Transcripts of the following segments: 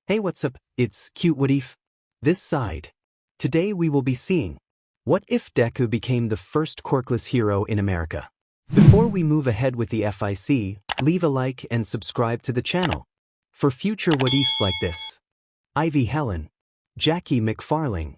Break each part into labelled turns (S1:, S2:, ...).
S1: Hey, what's up? It's Cute What If. This side. Today we will be seeing what if Deku became the first quirkless hero in America. Before we move ahead with the FIC, leave a like and subscribe to the channel for future what ifs like this. Ivy Helen, Jackie McFarling,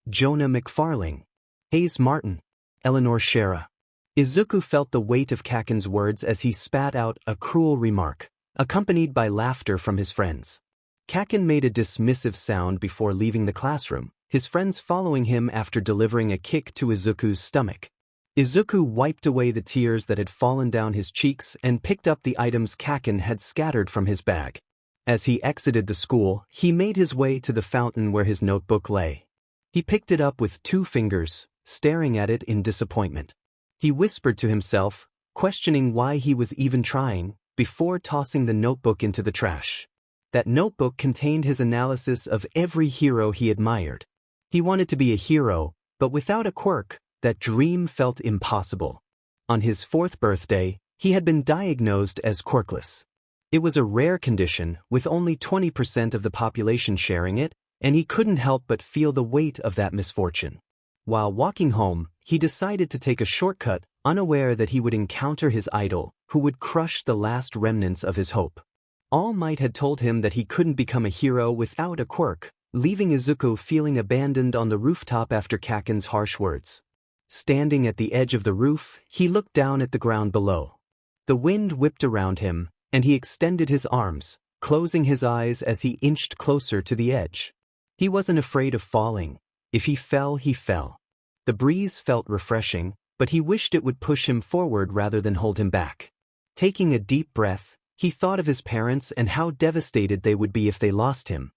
S1: Jonah McFarling, Hayes Martin, Eleanor Shera. Izuku felt the weight of Kaken's words as he spat out a cruel remark, accompanied by laughter from his friends. Kaken made a dismissive sound before leaving the classroom, his friends following him after delivering a kick to Izuku's stomach. Izuku wiped away the tears that had fallen down his cheeks and picked up the items Kaken had scattered from his bag. As he exited the school, he made his way to the fountain where his notebook lay. He picked it up with 2 fingers, staring at it in disappointment. He whispered to himself, questioning why he was even trying, before tossing the notebook into the trash. That notebook contained his analysis of every hero he admired. He wanted to be a hero, but without a quirk, that dream felt impossible. On his 4th birthday, he had been diagnosed as quirkless. It was a rare condition, with only 20% of the population sharing it, and he couldn't help but feel the weight of that misfortune. While walking home, he decided to take a shortcut, unaware that he would encounter his idol, who would crush the last remnants of his hope. All Might had told him that he couldn't become a hero without a quirk, leaving Izuku feeling abandoned on the rooftop after Kaken's harsh words. Standing at the edge of the roof, he looked down at the ground below. The wind whipped around him, and he extended his arms, closing his eyes as he inched closer to the edge. He wasn't afraid of falling. If he fell, he fell. The breeze felt refreshing, but he wished it would push him forward rather than hold him back. Taking a deep breath, he thought of his parents and how devastated they would be if they lost him.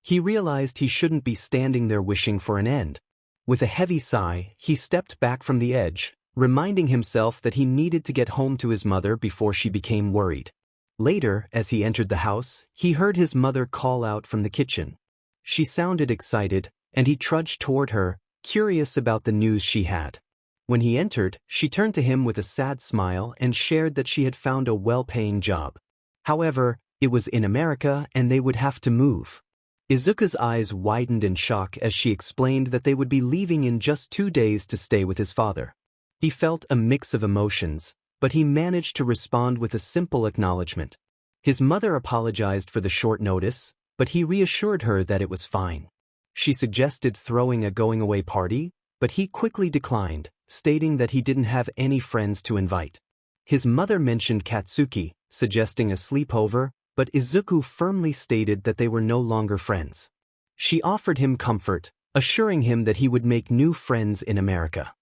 S1: He realized he shouldn't be standing there wishing for an end. With a heavy sigh, he stepped back from the edge, reminding himself that he needed to get home to his mother before she became worried. Later, as he entered the house, he heard his mother call out from the kitchen. She sounded excited, and he trudged toward her, curious about the news she had. When he entered, she turned to him with a sad smile and shared that she had found a well-paying job. However, it was in America and they would have to move. Izuku's eyes widened in shock as she explained that they would be leaving in just 2 days to stay with his father. He felt a mix of emotions, but he managed to respond with a simple acknowledgement. His mother apologized for the short notice, but he reassured her that it was fine. She suggested throwing a going-away party, but he quickly declined, stating that he didn't have any friends to invite. His mother mentioned Katsuki, suggesting a sleepover, but Izuku firmly stated that they were no longer friends. She offered him comfort, assuring him that he would make new friends in America.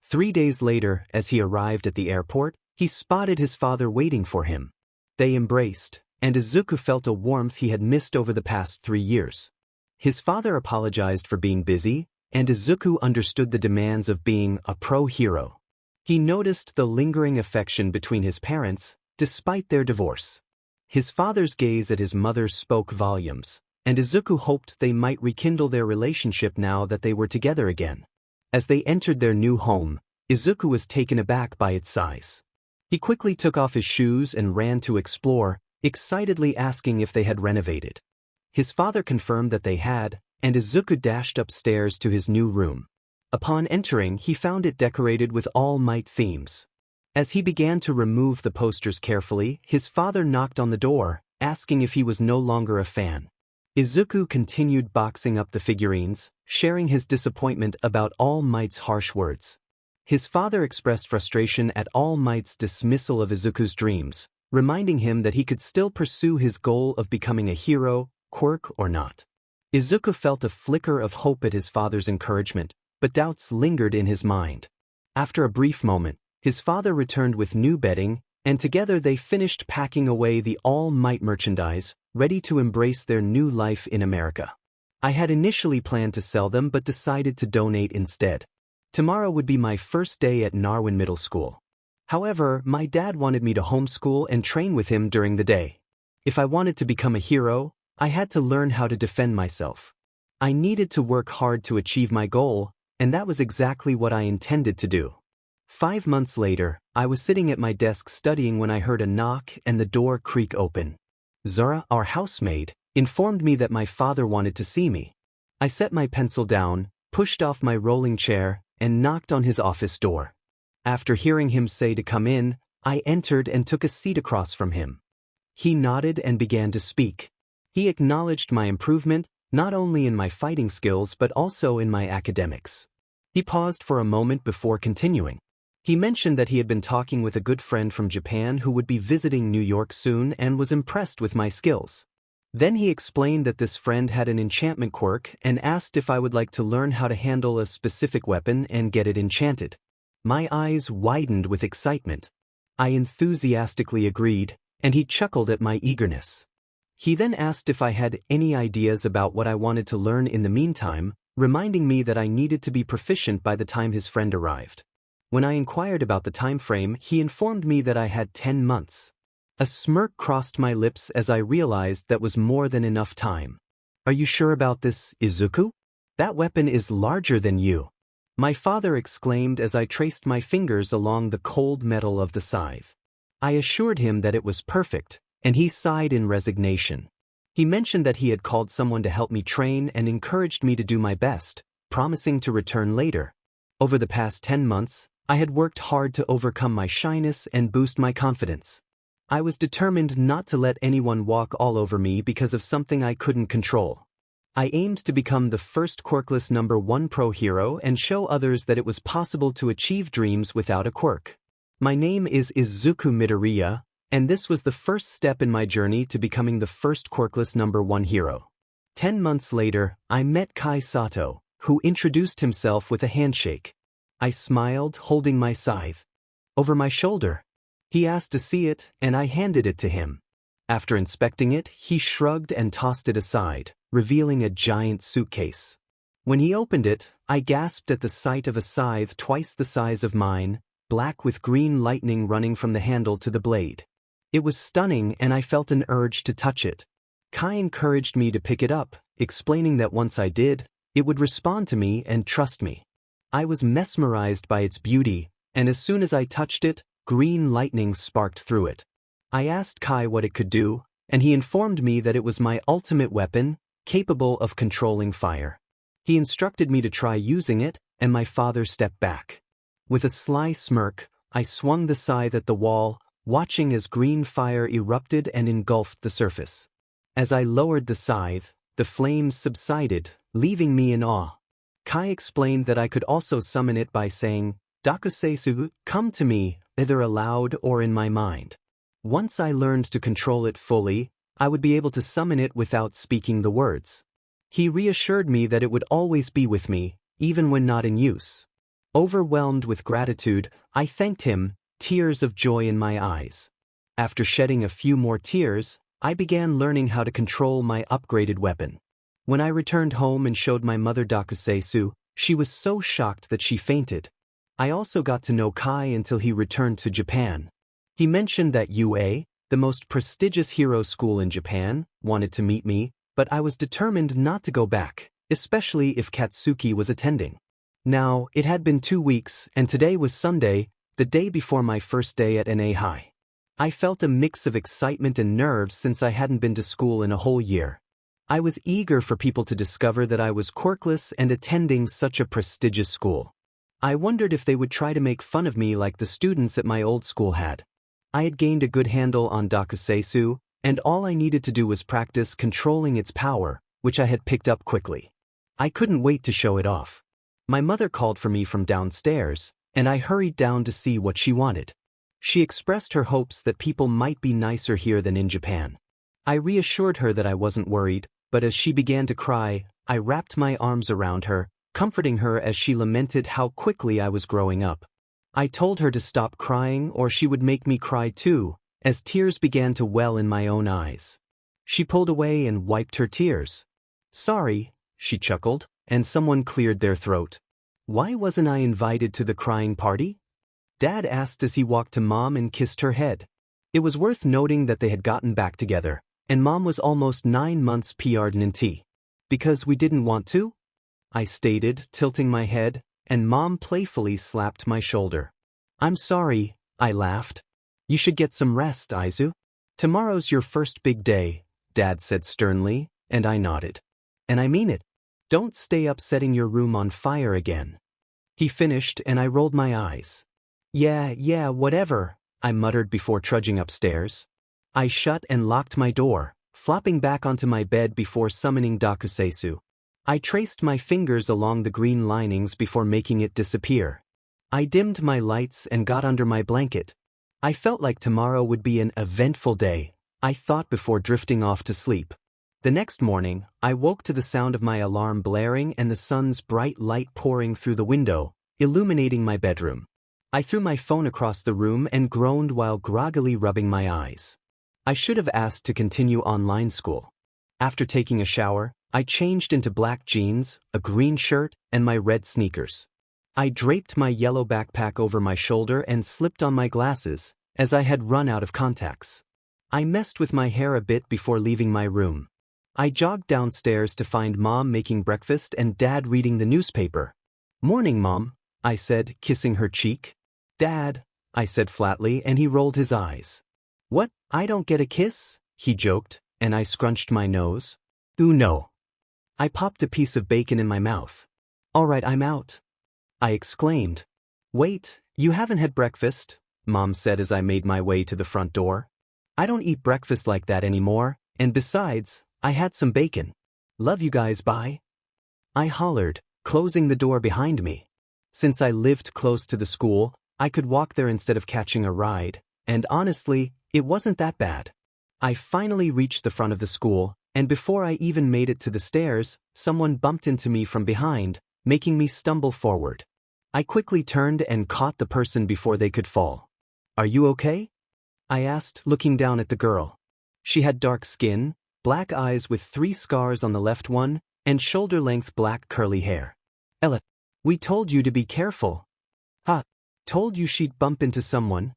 S1: 3 days later, as he arrived at the airport, he spotted his father waiting for him. They embraced, and Izuku felt a warmth he had missed over the past 3 years. His father apologized for being busy, and Izuku understood the demands of being a pro-hero. He noticed the lingering affection between his parents, despite their divorce. His father's gaze at his mother spoke volumes, and Izuku hoped they might rekindle their relationship now that they were together again. As they entered their new home, Izuku was taken aback by its size. He quickly took off his shoes and ran to explore, excitedly asking if they had renovated. His father confirmed that they had, and Izuku dashed upstairs to his new room. Upon entering, he found it decorated with All Might themes. As he began to remove the posters carefully, his father knocked on the door, asking if he was no longer a fan. Izuku continued boxing up the figurines, sharing his disappointment about All Might's harsh words. His father expressed frustration at All Might's dismissal of Izuku's dreams, reminding him that he could still pursue his goal of becoming a hero, quirk or not. Izuku felt a flicker of hope at his father's encouragement, but doubts lingered in his mind. After a brief moment, his father returned with new bedding, and together they finished packing away the All Might merchandise, ready to embrace their new life in America. I had initially planned to sell them but decided to donate instead. Tomorrow would be my first day at Narwin Middle School. However, my dad wanted me to homeschool and train with him during the day. If I wanted to become a hero, I had to learn how to defend myself. I needed to work hard to achieve my goal, and that was exactly what I intended to do. 5 months later, I was sitting at my desk studying when I heard a knock and the door creak open. Zara, our housemaid, informed me that my father wanted to see me. I set my pencil down, pushed off my rolling chair, and knocked on his office door. After hearing him say to come in, I entered and took a seat across from him. He nodded and began to speak. He acknowledged my improvement, not only in my fighting skills but also in my academics. He paused for a moment before continuing. He mentioned that he had been talking with a good friend from Japan who would be visiting New York soon and was impressed with my skills. Then he explained that this friend had an enchantment quirk and asked if I would like to learn how to handle a specific weapon and get it enchanted. My eyes widened with excitement. I enthusiastically agreed, and he chuckled at my eagerness. He then asked if I had any ideas about what I wanted to learn in the meantime, reminding me that I needed to be proficient by the time his friend arrived. When I inquired about the time frame, he informed me that I had 10 months. A smirk crossed my lips as I realized that was more than enough time. Are you sure about this, Izuku? That weapon is larger than you. My father exclaimed as I traced my fingers along the cold metal of the scythe. I assured him that it was perfect, and he sighed in resignation. He mentioned that he had called someone to help me train and encouraged me to do my best, promising to return later. Over the past 10 months, I had worked hard to overcome my shyness and boost my confidence. I was determined not to let anyone walk all over me because of something I couldn't control. I aimed to become the first Quirkless #1 pro hero and show others that it was possible to achieve dreams without a quirk. My name is Izuku Midoriya, and this was the first step in my journey to becoming the first Quirkless #1 hero. 10 months later, I met Kai Sato, who introduced himself with a handshake. I smiled, holding my scythe. Over my shoulder. He asked to see it, and I handed it to him. After inspecting it, he shrugged and tossed it aside, revealing a giant suitcase. When he opened it, I gasped at the sight of a scythe twice the size of mine, black with green lightning running from the handle to the blade. It was stunning and I felt an urge to touch it. Kai encouraged me to pick it up, explaining that once I did, it would respond to me and trust me. I was mesmerized by its beauty, and as soon as I touched it, green lightning sparked through it. I asked Kai what it could do, and he informed me that it was my ultimate weapon, capable of controlling fire. He instructed me to try using it, and my father stepped back. With a sly smirk, I swung the scythe at the wall, watching as green fire erupted and engulfed the surface. As I lowered the scythe, the flames subsided, leaving me in awe. Kai explained that I could also summon it by saying, "Dakuseisu, come to me," either aloud or in my mind. Once I learned to control it fully, I would be able to summon it without speaking the words. He reassured me that it would always be with me, even when not in use. Overwhelmed with gratitude, I thanked him, tears of joy in my eyes. After shedding a few more tears, I began learning how to control my upgraded weapon. When I returned home and showed my mother Dakuseisu, she was so shocked that she fainted. I also got to know Kai until he returned to Japan. He mentioned that UA, the most prestigious hero school in Japan, wanted to meet me, but I was determined not to go back, especially if Katsuki was attending. Now, it had been 2 weeks, and today was Sunday, the day before my first day at BNHA. I felt a mix of excitement and nerves since I hadn't been to school in a whole year. I was eager for people to discover that I was quirkless and attending such a prestigious school. I wondered if they would try to make fun of me like the students at my old school had. I had gained a good handle on Dakuseisu, and all I needed to do was practice controlling its power, which I had picked up quickly. I couldn't wait to show it off. My mother called for me from downstairs, and I hurried down to see what she wanted. She expressed her hopes that people might be nicer here than in Japan. I reassured her that I wasn't worried, but as she began to cry, I wrapped my arms around her, comforting her as she lamented how quickly I was growing up. I told her to stop crying or she would make me cry too, as tears began to well in my own eyes. She pulled away and wiped her tears. "Sorry," she chuckled, and someone cleared their throat. "Why wasn't I invited to the crying party?" Dad asked as he walked to Mom and kissed her head. It was worth noting that they had gotten back together, and Mom was almost 9 months pregnant. "Because we didn't want to?" I stated, tilting my head, and Mom playfully slapped my shoulder. "I'm sorry," I laughed. "You should get some rest, Izu. Tomorrow's your first big day. Dad said sternly, and I nodded. And I mean it. Don't stay up setting your room on fire again. He finished and I rolled my eyes. Yeah, whatever, I muttered before trudging upstairs. I shut and locked my door, flopping back onto my bed before summoning Dakuseisu. I traced my fingers along the green linings before making it disappear. I dimmed my lights and got under my blanket. I felt like tomorrow would be an eventful day, I thought before drifting off to sleep. The next morning, I woke to the sound of my alarm blaring and the sun's bright light pouring through the window, illuminating my bedroom. I threw my phone across the room and groaned while groggily rubbing my eyes. I should have asked to continue online school. After taking a shower, I changed into black jeans, a green shirt, and my red sneakers. I draped my yellow backpack over my shoulder and slipped on my glasses, as I had run out of contacts. I messed with my hair a bit before leaving my room. I jogged downstairs to find Mom making breakfast and Dad reading the newspaper. "Morning, Mom," I said, kissing her cheek. "Dad," I said flatly, and he rolled his eyes. "What, I don't get a kiss?" he joked, and I scrunched my nose. "Ooh, no." I popped a piece of bacon in my mouth. "All right, I'm out," I exclaimed. "Wait, you haven't had breakfast," Mom said as I made my way to the front door. "I don't eat breakfast like that anymore, and besides, I had some bacon. Love you guys, bye." I hollered, closing the door behind me. Since I lived close to the school, I could walk there instead of catching a ride, and honestly, it wasn't that bad. I finally reached the front of the school, and before I even made it to the stairs, someone bumped into me from behind, making me stumble forward. I quickly turned and caught the person before they could fall. "Are you okay?" I asked, looking down at the girl. She had dark skin, black eyes with 3 scars on the left one, and shoulder-length black curly hair. "Ella, we told you to be careful." "Ha, told you she'd bump into someone."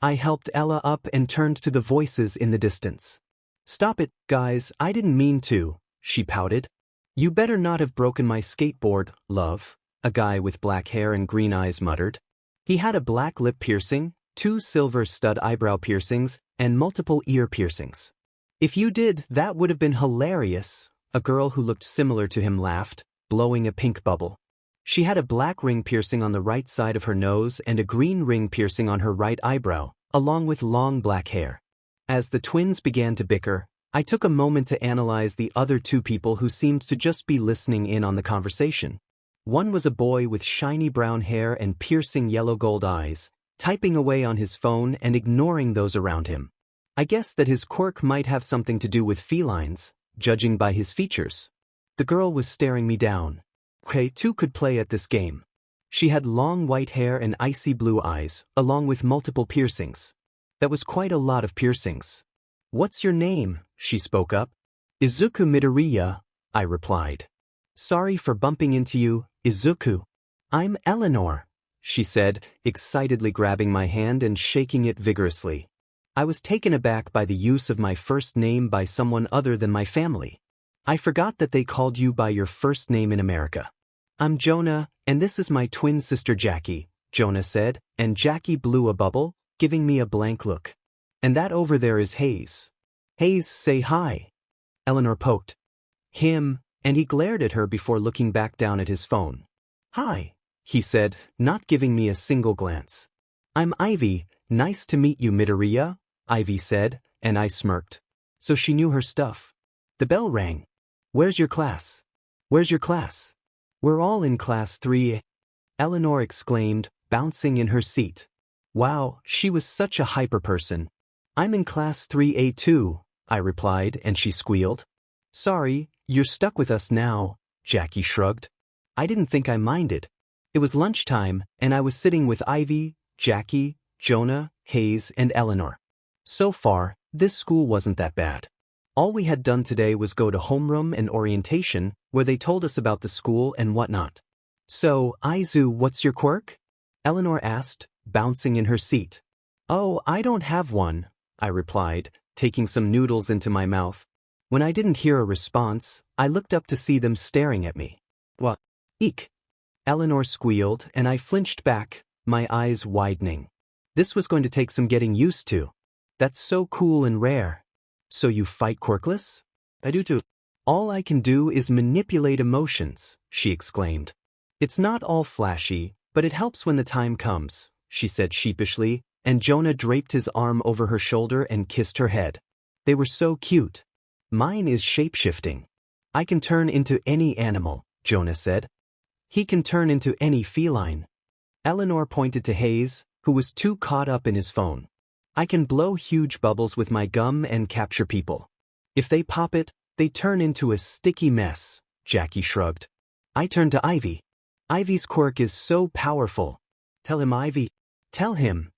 S1: I helped Ella up and turned to the voices in the distance. "Stop it, guys, I didn't mean to," she pouted. "You better not have broken my skateboard, love," a guy with black hair and green eyes muttered. He had a black lip piercing, 2 silver stud eyebrow piercings, and multiple ear piercings. "If you did, that would have been hilarious," a girl who looked similar to him laughed, blowing a pink bubble. She had a black ring piercing on the right side of her nose and a green ring piercing on her right eyebrow, along with long black hair. As the twins began to bicker, I took a moment to analyze the other 2 people who seemed to just be listening in on the conversation. One was a boy with shiny brown hair and piercing yellow gold eyes, typing away on his phone and ignoring those around him. I guess that his quirk might have something to do with felines, judging by his features. The girl was staring me down. Hey, 2 could play at this game. She had long white hair and icy blue eyes, along with multiple piercings. That was quite a lot of piercings. "What's your name?" she spoke up. "Izuku Midoriya," I replied. "Sorry for bumping into you, Izuku." "I'm Eleanor," she said, excitedly grabbing my hand and shaking it vigorously. I was taken aback by the use of my first name by someone other than my family. "I forgot that they called you by your first name in America." "I'm Jonah, and this is my twin sister Jackie," Jonah said, and Jackie blew a bubble, giving me a blank look. "And that over there is Hayes." "Hayes, say hi." Eleanor poked him, and he glared at her before looking back down at his phone. "Hi," he said, not giving me a single glance. "I'm Ivy, nice to meet you, Midoriya," Ivy said, and I smirked. So she knew her stuff. The bell rang. "Where's your class? Where's your class?" "We're all in class 3A," Eleanor exclaimed, bouncing in her seat. Wow, she was such a hyper person. "I'm in class 3A too," I replied, and she squealed. "Sorry, you're stuck with us now," Jackie shrugged. I didn't think I minded. It was lunchtime, and I was sitting with Ivy, Jackie, Jonah, Hayes, and Eleanor. So far, this school wasn't that bad. All we had done today was go to homeroom and orientation, where they told us about the school and whatnot. "So, Izu, what's your quirk?" Eleanor asked, bouncing in her seat. "Oh, I don't have one," I replied, taking some noodles into my mouth. When I didn't hear a response, I looked up to see them staring at me. "What? Eek!" Eleanor squealed, and I flinched back, my eyes widening. This was going to take some getting used to. That's so cool and rare. So you fight Quirkless? I do too. All I can do is manipulate emotions, she exclaimed. It's not all flashy, but it helps when the time comes, she said sheepishly, and Jonah draped his arm over her shoulder and kissed her head. They were so cute. Mine is shapeshifting. I can turn into any animal, Jonah said. He can turn into any feline. Eleanor pointed to Hayes, who was too caught up in his phone. I can blow huge bubbles with my gum and capture people. If they pop it, they turn into a sticky mess, Jackie shrugged. I turned to Ivy. Ivy's quirk is so powerful. Tell him, Ivy. Tell him.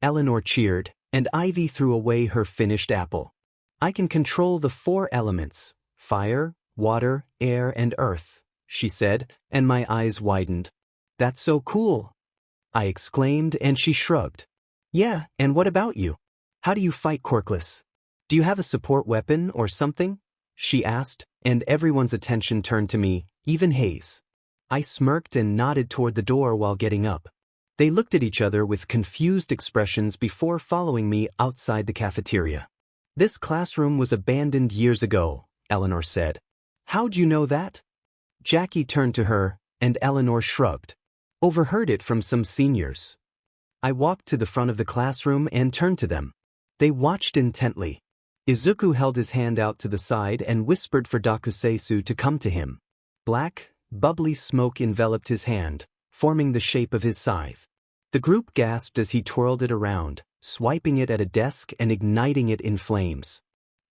S1: Eleanor cheered, and Ivy threw away her finished apple. I can control the 4 elements, fire, water, air, and earth, she said, and my eyes widened. That's so cool, I exclaimed, and she shrugged. Yeah, and what about you? How do you fight Quirkless? Do you have a support weapon or something? She asked, and everyone's attention turned to me, even Hayes. I smirked and nodded toward the door while getting up. They looked at each other with confused expressions before following me outside the cafeteria. This classroom was abandoned years ago, Eleanor said. How'd you know that? Jackie turned to her, and Eleanor shrugged. Overheard it from some seniors. I walked to the front of the classroom and turned to them. They watched intently. Izuku held his hand out to the side and whispered for Dakuseisu to come to him. Black, bubbly smoke enveloped his hand, forming the shape of his scythe. The group gasped as he twirled it around, swiping it at a desk and igniting it in flames.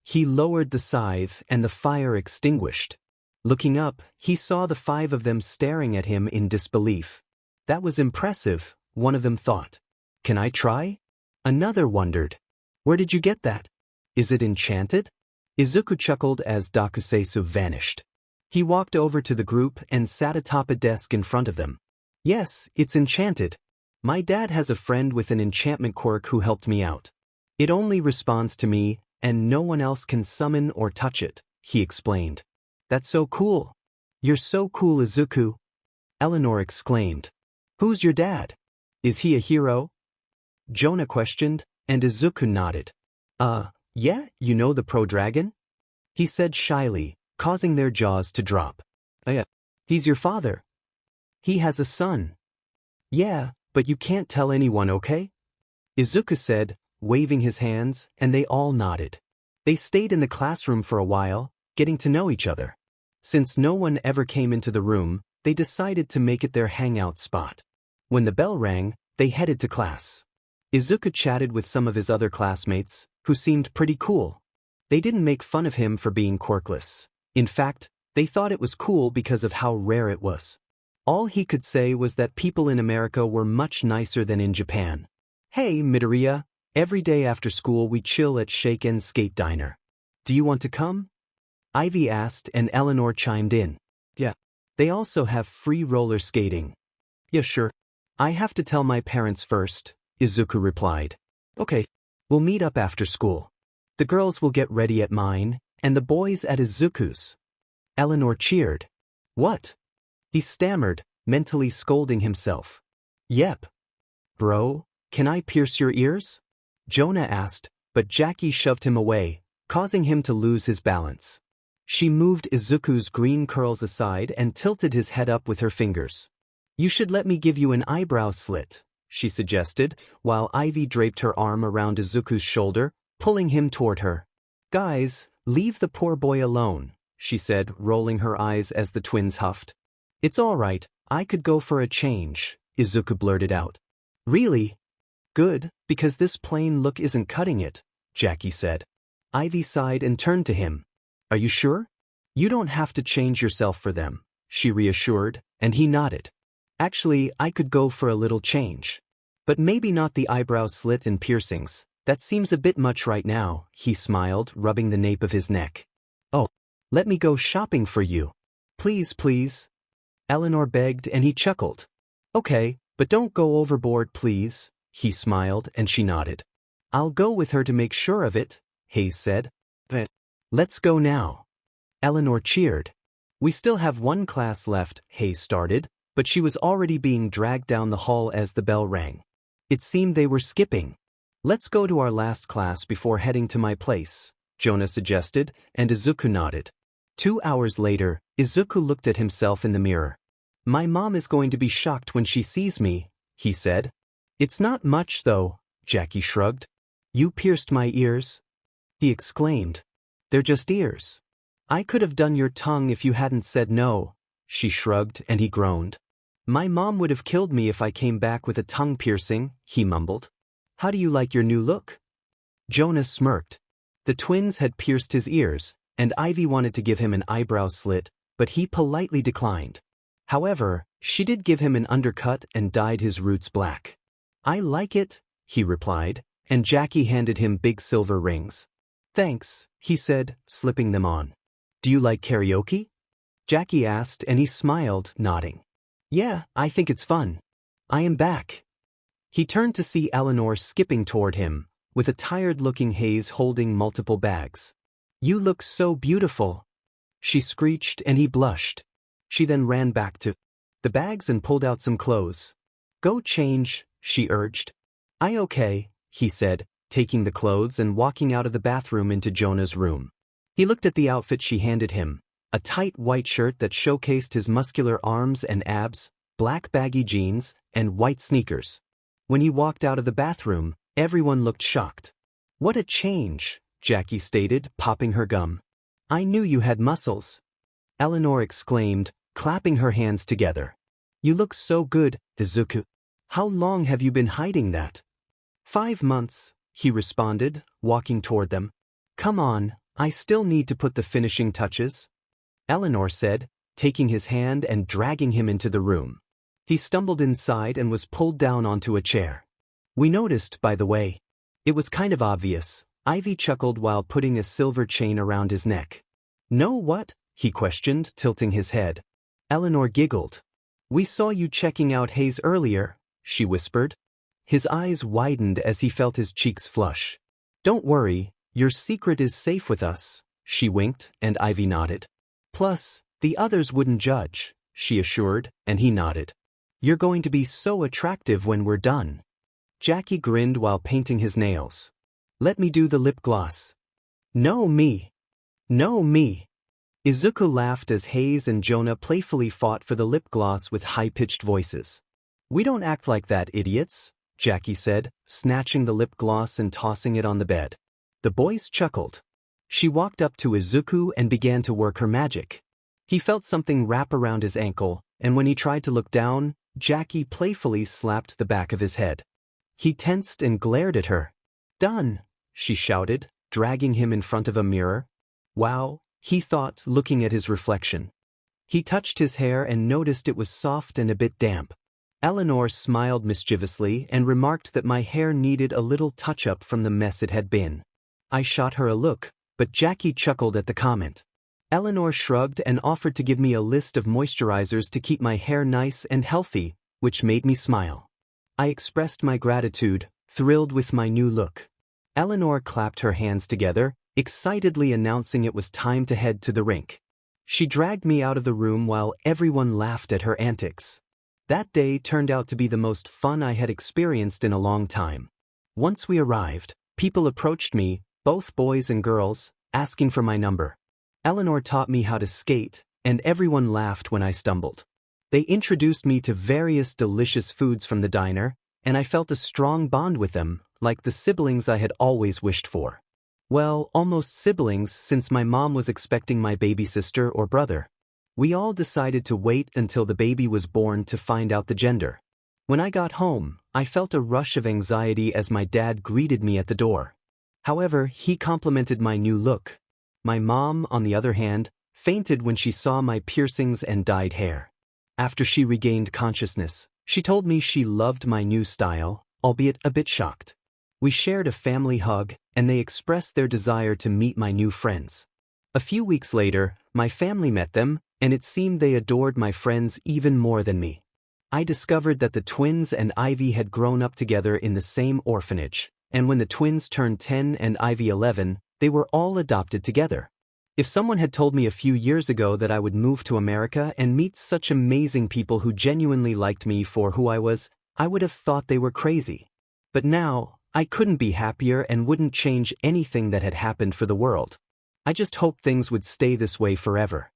S1: He lowered the scythe and the fire extinguished. Looking up, he saw the 5 of them staring at him in disbelief. That was impressive, one of them thought. Can I try? Another wondered. Where did you get that? Is it enchanted? Izuku chuckled as Dakuseisu vanished. He walked over to the group and sat atop a desk in front of them. Yes, it's enchanted. My dad has a friend with an enchantment quirk who helped me out. It only responds to me, and no one else can summon or touch it, he explained. That's so cool. You're so cool, Izuku. Eleanor exclaimed. Who's your dad? Is he a hero? Jonah questioned, and Izuku nodded. Yeah, you know the pro dragon? He said shyly, causing their jaws to drop. Yeah. He's your father. He has a son. Yeah, but you can't tell anyone, okay? Izuku said, waving his hands, and they all nodded. They stayed in the classroom for a while, getting to know each other. Since no one ever came into the room, they decided to make it their hangout spot. When the bell rang, they headed to class. Izuku chatted with some of his other classmates, who seemed pretty cool. They didn't make fun of him for being quirkless. In fact, they thought it was cool because of how rare it was. All he could say was that people in America were much nicer than in Japan. Hey, Midoriya, every day after school we chill at Shake and Skate Diner. Do you want to come? Ivy asked, and Eleanor chimed in. Yeah. They also have free roller skating. Yeah, sure. I have to tell my parents first, Izuku replied. Okay. We'll meet up after school. The girls will get ready at mine, and the boys at Izuku's. Eleanor cheered. What? He stammered, mentally scolding himself. Yep. Bro, can I pierce your ears? Jonah asked, but Jackie shoved him away, causing him to lose his balance. She moved Izuku's green curls aside and tilted his head up with her fingers. You should let me give you an eyebrow slit, she suggested, while Ivy draped her arm around Izuku's shoulder, pulling him toward her. Guys, leave the poor boy alone, she said, rolling her eyes as the twins huffed. It's all right, I could go for a change, Izuku blurted out. Really? Good, because this plain look isn't cutting it, Jackie said. Ivy sighed and turned to him. Are you sure? You don't have to change yourself for them, she reassured, and he nodded. Actually, I could go for a little change. But maybe not the eyebrow slit and piercings. That seems a bit much right now, he smiled, rubbing the nape of his neck. Oh, let me go shopping for you. Please, please. Eleanor begged, and he chuckled. Okay, but don't go overboard, please, he smiled, and she nodded. I'll go with her to make sure of it, Hayes said. But let's go now. Eleanor cheered. We still have one class left, Hayes started, but she was already being dragged down the hall as the bell rang. It seemed they were skipping. Let's go to our last class before heading to my place, Jonah suggested, and Izuku nodded. 2 hours later, Izuku looked at himself in the mirror. My mom is going to be shocked when she sees me, he said. It's not much though, Jackie shrugged. You pierced my ears? He exclaimed. They're just ears. I could have done your tongue if you hadn't said no, she shrugged, and he groaned. My mom would have killed me if I came back with a tongue piercing, he mumbled. How do you like your new look? Jonah smirked. The twins had pierced his ears, and Ivy wanted to give him an eyebrow slit, but he politely declined. However, she did give him an undercut and dyed his roots black. I like it, he replied, and Jackie handed him big silver rings. Thanks, he said, slipping them on. Do you like karaoke? Jackie asked, and he smiled, nodding. Yeah, I think it's fun. I am back. He turned to see Eleanor skipping toward him, with a tired-looking Hayes holding multiple bags. You look so beautiful, she screeched, and he blushed. She then ran back to the bags and pulled out some clothes. Go change, she urged. Okay, he said, taking the clothes and walking out of the bathroom into Jonah's room. He looked at the outfit she handed him, a tight white shirt that showcased his muscular arms and abs, black baggy jeans, and white sneakers. When he walked out of the bathroom, everyone looked shocked. What a change, Jackie stated, popping her gum. I knew you had muscles, Eleanor exclaimed, clapping her hands together. You look so good, Izuku. How long have you been hiding that? 5 months, he responded, walking toward them. Come on, I still need to put the finishing touches, Eleanor said, taking his hand and dragging him into the room. He stumbled inside and was pulled down onto a chair. We noticed, by the way. It was kind of obvious, Ivy chuckled while putting a silver chain around his neck. No what? He questioned, tilting his head. Eleanor giggled. We saw you checking out Hayes earlier, she whispered. His eyes widened as he felt his cheeks flush. Don't worry, your secret is safe with us, she winked, and Ivy nodded. Plus, the others wouldn't judge, she assured, and he nodded. You're going to be so attractive when we're done. Jackie grinned while painting his nails. Let me do the lip gloss. No me. No me. Izuku laughed as Hayes and Jonah playfully fought for the lip gloss with high-pitched voices. We don't act like that, idiots, Jackie said, snatching the lip gloss and tossing it on the bed. The boys chuckled. She walked up to Izuku and began to work her magic. He felt something wrap around his ankle, and when he tried to look down, Jackie playfully slapped the back of his head. He tensed and glared at her. Done, she shouted, dragging him in front of a mirror. Wow, he thought, looking at his reflection. He touched his hair and noticed it was soft and a bit damp. Eleanor smiled mischievously and remarked that my hair needed a little touch-up from the mess it had been. I shot her a look, but Jackie chuckled at the comment. Eleanor shrugged and offered to give me a list of moisturizers to keep my hair nice and healthy, which made me smile. I expressed my gratitude, thrilled with my new look. Eleanor clapped her hands together, excitedly announcing it was time to head to the rink. She dragged me out of the room while everyone laughed at her antics. That day turned out to be the most fun I had experienced in a long time. Once we arrived, people approached me, both boys and girls, asking for my number. Eleanor taught me how to skate, and everyone laughed when I stumbled. They introduced me to various delicious foods from the diner, and I felt a strong bond with them, like the siblings I had always wished for. Well, almost siblings, since my mom was expecting my baby sister or brother. We all decided to wait until the baby was born to find out the gender. When I got home, I felt a rush of anxiety as my dad greeted me at the door. However, he complimented my new look. My mom, on the other hand, fainted when she saw my piercings and dyed hair. After she regained consciousness, she told me she loved my new style, albeit a bit shocked. We shared a family hug, and they expressed their desire to meet my new friends. A few weeks later, my family met them, and it seemed they adored my friends even more than me. I discovered that the twins and Ivy had grown up together in the same orphanage, and when the twins turned 10 and Ivy 11, they were all adopted together. If someone had told me a few years ago that I would move to America and meet such amazing people who genuinely liked me for who I was, I would have thought they were crazy. But now, I couldn't be happier and wouldn't change anything that had happened for the world. I just hoped things would stay this way forever.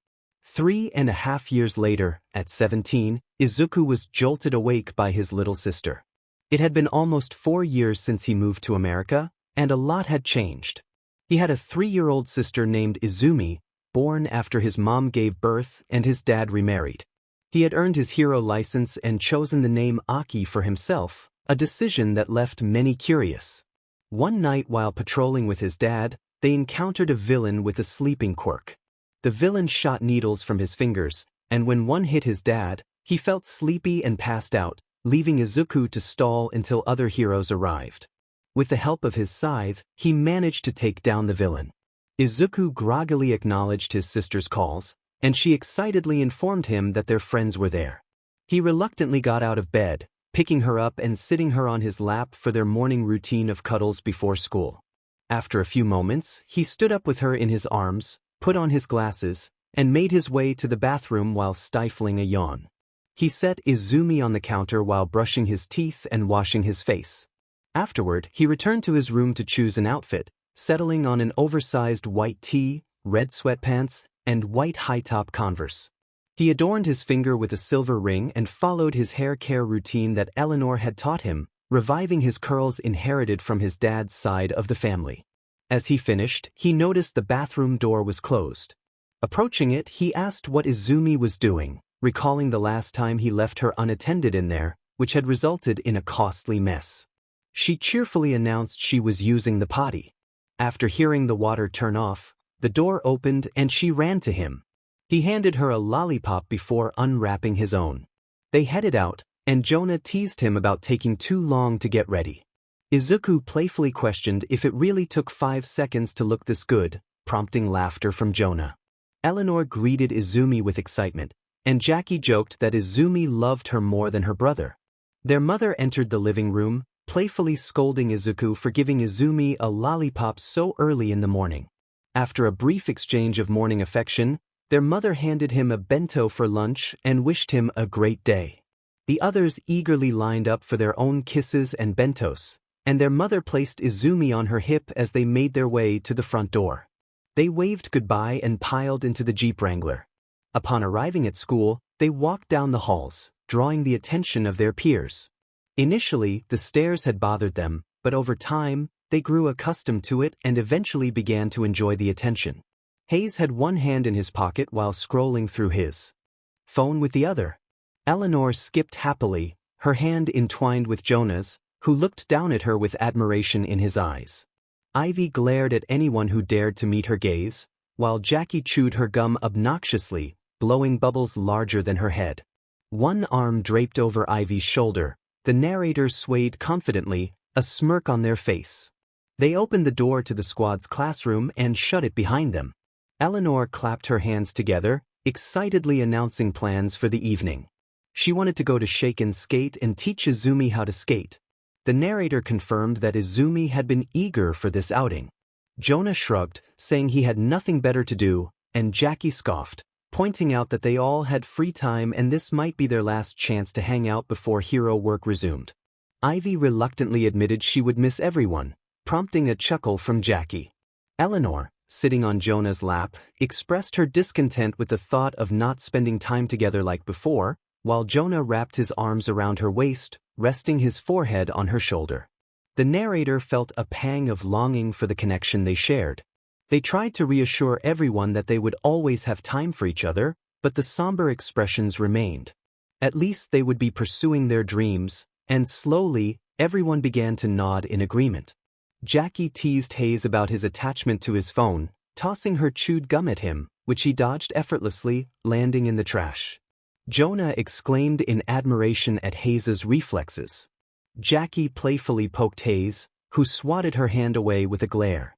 S1: 3.5 years later, at 17, Izuku was jolted awake by his little sister. It had been almost 4 years since he moved to America, and a lot had changed. He had a 3-year-old sister named Izumi, born after his mom gave birth and his dad remarried. He had earned his hero license and chosen the name Aki for himself, a decision that left many curious. One night while patrolling with his dad, they encountered a villain with a sleeping quirk. The villain shot needles from his fingers, and when one hit his dad, he felt sleepy and passed out, leaving Izuku to stall until other heroes arrived. With the help of his scythe, he managed to take down the villain. Izuku groggily acknowledged his sister's calls, and she excitedly informed him that their friends were there. He reluctantly got out of bed, picking her up and sitting her on his lap for their morning routine of cuddles before school. After a few moments, he stood up with her in his arms, put on his glasses, and made his way to the bathroom while stifling a yawn. He set Izumi on the counter while brushing his teeth and washing his face. Afterward, he returned to his room to choose an outfit, settling on an oversized white tee, red sweatpants, and white high-top Converse. He adorned his finger with a silver ring and followed his hair care routine that Eleanor had taught him, reviving his curls inherited from his dad's side of the family. As he finished, he noticed the bathroom door was closed. Approaching it, he asked what Izumi was doing, recalling the last time he left her unattended in there, which had resulted in a costly mess. She cheerfully announced she was using the potty. After hearing the water turn off, the door opened and she ran to him. He handed her a lollipop before unwrapping his own. They headed out, and Jonah teased him about taking too long to get ready. Izuku playfully questioned if it really took 5 seconds to look this good, prompting laughter from Jonah. Eleanor greeted Izumi with excitement, and Jackie joked that Izumi loved her more than her brother. Their mother entered the living room, playfully scolding Izuku for giving Izumi a lollipop so early in the morning. After a brief exchange of morning affection, their mother handed him a bento for lunch and wished him a great day. The others eagerly lined up for their own kisses and bentos, and their mother placed Izumi on her hip as they made their way to the front door. They waved goodbye and piled into the Jeep Wrangler. Upon arriving at school, they walked down the halls, drawing the attention of their peers. Initially, the stairs had bothered them, but over time, they grew accustomed to it and eventually began to enjoy the attention. Hayes had one hand in his pocket while scrolling through his phone with the other. Eleanor skipped happily, her hand entwined with Jonah's, who looked down at her with admiration in his eyes. Ivy glared at anyone who dared to meet her gaze, while Jackie chewed her gum obnoxiously, blowing bubbles larger than her head. One arm draped over Ivy's shoulder, the narrator swayed confidently, a smirk on their face. They opened the door to the squad's classroom and shut it behind them. Eleanor clapped her hands together, excitedly announcing plans for the evening. She wanted to go to Shake and Skate and teach Izumi how to skate. The narrator confirmed that Izumi had been eager for this outing. Jonah shrugged, saying he had nothing better to do, and Jackie scoffed, pointing out that they all had free time and this might be their last chance to hang out before hero work resumed. Ivy reluctantly admitted she would miss everyone, prompting a chuckle from Jackie. Eleanor, sitting on Jonah's lap, expressed her discontent with the thought of not spending time together like before, while Jonah wrapped his arms around her waist, resting his forehead on her shoulder. The narrator felt a pang of longing for the connection they shared. They tried to reassure everyone that they would always have time for each other, but the somber expressions remained. At least they would be pursuing their dreams, and slowly, everyone began to nod in agreement. Jackie teased Hayes about his attachment to his phone, tossing her chewed gum at him, which he dodged effortlessly, landing in the trash. Jonah exclaimed in admiration at Hayes's reflexes. Jackie playfully poked Hayes, who swatted her hand away with a glare.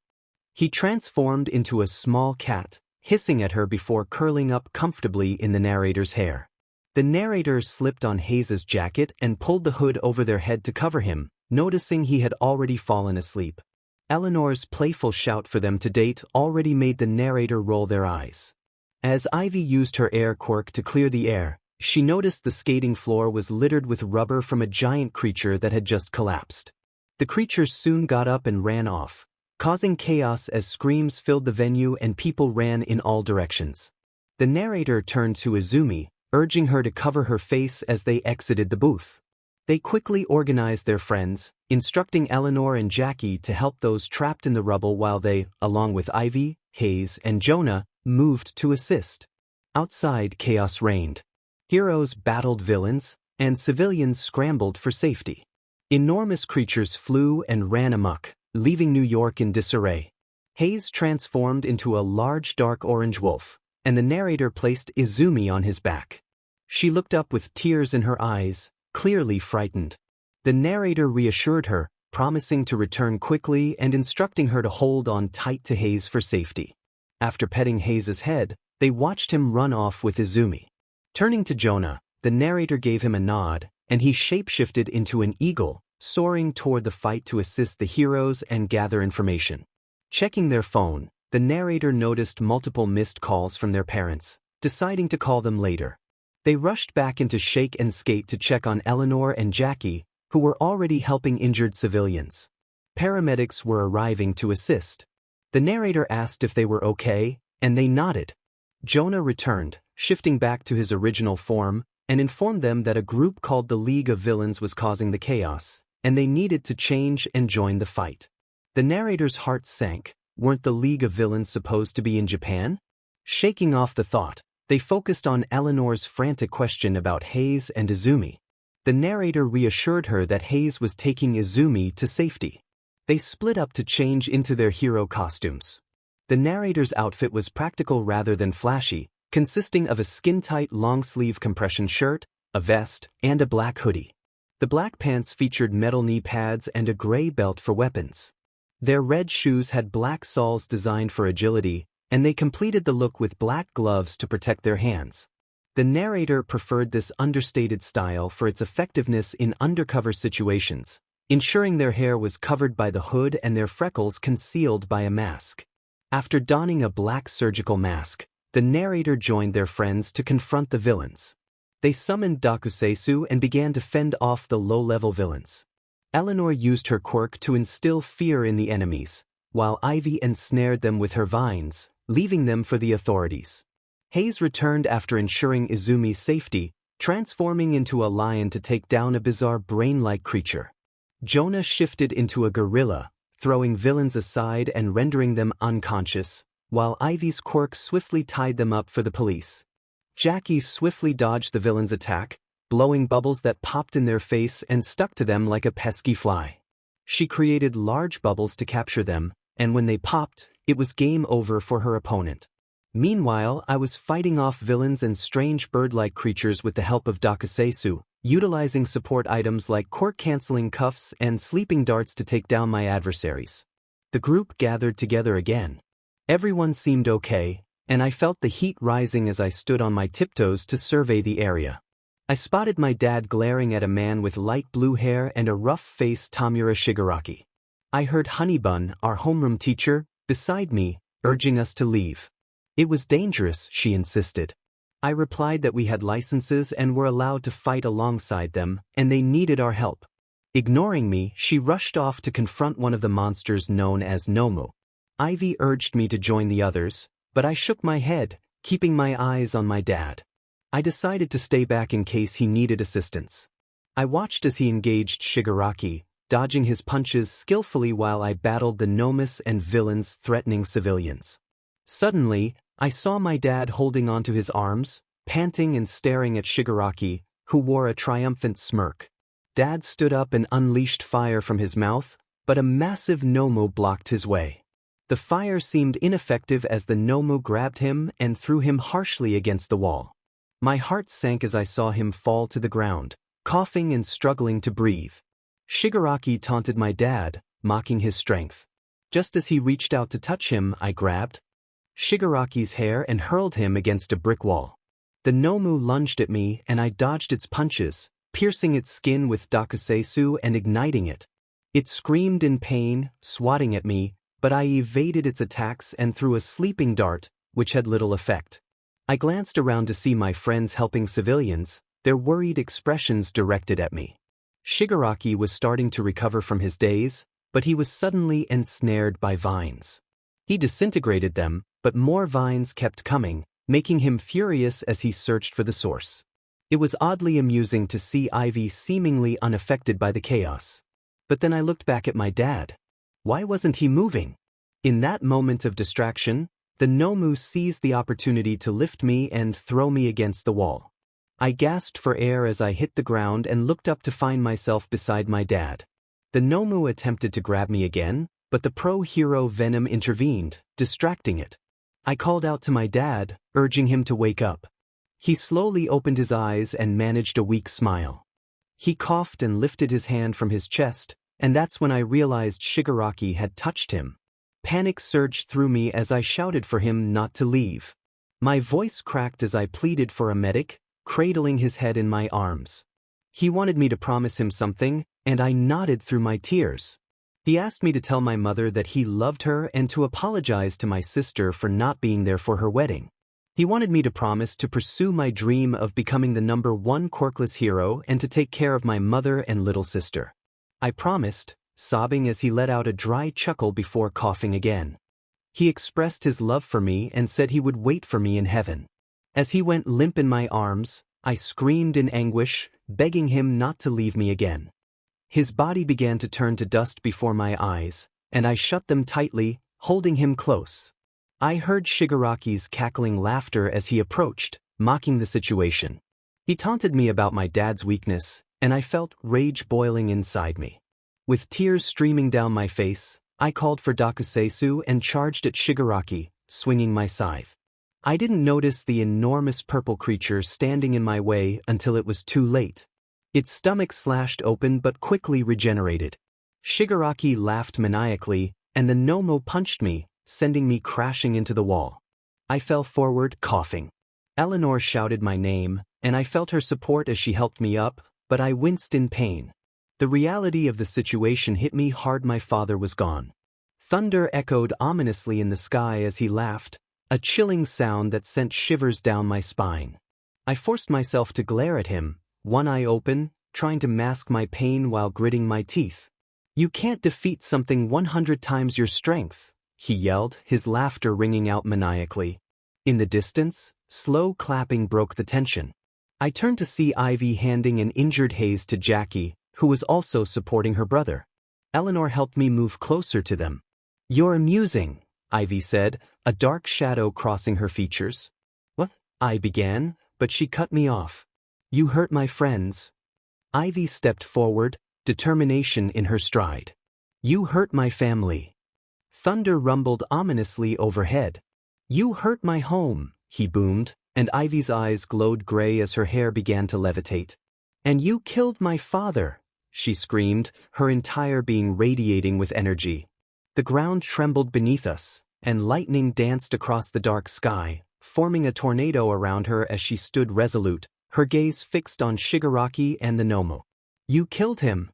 S1: He transformed into a small cat, hissing at her before curling up comfortably in the narrator's hair. The narrator slipped on Hayes's jacket and pulled the hood over their head to cover him, noticing he had already fallen asleep. Eleanor's playful shout for them to date already made the narrator roll their eyes. As Ivy used her air quirk to clear the air, she noticed the skating floor was littered with rubber from a giant creature that had just collapsed. The creatures soon got up and ran off, causing chaos as screams filled the venue and people ran in all directions. The narrator turned to Izumi, urging her to cover her face as they exited the booth. They quickly organized their friends, instructing Eleanor and Jackie to help those trapped in the rubble while they, along with Ivy, Hayes, and Jonah, moved to assist. Outside, chaos reigned. Heroes battled villains, and civilians scrambled for safety. Enormous creatures flew and ran amok, leaving New York in disarray. Hayes transformed into a large dark orange wolf, and the narrator placed Izumi on his back. She looked up with tears in her eyes, clearly frightened. The narrator reassured her, promising to return quickly and instructing her to hold on tight to Hayes for safety. After petting Hayes's head, they watched him run off with Izumi. Turning to Jonah, the narrator gave him a nod, and he shapeshifted into an eagle, soaring toward the fight to assist the heroes and gather information. Checking their phone, the narrator noticed multiple missed calls from their parents, deciding to call them later. They rushed back into Shake and Skate to check on Eleanor and Jackie, who were already helping injured civilians. Paramedics were arriving to assist. The narrator asked if they were okay, and they nodded. Jonah returned, shifting back to his original form, and informed them that a group called the League of Villains was causing the chaos, and they needed to change and join the fight. The narrator's heart sank. Weren't the League of Villains supposed to be in Japan? Shaking off the thought, they focused on Eleanor's frantic question about Hayes and Izumi. The narrator reassured her that Hayes was taking Izumi to safety. They split up to change into their hero costumes. The narrator's outfit was practical rather than flashy, consisting of a skin-tight long-sleeve compression shirt, a vest, and a black hoodie. The black pants featured metal knee pads and a gray belt for weapons. Their red shoes had black soles designed for agility, and they completed the look with black gloves to protect their hands. The narrator preferred this understated style for its effectiveness in undercover situations, ensuring their hair was covered by the hood and their freckles concealed by a mask. After donning a black surgical mask, the narrator joined their friends to confront the villains. They summoned Dakusetsu and began to fend off the low-level villains. Eleanor used her quirk to instill fear in the enemies, while Ivy ensnared them with her vines, leaving them for the authorities. Hayes returned after ensuring Izumi's safety, transforming into a lion to take down a bizarre brain-like creature. Jonah shifted into a gorilla, throwing villains aside and rendering them unconscious, while Ivy's quirk swiftly tied them up for the police. Jackie swiftly dodged the villain's attack, blowing bubbles that popped in their face and stuck to them like a pesky fly. She created large bubbles to capture them, and when they popped, it was game over for her opponent. Meanwhile, I was fighting off villains and strange bird-like creatures with the help of Dakusetsu, utilizing support items like quirk-canceling cuffs and sleeping darts to take down my adversaries. The group gathered together again. Everyone seemed okay, and I felt the heat rising as I stood on my tiptoes to survey the area. I spotted my dad glaring at a man with light blue hair and a rough face, Tamura Shigaraki. I heard Honeybun, our homeroom teacher, beside me, urging us to leave. It was dangerous, she insisted. I replied that we had licenses and were allowed to fight alongside them, and they needed our help. Ignoring me, she rushed off to confront one of the monsters known as Nomu. Ivy urged me to join the others, but I shook my head, keeping my eyes on my dad. I decided to stay back in case he needed assistance. I watched as he engaged Shigaraki, dodging his punches skillfully while I battled the Nomus and villains threatening civilians. Suddenly, I saw my dad holding onto his arms, panting and staring at Shigaraki, who wore a triumphant smirk. Dad stood up and unleashed fire from his mouth, but a massive Nomu blocked his way. The fire seemed ineffective as the Nomu grabbed him and threw him harshly against the wall. My heart sank as I saw him fall to the ground, coughing and struggling to breathe. Shigaraki taunted my dad, mocking his strength. Just as he reached out to touch him, I grabbed Shigaraki's hair and hurled him against a brick wall. The Nomu lunged at me and I dodged its punches, piercing its skin with Dakusetsu and igniting it. It screamed in pain, swatting at me, but I evaded its attacks and threw a sleeping dart, which had little effect. I glanced around to see my friends helping civilians, their worried expressions directed at me. Shigaraki was starting to recover from his daze, but he was suddenly ensnared by vines. He disintegrated them, but more vines kept coming, making him furious as he searched for the source. It was oddly amusing to see Ivy seemingly unaffected by the chaos. But then I looked back at my dad. Why wasn't he moving? In that moment of distraction, the Nomu seized the opportunity to lift me and throw me against the wall. I gasped for air as I hit the ground and looked up to find myself beside my dad. The Nomu attempted to grab me again, but the pro-hero Venom intervened, distracting it. I called out to my dad, urging him to wake up. He slowly opened his eyes and managed a weak smile. He coughed and lifted his hand from his chest, and that's when I realized Shigaraki had touched him. Panic surged through me as I shouted for him not to leave. My voice cracked as I pleaded for a medic, cradling his head in my arms. He wanted me to promise him something, and I nodded through my tears. He asked me to tell my mother that he loved her and to apologize to my sister for not being there for her wedding. He wanted me to promise to pursue my dream of becoming the #1 Quirkless hero and to take care of my mother and little sister. I promised, sobbing as he let out a dry chuckle before coughing again. He expressed his love for me and said he would wait for me in heaven. As he went limp in my arms, I screamed in anguish, begging him not to leave me again. His body began to turn to dust before my eyes, and I shut them tightly, holding him close. I heard Shigaraki's cackling laughter as he approached, mocking the situation. He taunted me about my dad's weakness, and I felt rage boiling inside me. With tears streaming down my face, I called for Dakusetsu and charged at Shigaraki, swinging my scythe. I didn't notice the enormous purple creature standing in my way until it was too late. Its stomach slashed open but quickly regenerated. Shigaraki laughed maniacally, and the Nomu punched me, sending me crashing into the wall. I fell forward, coughing. Eleanor shouted my name, and I felt her support as she helped me up, but I winced in pain. The reality of the situation hit me hard. My father was gone. Thunder echoed ominously in the sky as he laughed, a chilling sound that sent shivers down my spine. I forced myself to glare at him, one eye open, trying to mask my pain while gritting my teeth. "You can't defeat something 100 times your strength," he yelled, his laughter ringing out maniacally. In the distance, slow clapping broke the tension. I turned to see Ivy handing an injured Haze to Jackie, who was also supporting her brother. Eleanor helped me move closer to them. "You're amusing," Ivy said, a dark shadow crossing her features. "What?" I began, but she cut me off. "You hurt my friends." Ivy stepped forward, determination in her stride. "You hurt my family." Thunder rumbled ominously overhead. "You hurt my home," he boomed, and Ivy's eyes glowed gray as her hair began to levitate. "And you killed my father," she screamed, her entire being radiating with energy. The ground trembled beneath us, and lightning danced across the dark sky, forming a tornado around her as she stood resolute, her gaze fixed on Shigaraki and the Nomu. "You killed him."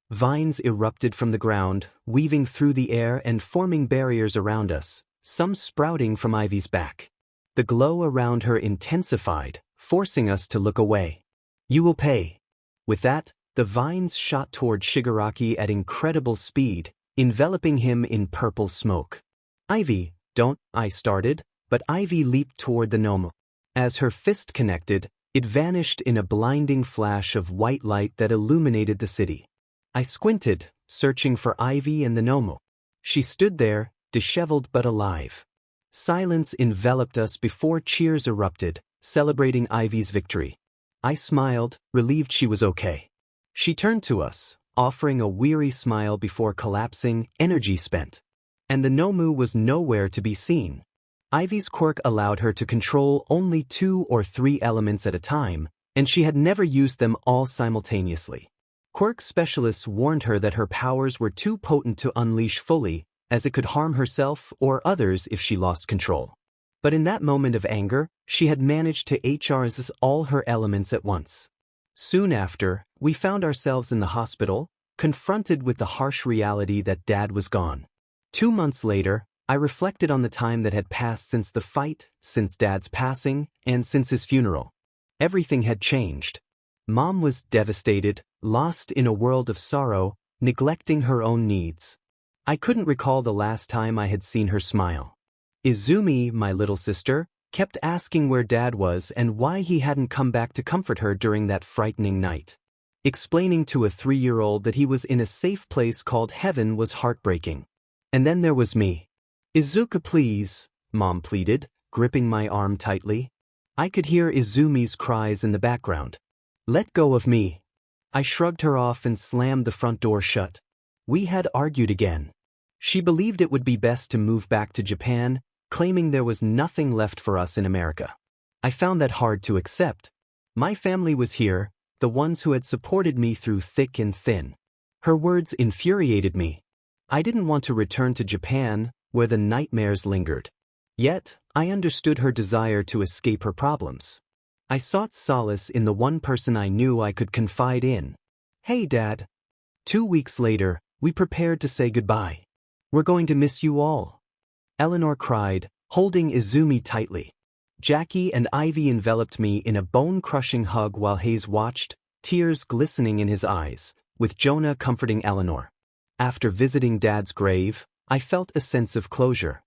S1: Vines erupted from the ground, weaving through the air and forming barriers around us, some sprouting from Ivy's back. The glow around her intensified, forcing us to look away. "You will pay." With that, the vines shot toward Shigaraki at incredible speed, enveloping him in purple smoke. "Ivy, don't," I started, but Ivy leaped toward the Nomu. As her fist connected, it vanished in a blinding flash of white light that illuminated the city. I squinted, searching for Ivy and the Nomu. She stood there, disheveled but alive. Silence enveloped us before cheers erupted, celebrating Ivy's victory. I smiled, relieved she was okay. She turned to us, offering a weary smile before collapsing, energy spent. And the Nomu was nowhere to be seen. Ivy's quirk allowed her to control only 2 or 3 elements at a time, and she had never used them all simultaneously. Quirk specialists warned her that her powers were too potent to unleash fully, as it could harm herself or others if she lost control. But in that moment of anger, she had managed to HRS all her elements at once. Soon after, we found ourselves in the hospital, confronted with the harsh reality that Dad was gone. 2 months later, I reflected on the time that had passed since the fight, since Dad's passing, and since his funeral. Everything had changed. Mom was devastated, lost in a world of sorrow, neglecting her own needs. I couldn't recall the last time I had seen her smile. Izumi, my little sister, kept asking where Dad was and why he hadn't come back to comfort her during that frightening night. Explaining to a 3-year-old that he was in a safe place called heaven was heartbreaking. And then there was me. Izuku, please, Mom pleaded, gripping my arm tightly. I could hear Izumi's cries in the background. Let go of me. I shrugged her off and slammed the front door shut. We had argued again. She believed it would be best to move back to Japan, claiming there was nothing left for us in America. I found that hard to accept. My family was here, the ones who had supported me through thick and thin. Her words infuriated me. I didn't want to return to Japan, where the nightmares lingered. Yet, I understood her desire to escape her problems. I sought solace in the one person I knew I could confide in. Hey, Dad. 2 weeks later, we prepared to say goodbye. We're going to miss you all. Eleanor cried, holding Izumi tightly. Jackie and Ivy enveloped me in a bone-crushing hug while Hayes watched, tears glistening in his eyes, with Jonah comforting Eleanor. After visiting Dad's grave, I felt a sense of closure.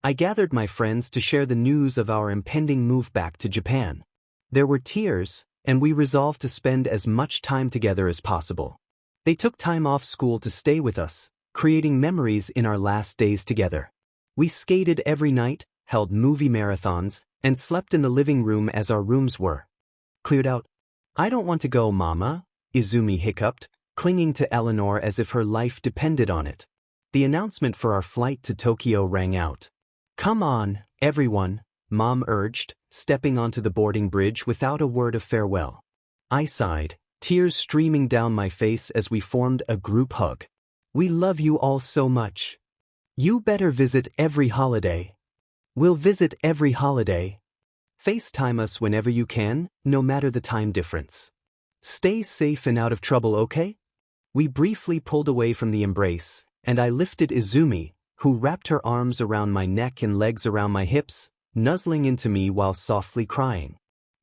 S1: I gathered my friends to share the news of our impending move back to Japan. There were tears, and we resolved to spend as much time together as possible. They took time off school to stay with us, creating memories in our last days together. We skated every night, held movie marathons, and slept in the living room as our rooms were cleared out. I don't want to go, Mama, Izumi hiccuped, clinging to Eleanor as if her life depended on it. The announcement for our flight to Tokyo rang out. Come on, everyone, Mom urged, stepping onto the boarding bridge without a word of farewell. I sighed, tears streaming down my face as we formed a group hug. We love you all so much. You better visit every holiday. We'll visit every holiday. FaceTime us whenever you can, no matter the time difference. Stay safe and out of trouble, okay? We briefly pulled away from the embrace, and I lifted Izumi, who wrapped her arms around my neck and legs around my hips, nuzzling into me while softly crying.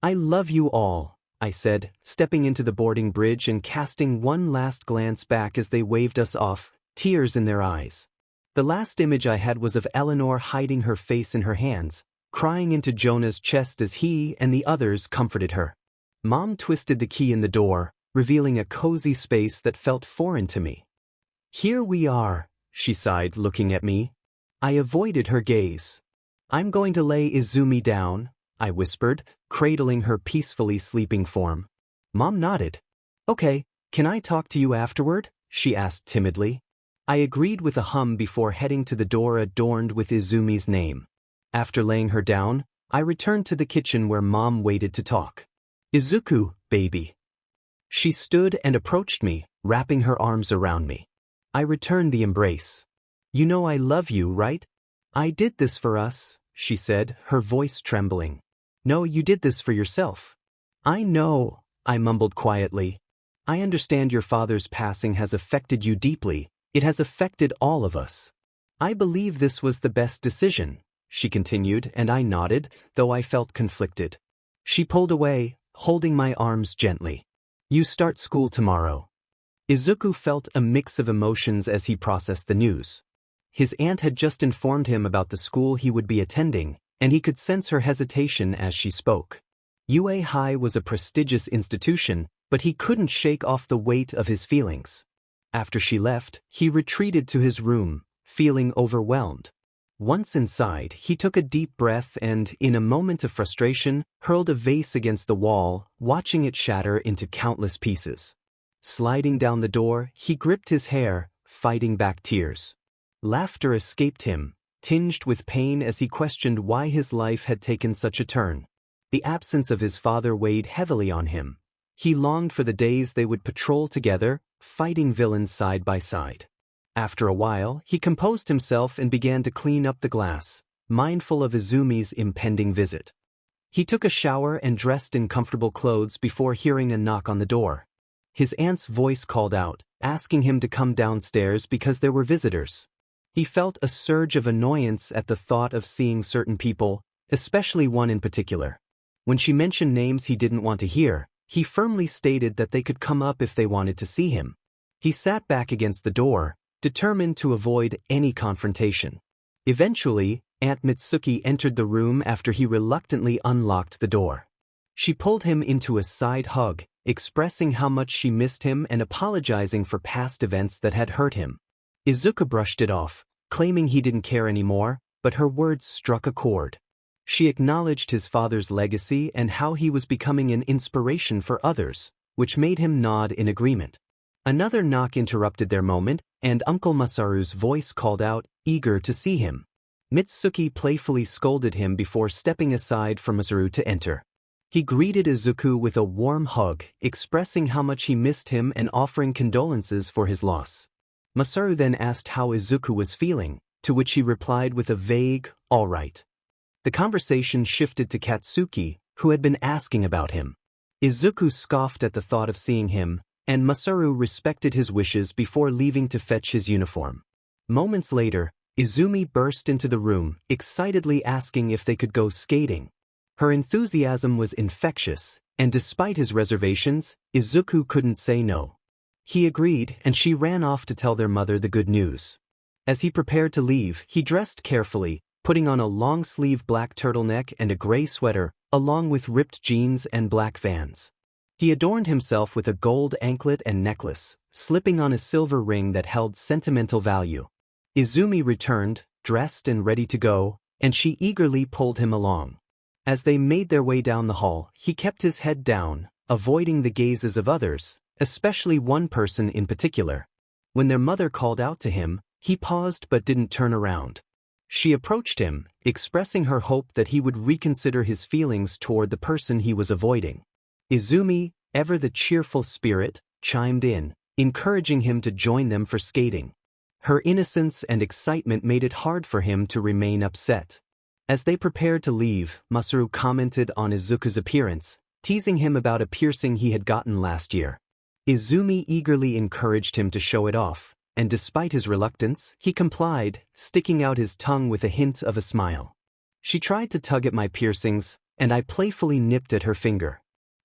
S1: I love you all, I said, stepping into the boarding bridge and casting one last glance back as they waved us off, tears in their eyes. The last image I had was of Eleanor hiding her face in her hands, crying into Jonah's chest as he and the others comforted her. Mom twisted the key in the door, revealing a cozy space that felt foreign to me. Here we are, she sighed, looking at me. I avoided her gaze. I'm going to lay Izumi down, I whispered, cradling her peacefully sleeping form. Mom nodded. Okay, can I talk to you afterward? She asked timidly. I agreed with a hum before heading to the door adorned with Izumi's name. After laying her down, I returned to the kitchen where Mom waited to talk. Izuku, baby. She stood and approached me, wrapping her arms around me. I returned the embrace. You know I love you, right? I did this for us, she said, her voice trembling. No, you did this for yourself. I know, I mumbled quietly. I understand your father's passing has affected you deeply. It has affected all of us. I believe this was the best decision, she continued, and I nodded, though I felt conflicted. She pulled away, holding my arms gently. You start school tomorrow. Izuku felt a mix of emotions as he processed the news. His aunt had just informed him about the school he would be attending, and he could sense her hesitation as she spoke. UA High was a prestigious institution, but he couldn't shake off the weight of his feelings. After she left, he retreated to his room, feeling overwhelmed. Once inside, he took a deep breath and, in a moment of frustration, hurled a vase against the wall, watching it shatter into countless pieces. Sliding down the door, he gripped his hair, fighting back tears. Laughter escaped him, tinged with pain as he questioned why his life had taken such a turn. The absence of his father weighed heavily on him. He longed for the days they would patrol together, fighting villains side by side. After a while, he composed himself and began to clean up the glass, mindful of Izumi's impending visit. He took a shower and dressed in comfortable clothes before hearing a knock on the door. His aunt's voice called out, asking him to come downstairs because there were visitors. He felt a surge of annoyance at the thought of seeing certain people, especially one in particular. When she mentioned names he didn't want to hear, He firmly stated that they could come up if they wanted to see him. He sat back against the door, determined to avoid any confrontation. Eventually, Aunt Mitsuki entered the room after he reluctantly unlocked the door. She pulled him into a side hug, expressing how much she missed him and apologizing for past events that had hurt him. Izuku brushed it off, claiming he didn't care anymore, but her words struck a chord. She acknowledged his father's legacy and how he was becoming an inspiration for others, which made him nod in agreement. Another knock interrupted their moment, and Uncle Masaru's voice called out, eager to see him. Mitsuki playfully scolded him before stepping aside for Masaru to enter. He greeted Izuku with a warm hug, expressing how much he missed him and offering condolences for his loss. Masaru then asked how Izuku was feeling, to which he replied with a vague, "all right." The conversation shifted to Katsuki, who had been asking about him. Izuku scoffed at the thought of seeing him, and Masaru respected his wishes before leaving to fetch his uniform. Moments later, Izumi burst into the room, excitedly asking if they could go skating. Her enthusiasm was infectious, and despite his reservations, Izuku couldn't say no. He agreed, and she ran off to tell their mother the good news. As he prepared to leave, he dressed carefully, putting on a long-sleeve black turtleneck and a gray sweater, along with ripped jeans and black Vans. He adorned himself with a gold anklet and necklace, slipping on a silver ring that held sentimental value. Izumi returned, dressed and ready to go, and she eagerly pulled him along. As they made their way down the hall, he kept his head down, avoiding the gazes of others, especially one person in particular. When their mother called out to him, he paused but didn't turn around. She approached him, expressing her hope that he would reconsider his feelings toward the person he was avoiding. Izumi, ever the cheerful spirit, chimed in, encouraging him to join them for skating. Her innocence and excitement made it hard for him to remain upset. As they prepared to leave, Masaru commented on Izuku's appearance, teasing him about a piercing he had gotten last year. Izumi eagerly encouraged him to show it off, and despite his reluctance, he complied, sticking out his tongue with a hint of a smile. She tried to tug at my piercings, and I playfully nipped at her finger.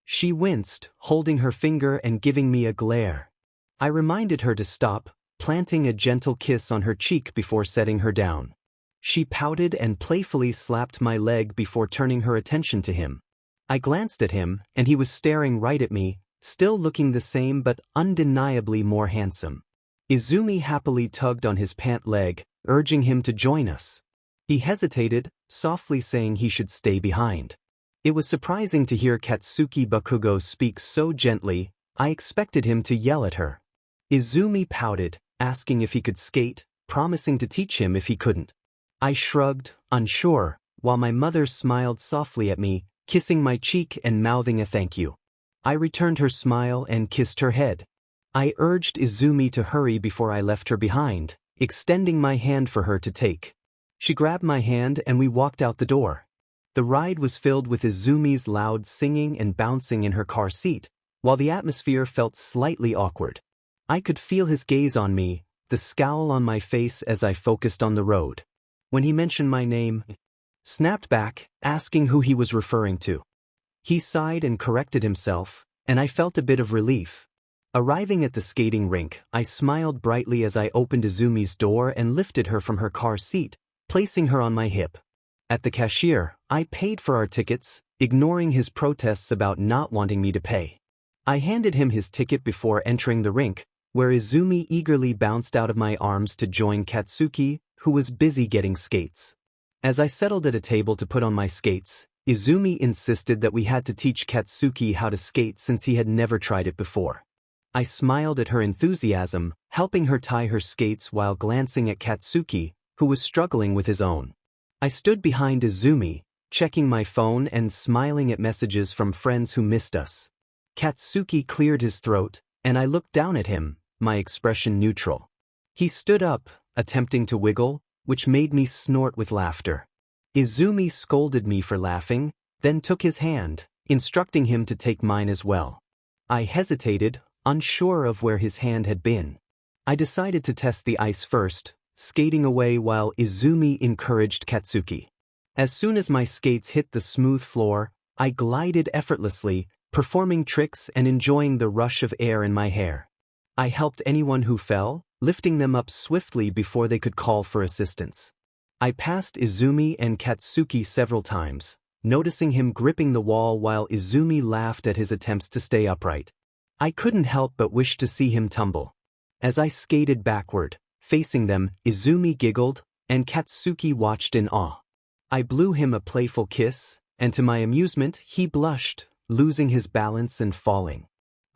S1: She winced, holding her finger and giving me a glare. I reminded her to stop, planting a gentle kiss on her cheek before setting her down. She pouted and playfully slapped my leg before turning her attention to him. I glanced at him, and he was staring right at me, still looking the same but undeniably more handsome. Izumi happily tugged on his pant leg, urging him to join us. He hesitated, softly saying he should stay behind. It was surprising to hear Katsuki Bakugo speak so gently. I expected him to yell at her. Izumi pouted, asking if he could skate, promising to teach him if he couldn't. I shrugged, unsure, while my mother smiled softly at me, kissing my cheek and mouthing a thank you. I returned her smile and kissed her head. I urged Izumi to hurry before I left her behind, extending my hand for her to take. She grabbed my hand and we walked out the door. The ride was filled with Izumi's loud singing and bouncing in her car seat, while the atmosphere felt slightly awkward. I could feel his gaze on me, the scowl on my face as I focused on the road. When he mentioned my name, snapped back, asking who he was referring to. He sighed and corrected himself, and I felt a bit of relief. Arriving at the skating rink, I smiled brightly as I opened Izumi's door and lifted her from her car seat, placing her on my hip. At the cashier, I paid for our tickets, ignoring his protests about not wanting me to pay. I handed him his ticket before entering the rink, where Izumi eagerly bounced out of my arms to join Katsuki, who was busy getting skates. As I settled at a table to put on my skates, Izumi insisted that we had to teach Katsuki how to skate since he had never tried it before. I smiled at her enthusiasm, helping her tie her skates while glancing at Katsuki, who was struggling with his own. I stood behind Izumi, checking my phone and smiling at messages from friends who missed us. Katsuki cleared his throat, and I looked down at him, my expression neutral. He stood up, attempting to wiggle, which made me snort with laughter. Izumi scolded me for laughing, then took his hand, instructing him to take mine as well. I hesitated, unsure of where his hand had been. I decided to test the ice first, skating away while Izumi encouraged Katsuki. As soon as my skates hit the smooth floor, I glided effortlessly, performing tricks and enjoying the rush of air in my hair. I helped anyone who fell, lifting them up swiftly before they could call for assistance. I passed Izumi and Katsuki several times, noticing him gripping the wall while Izumi laughed at his attempts to stay upright. I couldn't help but wish to see him tumble. As I skated backward, facing them, Izumi giggled, and Katsuki watched in awe. I blew him a playful kiss, and to my amusement, he blushed, losing his balance and falling.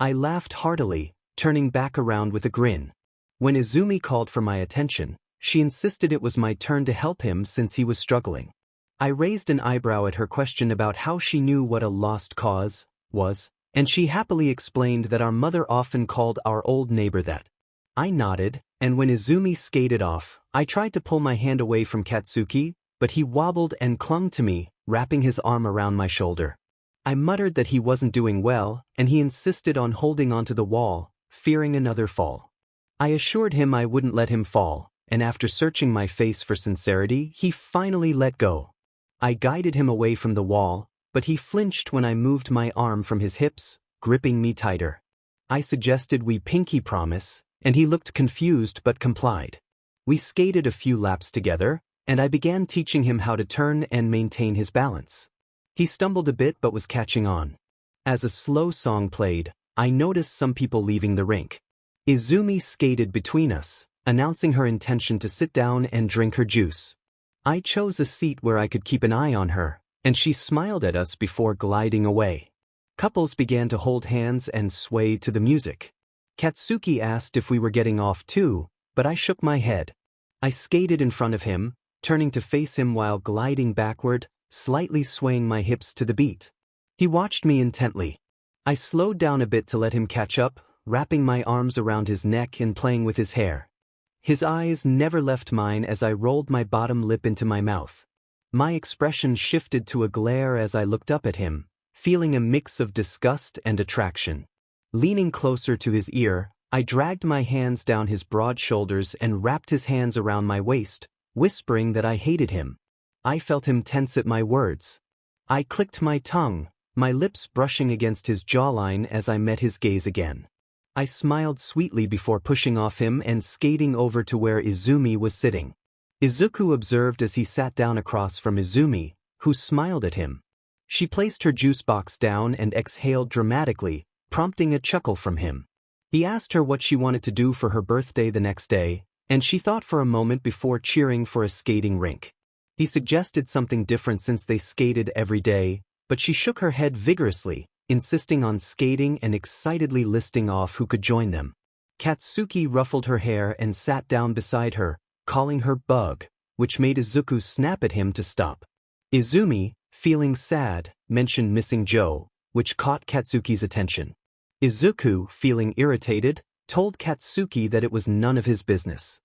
S1: I laughed heartily, turning back around with a grin. When Izumi called for my attention, she insisted it was my turn to help him since he was struggling. I raised an eyebrow at her question about how she knew what a lost cause was, and she happily explained that our mother often called our old neighbor that. I nodded, and when Izumi skated off, I tried to pull my hand away from Katsuki, but he wobbled and clung to me, wrapping his arm around my shoulder. I muttered that he wasn't doing well, and he insisted on holding onto the wall, fearing another fall. I assured him I wouldn't let him fall, and after searching my face for sincerity, he finally let go. I guided him away from the wall, but he flinched when I moved my arm from his hips, gripping me tighter. I suggested we pinky promise, and he looked confused but complied. We skated a few laps together, and I began teaching him how to turn and maintain his balance. He stumbled a bit but was catching on. As a slow song played, I noticed some people leaving the rink. Izumi skated between us, announcing her intention to sit down and drink her juice. I chose a seat where I could keep an eye on her, and she smiled at us before gliding away. Couples began to hold hands and sway to the music. Katsuki asked if we were getting off too, but I shook my head. I skated in front of him, turning to face him while gliding backward, slightly swaying my hips to the beat. He watched me intently. I slowed down a bit to let him catch up, wrapping my arms around his neck and playing with his hair. His eyes never left mine as I rolled my bottom lip into my mouth. My expression shifted to a glare as I looked up at him, feeling a mix of disgust and attraction. Leaning closer to his ear, I dragged my hands down his broad shoulders and wrapped his hands around my waist, whispering that I hated him. I felt him tense at my words. I clicked my tongue, my lips brushing against his jawline as I met his gaze again. I smiled sweetly before pushing off him and skating over to where Izumi was sitting. Izuku observed as he sat down across from Izumi, who smiled at him. She placed her juice box down and exhaled dramatically, prompting a chuckle from him. He asked her what she wanted to do for her birthday the next day, and she thought for a moment before cheering for a skating rink. He suggested something different since they skated every day, but she shook her head vigorously, insisting on skating and excitedly listing off who could join them. Katsuki ruffled her hair and sat down beside her, calling her Bug, which made Izuku snap at him to stop. Izumi, feeling sad, mentioned missing Joe, which caught Katsuki's attention. Izuku, feeling irritated, told Katsuki that it was none of his business.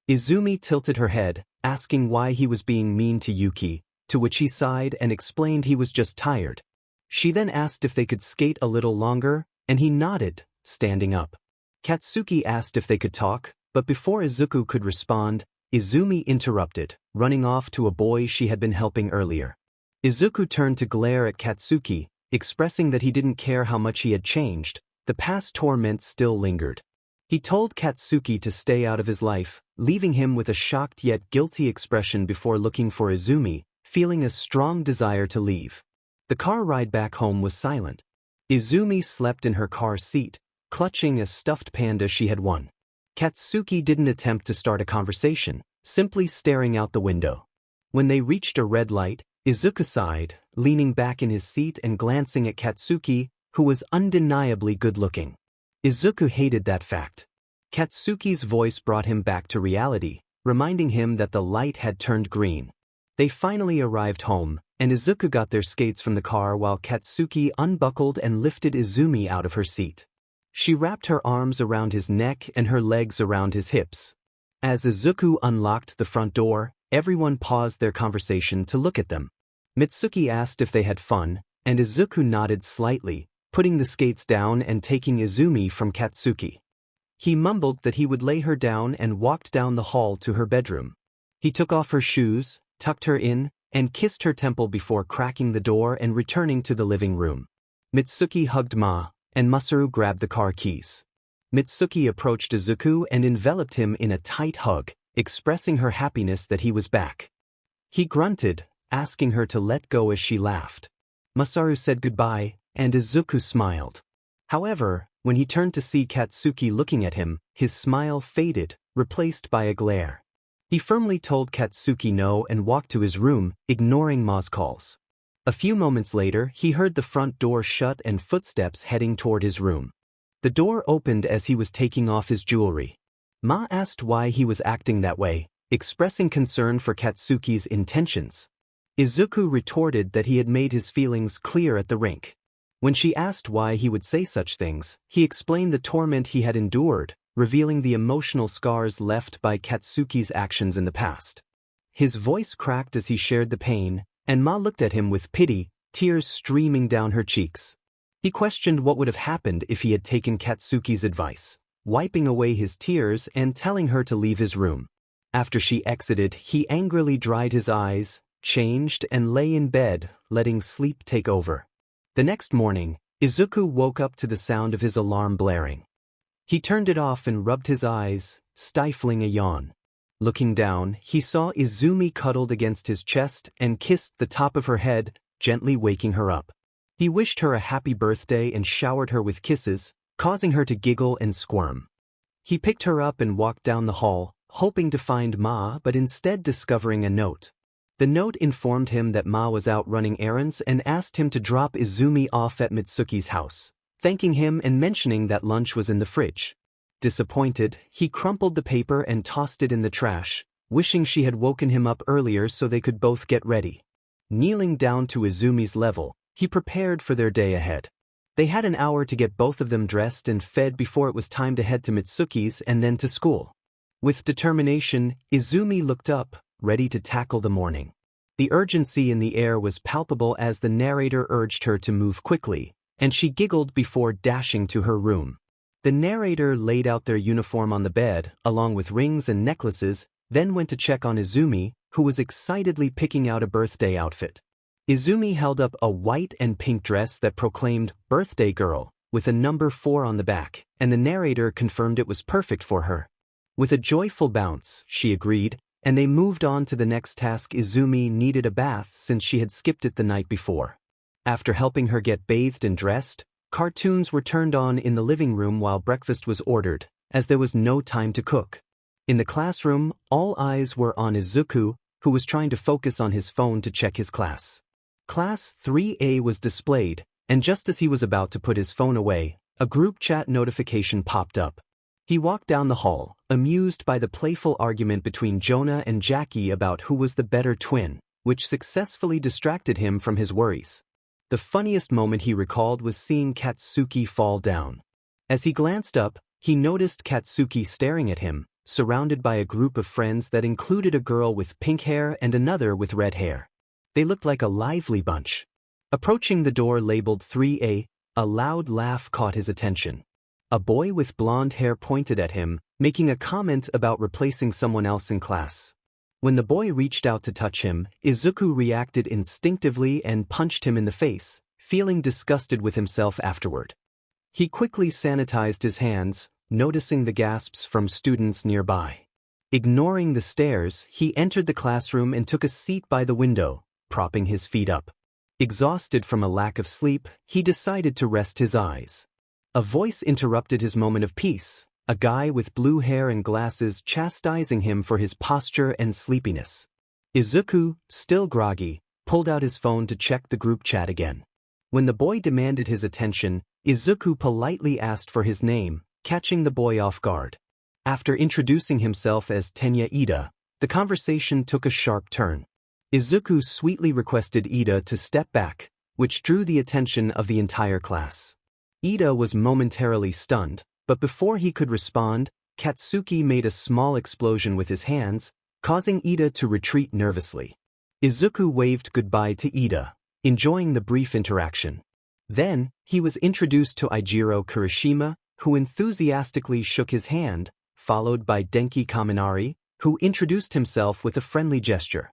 S1: Izumi tilted her head, asking why he was being mean to Yuki, to which he sighed and explained he was just tired. She then asked if they could skate a little longer, and he nodded, standing up. Katsuki asked if they could talk, but before Izuku could respond, Izumi interrupted, running off to a boy she had been helping earlier. Izuku turned to glare at Katsuki, expressing that he didn't care how much he had changed, the past torment still lingered. He told Katsuki to stay out of his life, leaving him with a shocked yet guilty expression before looking for Izumi, feeling a strong desire to leave. The car ride back home was silent. Izumi slept in her car seat, clutching a stuffed panda she had won. Katsuki didn't attempt to start a conversation, simply staring out the window. When they reached a red light, Izuku sighed, leaning back in his seat and glancing at Katsuki, who was undeniably good-looking. Izuku hated that fact. Katsuki's voice brought him back to reality, reminding him that the light had turned green. They finally arrived home, and Izuku got their skates from the car while Katsuki unbuckled and lifted Izumi out of her seat. She wrapped her arms around his neck and her legs around his hips. As Izuku unlocked the front door, everyone paused their conversation to look at them. Mitsuki asked if they had fun, and Izuku nodded slightly, putting the skates down and taking Izumi from Katsuki. He mumbled that he would lay her down and walked down the hall to her bedroom. He took off her shoes, tucked her in, and kissed her temple before cracking the door and returning to the living room. Mitsuki hugged Ma, and Masaru grabbed the car keys. Mitsuki approached Izuku and enveloped him in a tight hug, expressing her happiness that he was back. He grunted, asking her to let go as she laughed. Masaru said goodbye, and Izuku smiled. However, when he turned to see Katsuki looking at him, his smile faded, replaced by a glare. He firmly told Katsuki no and walked to his room, ignoring Ma's calls. A few moments later, he heard the front door shut and footsteps heading toward his room. The door opened as he was taking off his jewelry. Ma asked why he was acting that way, expressing concern for Katsuki's intentions. Izuku retorted that he had made his feelings clear at the rink. When she asked why he would say such things, he explained the torment he had endured, revealing the emotional scars left by Katsuki's actions in the past. His voice cracked as he shared the pain, and Ma looked at him with pity, tears streaming down her cheeks. He questioned what would have happened if he had taken Katsuki's advice, wiping away his tears and telling her to leave his room. After she exited, he angrily dried his eyes, changed, and lay in bed, letting sleep take over. The next morning, Izuku woke up to the sound of his alarm blaring. He turned it off and rubbed his eyes, stifling a yawn. Looking down, he saw Izumi cuddled against his chest and kissed the top of her head, gently waking her up. He wished her a happy birthday and showered her with kisses, causing her to giggle and squirm. He picked her up and walked down the hall, hoping to find Ma but instead discovering a note. The note informed him that Ma was out running errands and asked him to drop Izumi off at Mitsuki's house, thanking him and mentioning that lunch was in the fridge. Disappointed, he crumpled the paper and tossed it in the trash, wishing she had woken him up earlier so they could both get ready. Kneeling down to Izumi's level, he prepared for their day ahead. They had an hour to get both of them dressed and fed before it was time to head to Mitsuki's and then to school. With determination, Izumi looked up, ready to tackle the morning. The urgency in the air was palpable as the narrator urged her to move quickly, and she giggled before dashing to her room. The narrator laid out their uniform on the bed, along with rings and necklaces, then went to check on Izumi, who was excitedly picking out a birthday outfit. Izumi held up a white and pink dress that proclaimed "Birthday Girl," with a number 4 on the back, and the narrator confirmed it was perfect for her. With a joyful bounce, she agreed, and they moved on to the next task. Izumi needed a bath since she had skipped it the night before. After helping her get bathed and dressed, cartoons were turned on in the living room while breakfast was ordered, as there was no time to cook. In the classroom, all eyes were on Izuku, who was trying to focus on his phone to check his class. Class 3A was displayed, and just as he was about to put his phone away, a group chat notification popped up. He walked down the hall, amused by the playful argument between Jonah and Jackie about who was the better twin, which successfully distracted him from his worries. The funniest moment he recalled was seeing Katsuki fall down. As he glanced up, he noticed Katsuki staring at him, surrounded by a group of friends that included a girl with pink hair and another with red hair. They looked like a lively bunch. Approaching the door labeled 3A, a loud laugh caught his attention. A boy with blonde hair pointed at him, making a comment about replacing someone else in class. When the boy reached out to touch him, Izuku reacted instinctively and punched him in the face, feeling disgusted with himself afterward. He quickly sanitized his hands, noticing the gasps from students nearby. Ignoring the stares, he entered the classroom and took a seat by the window, propping his feet up. Exhausted from a lack of sleep, he decided to rest his eyes. A voice interrupted his moment of peace, a guy with blue hair and glasses chastising him for his posture and sleepiness. Izuku, still groggy, pulled out his phone to check the group chat again. When the boy demanded his attention, Izuku politely asked for his name, catching the boy off guard. After introducing himself as Tenya Ida, the conversation took a sharp turn. Izuku sweetly requested Ida to step back, which drew the attention of the entire class. Ida was momentarily stunned, but before he could respond, Katsuki made a small explosion with his hands, causing Ida to retreat nervously. Izuku waved goodbye to Ida, enjoying the brief interaction. Then, he was introduced to Eijiro Kirishima, who enthusiastically shook his hand, followed by Denki Kaminari, who introduced himself with a friendly gesture.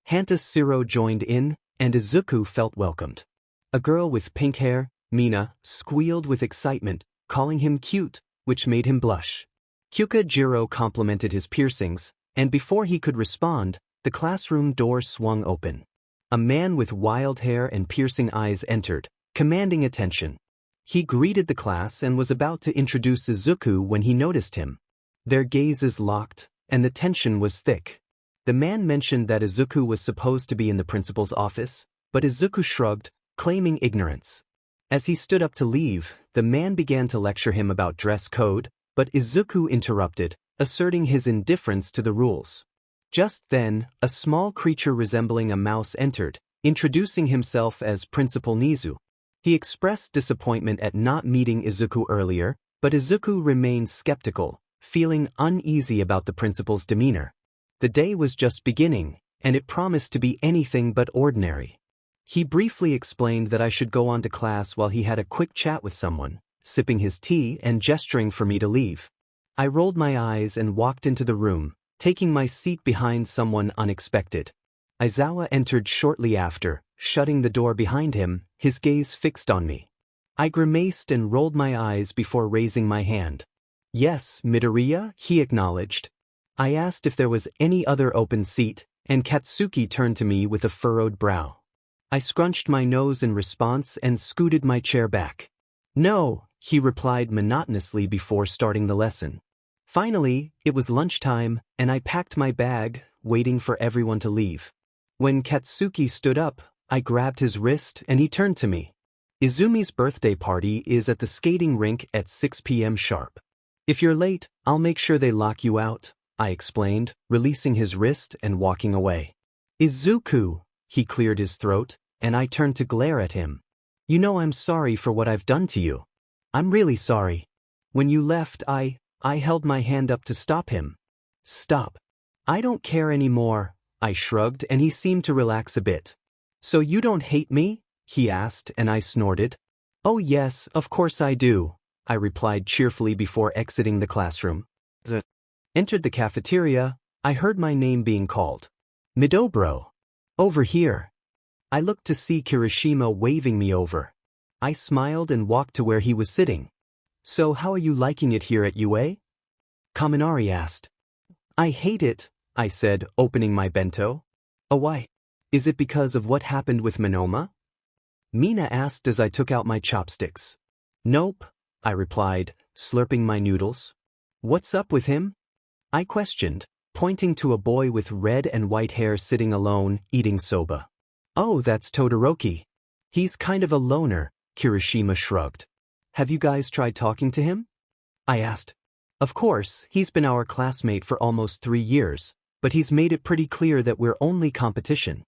S1: Hanta Siro joined in, and Izuku felt welcomed. A girl with pink hair, Mina squealed with excitement, calling him cute, which made him blush. Jiro complimented his piercings, and before he could respond, the classroom door swung open. A man with wild hair and piercing eyes entered, commanding attention. He greeted the class and was about to introduce Izuku when he noticed him. Their gazes locked, and the tension was thick. The man mentioned that Izuku was supposed to be in the principal's office, but Izuku shrugged, claiming ignorance. As he stood up to leave, the man began to lecture him about dress code, but Izuku interrupted, asserting his indifference to the rules. Just then, a small creature resembling a mouse entered, introducing himself as Principal Nizu. He expressed disappointment at not meeting Izuku earlier, but Izuku remained skeptical, feeling uneasy about the principal's demeanor. The day was just beginning, and it promised to be anything but ordinary. He briefly explained that I should go on to class while he had a quick chat with someone, sipping his tea and gesturing for me to leave. I rolled my eyes and walked into the room, taking my seat behind someone unexpected. Aizawa entered shortly after, shutting the door behind him, his gaze fixed on me. I grimaced and rolled my eyes before raising my hand. Yes, Midoriya, he acknowledged. I asked if there was any other open seat, and Katsuki turned to me with a furrowed brow. I scrunched my nose in response and scooted my chair back. No, he replied monotonously before starting the lesson. Finally, it was lunchtime, and I packed my bag, waiting for everyone to leave. When Katsuki stood up, I grabbed his wrist and he turned to me. Izumi's birthday party is at the skating rink at 6 p.m. sharp. If you're late, I'll make sure they lock you out, I explained, releasing his wrist and walking away. Izuku, he cleared his throat, and I turned to glare at him. You know I'm sorry for what I've done to you. I'm really sorry. When you left, I held my hand up to stop him. Stop. I don't care anymore, I shrugged, and he seemed to relax a bit. So you don't hate me? He asked, and I snorted. Oh yes, of course I do, I replied cheerfully before exiting the classroom. Entered the cafeteria, I heard my name being called. Midobro. Over here. I looked to see Kirishima waving me over. I smiled and walked to where he was sitting. So how are you liking it here at UA? Kaminari asked. I hate it, I said, opening my bento. Oh why? Is it because of what happened with Monoma? Mina asked as I took out my chopsticks. Nope, I replied, slurping my noodles. What's up with him? I questioned, pointing to a boy with red and white hair sitting alone, eating soba. Oh, that's Todoroki. He's kind of a loner, Kirishima shrugged. Have you guys tried talking to him? I asked. Of course, he's been our classmate for almost 3 years, but he's made it pretty clear that we're only competition.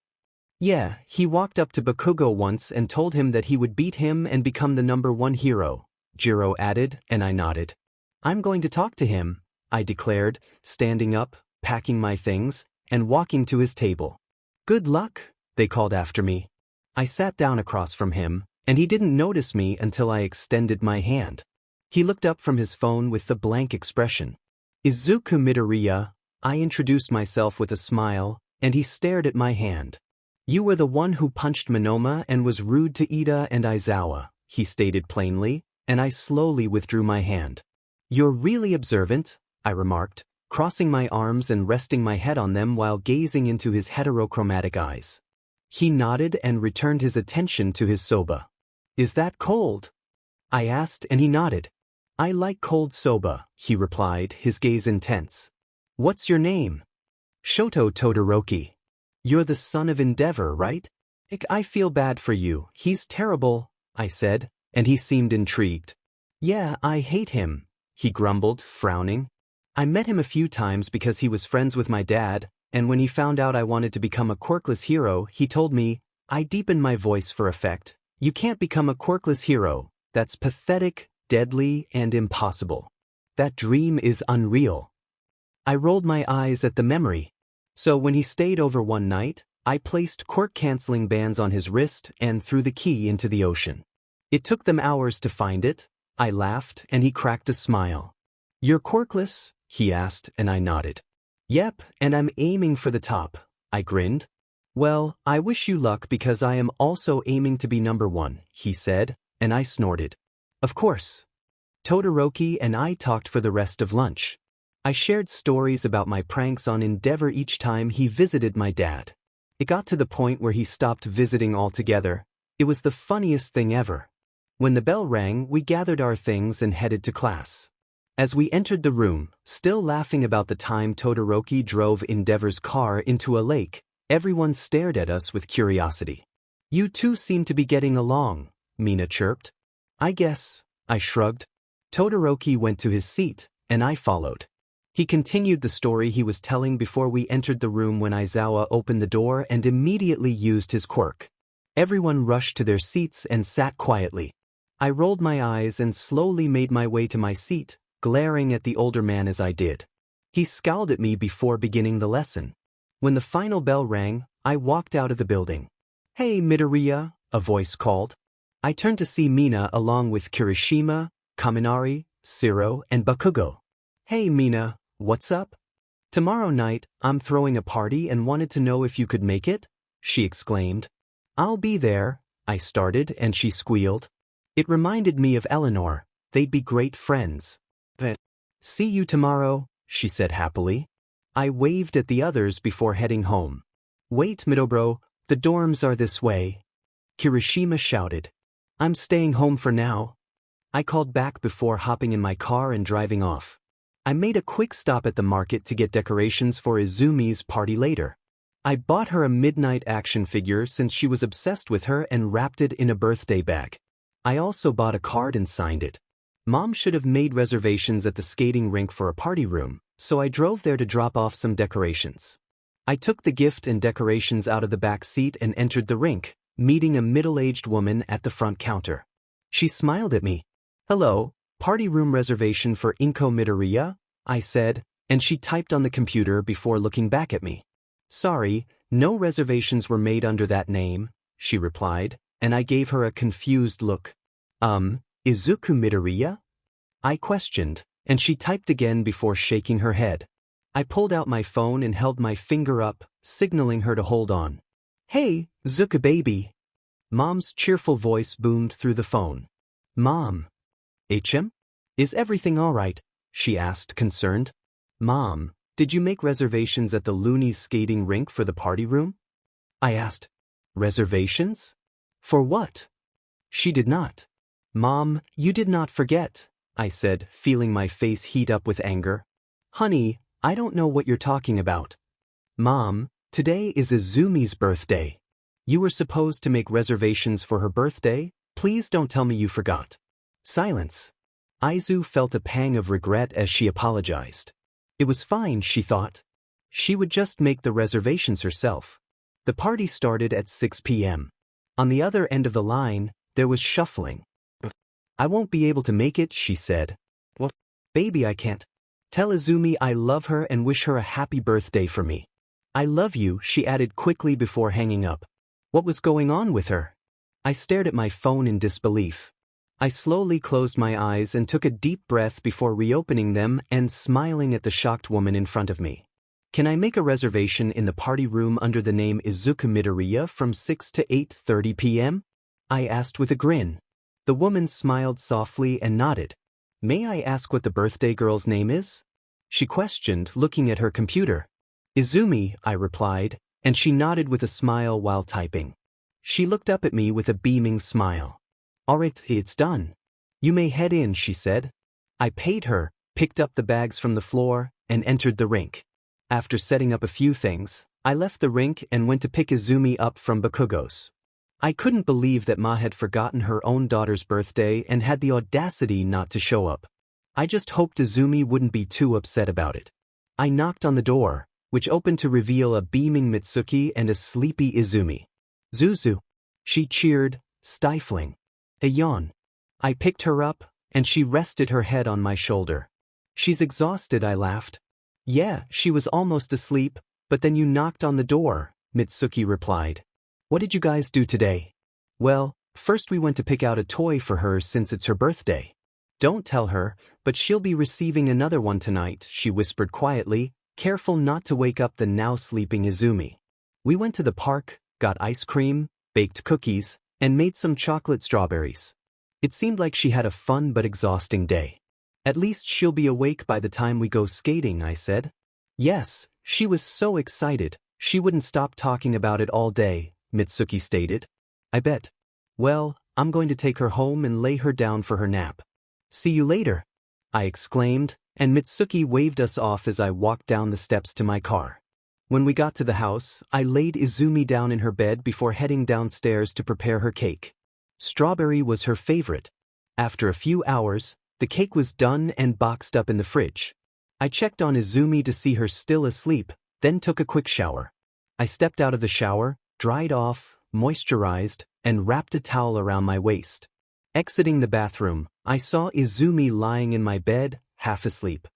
S1: Yeah, he walked up to Bakugo once and told him that he would beat him and become the #1 hero, Jiro added, and I nodded. I'm going to talk to him, I declared, standing up, packing my things, and walking to his table. Good luck, they called after me. I sat down across from him, and he didn't notice me until I extended my hand. He looked up from his phone with the blank expression. Izuku Midoriya, I introduced myself with a smile, and he stared at my hand. You were the one who punched Monoma and was rude to Ida and Aizawa, he stated plainly, and I slowly withdrew my hand. You're really observant, I remarked, crossing my arms and resting my head on them while gazing into his heterochromatic eyes. He nodded and returned his attention to his soba. Is that cold? I asked, and he nodded. I like cold soba, he replied, his gaze intense. What's your name? Shoto Todoroki. You're the son of Endeavor, right? I feel bad for you, he's terrible, I said, and he seemed intrigued. Yeah, I hate him, he grumbled, frowning. I met him a few times because he was friends with my dad, and when he found out I wanted to become a quirkless hero, he told me, I deepened my voice for effect, you can't become a quirkless hero, that's pathetic, deadly, and impossible. That dream is unreal. I rolled my eyes at the memory. So when he stayed over one night, I placed quirk-canceling bands on his wrist and threw the key into the ocean. It took them hours to find it, I laughed, and he cracked a smile. You're quirkless? He asked, and I nodded. Yep, and I'm aiming for the top, I grinned. Well, I wish you luck because I am also aiming to be #1, he said, and I snorted. Of course. Todoroki and I talked for the rest of lunch. I shared stories about my pranks on Endeavor each time he visited my dad. It got to the point where he stopped visiting altogether. It was the funniest thing ever. When the bell rang, we gathered our things and headed to class. As we entered the room, still laughing about the time Todoroki drove Endeavor's car into a lake, everyone stared at us with curiosity. You two seem to be getting along, Mina chirped. I guess, I shrugged. Todoroki went to his seat, and I followed. He continued the story he was telling before we entered the room when Aizawa opened the door and immediately used his quirk. Everyone rushed to their seats and sat quietly. I rolled my eyes and slowly made my way to my seat, glaring at the older man as I did. He scowled at me before beginning the lesson. When the final bell rang, I walked out of the building. Hey Midoriya, a voice called. I turned to see Mina along with Kirishima, Kaminari, Shiro, and Bakugo. Hey Mina, what's up? Tomorrow night, I'm throwing a party and wanted to know if you could make it, she exclaimed. I'll be there, I started, and she squealed. It reminded me of Eleanor. They'd be great friends. See you tomorrow, she said happily. I waved at the others before heading home. Wait, Midobro, the dorms are this way. Kirishima shouted. I'm staying home for now. I called back before hopping in my car and driving off. I made a quick stop at the market to get decorations for Izumi's party later. I bought her a midnight action figure since she was obsessed with her and wrapped it in a birthday bag. I also bought a card and signed it. Mom should have made reservations at the skating rink for a party room, so I drove there to drop off some decorations. I took the gift and decorations out of the back seat and entered the rink, meeting a middle-aged woman at the front counter. She smiled at me. Hello, party room reservation for Izuku Midoriya, I said, and she typed on the computer before looking back at me. Sorry, no reservations were made under that name, she replied, and I gave her a confused look. Izuku Midoriya? I questioned, and she typed again before shaking her head. I pulled out my phone and held my finger up, signaling her to hold on. Hey, Zuka baby. Mom's cheerful voice boomed through the phone. Mom. HM? Is everything all right? She asked, concerned. Mom, did you make reservations at the Looney's skating rink for the party room? I asked. Reservations? For what? She did not. Mom, you did not forget, I said, feeling my face heat up with anger. Honey, I don't know what you're talking about. Mom, today is Izumi's birthday. You were supposed to make reservations for her birthday? Please don't tell me you forgot. Silence. Izu felt a pang of regret as she apologized. It was fine, she thought. She would just make the reservations herself. The party started at 6 p.m. On the other end of the line, there was shuffling. I won't be able to make it, she said. What? Baby, I can't. Tell Izumi I love her and wish her a happy birthday for me. I love you, she added quickly before hanging up. What was going on with her? I stared at my phone in disbelief. I slowly closed my eyes and took a deep breath before reopening them and smiling at the shocked woman in front of me. Can I make a reservation in the party room under the name Izuku Midoriya from 6 to 8:30 p.m.? I asked with a grin. The woman smiled softly and nodded. May I ask what the birthday girl's name is? She questioned, looking at her computer. Izumi, I replied, and she nodded with a smile while typing. She looked up at me with a beaming smile. All right, it's done. You may head in, she said. I paid her, picked up the bags from the floor, and entered the rink. After setting up a few things, I left the rink and went to pick Izumi up from Bakugo's. I couldn't believe that Ma had forgotten her own daughter's birthday and had the audacity not to show up. I just hoped Izumi wouldn't be too upset about it. I knocked on the door, which opened to reveal a beaming Mitsuki and a sleepy Izumi. Zuzu. She cheered, stifling. A yawn. I picked her up, and she rested her head on my shoulder. She's exhausted, I laughed. Yeah, she was almost asleep, but then you knocked on the door, Mitsuki replied. What did you guys do today? Well, first we went to pick out a toy for her since it's her birthday. Don't tell her, but she'll be receiving another one tonight, she whispered quietly, careful not to wake up the now sleeping Izumi. We went to the park, got ice cream, baked cookies, and made some chocolate strawberries. It seemed like she had a fun but exhausting day. At least she'll be awake by the time we go skating, I said. Yes, she was so excited, she wouldn't stop talking about it all day, Mitsuki stated. I bet. Well, I'm going to take her home and lay her down for her nap. See you later, I exclaimed, and Mitsuki waved us off as I walked down the steps to my car. When we got to the house, I laid Izumi down in her bed before heading downstairs to prepare her cake. Strawberry was her favorite. After a few hours, the cake was done and boxed up in the fridge. I checked on Izumi to see her still asleep, then took a quick shower. I stepped out of the shower, dried off, moisturized, and wrapped a towel around my waist. Exiting the bathroom, I saw Izumi lying in my bed, half asleep.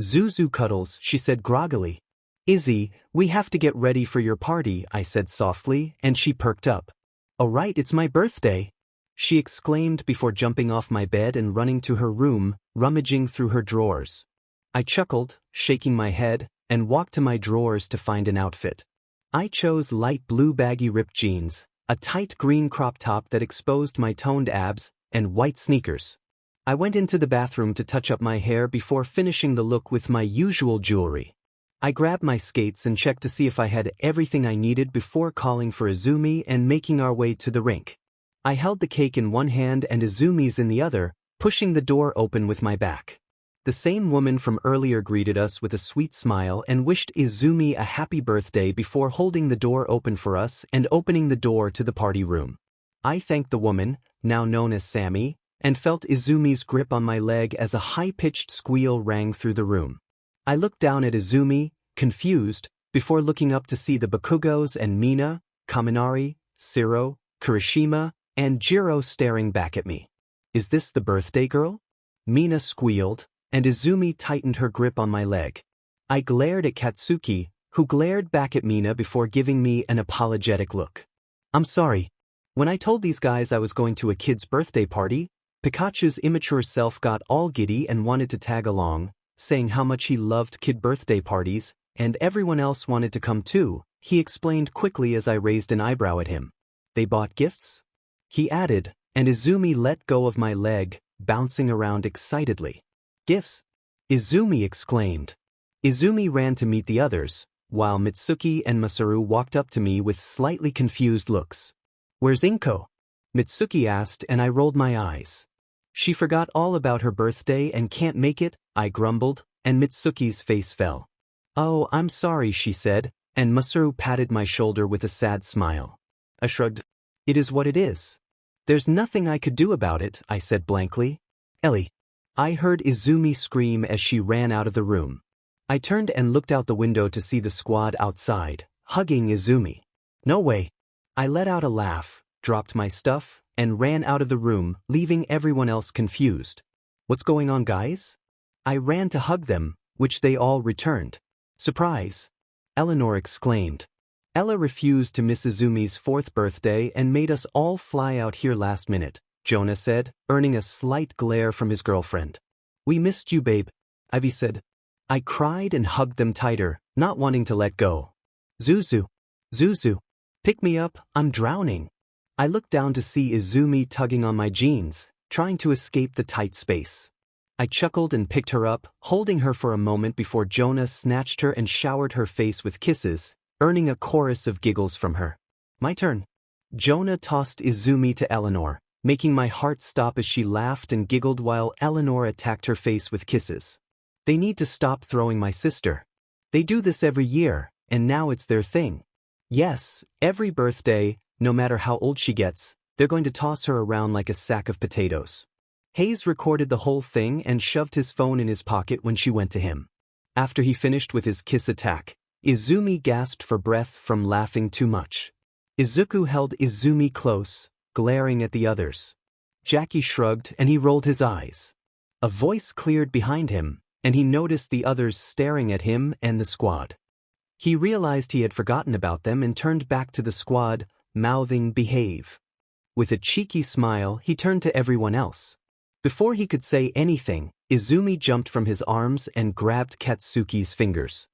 S1: Zuzu cuddles, she said groggily. Izzy, we have to get ready for your party, I said softly, and she perked up. Oh right, it's my birthday, she exclaimed before jumping off my bed and running to her room, rummaging through her drawers. I chuckled, shaking my head, and walked to my drawers to find an outfit. I chose light blue baggy ripped jeans, a tight green crop top that exposed my toned abs, and white sneakers. I went into the bathroom to touch up my hair before finishing the look with my usual jewelry. I grabbed my skates and checked to see if I had everything I needed before calling for Izumi and making our way to the rink. I held the cake in one hand and Izumi's in the other, pushing the door open with my back. The same woman from earlier greeted us with a sweet smile and wished Izumi a happy birthday before holding the door open for us and opening the door to the party room. I thanked the woman, now known as Sammy, and felt Izumi's grip on my leg as a high-pitched squeal rang through the room. I looked down at Izumi, confused, before looking up to see the Bakugos and Mina, Kaminari, Shiro, Kirishima, and Jiro staring back at me. Is this the birthday girl? Mina squealed, and Izumi tightened her grip on my leg. I glared at Katsuki, who glared back at Mina before giving me an apologetic look. I'm sorry. When I told these guys I was going to a kid's birthday party, Pikachu's immature self got all giddy and wanted to tag along, saying how much he loved kid birthday parties, and everyone else wanted to come too, he explained quickly as I raised an eyebrow at him. They bought gifts? He added, and Izumi let go of my leg, bouncing around excitedly. Gifts? Izumi exclaimed. Izumi ran to meet the others, while Mitsuki and Masaru walked up to me with slightly confused looks. Where's Inko? Mitsuki asked, and I rolled my eyes. She forgot all about her birthday and can't make it, I grumbled, and Mitsuki's face fell. Oh, I'm sorry, she said, and Masaru patted my shoulder with a sad smile. I shrugged. It is what it is. There's nothing I could do about it, I said blankly. Ellie. I heard Izumi scream as she ran out of the room. I turned and looked out the window to see the squad outside, hugging Izumi. No way. I let out a laugh, dropped my stuff, and ran out of the room, leaving everyone else confused. What's going on, guys? I ran to hug them, which they all returned. Surprise! Eleanor exclaimed. Ella refused to miss Izumi's 4th birthday and made us all fly out here last minute, Jonah said, earning a slight glare from his girlfriend. We missed you, babe, Ivy said. I cried and hugged them tighter, not wanting to let go. Zuzu. Pick me up, I'm drowning. I looked down to see Izumi tugging on my jeans, trying to escape the tight space. I chuckled and picked her up, holding her for a moment before Jonah snatched her and showered her face with kisses, earning a chorus of giggles from her. My turn. Jonah tossed Izumi to Eleanor, making my heart stop as she laughed and giggled while Eleanor attacked her face with kisses. They need to stop throwing my sister. They do this every year, and now it's their thing. Yes, every birthday, no matter how old she gets, they're going to toss her around like a sack of potatoes. Hayes recorded the whole thing and shoved his phone in his pocket when she went to him. After he finished with his kiss attack, Izumi gasped for breath from laughing too much. Izuku held Izumi close, glaring at the others. Jackie shrugged and he rolled his eyes. A voice cleared behind him, and he noticed the others staring at him and the squad. He realized he had forgotten about them and turned back to the squad, mouthing behave. With a cheeky smile, he turned to everyone else. Before he could say anything, Izumi jumped from his arms and grabbed Katsuki's fingers.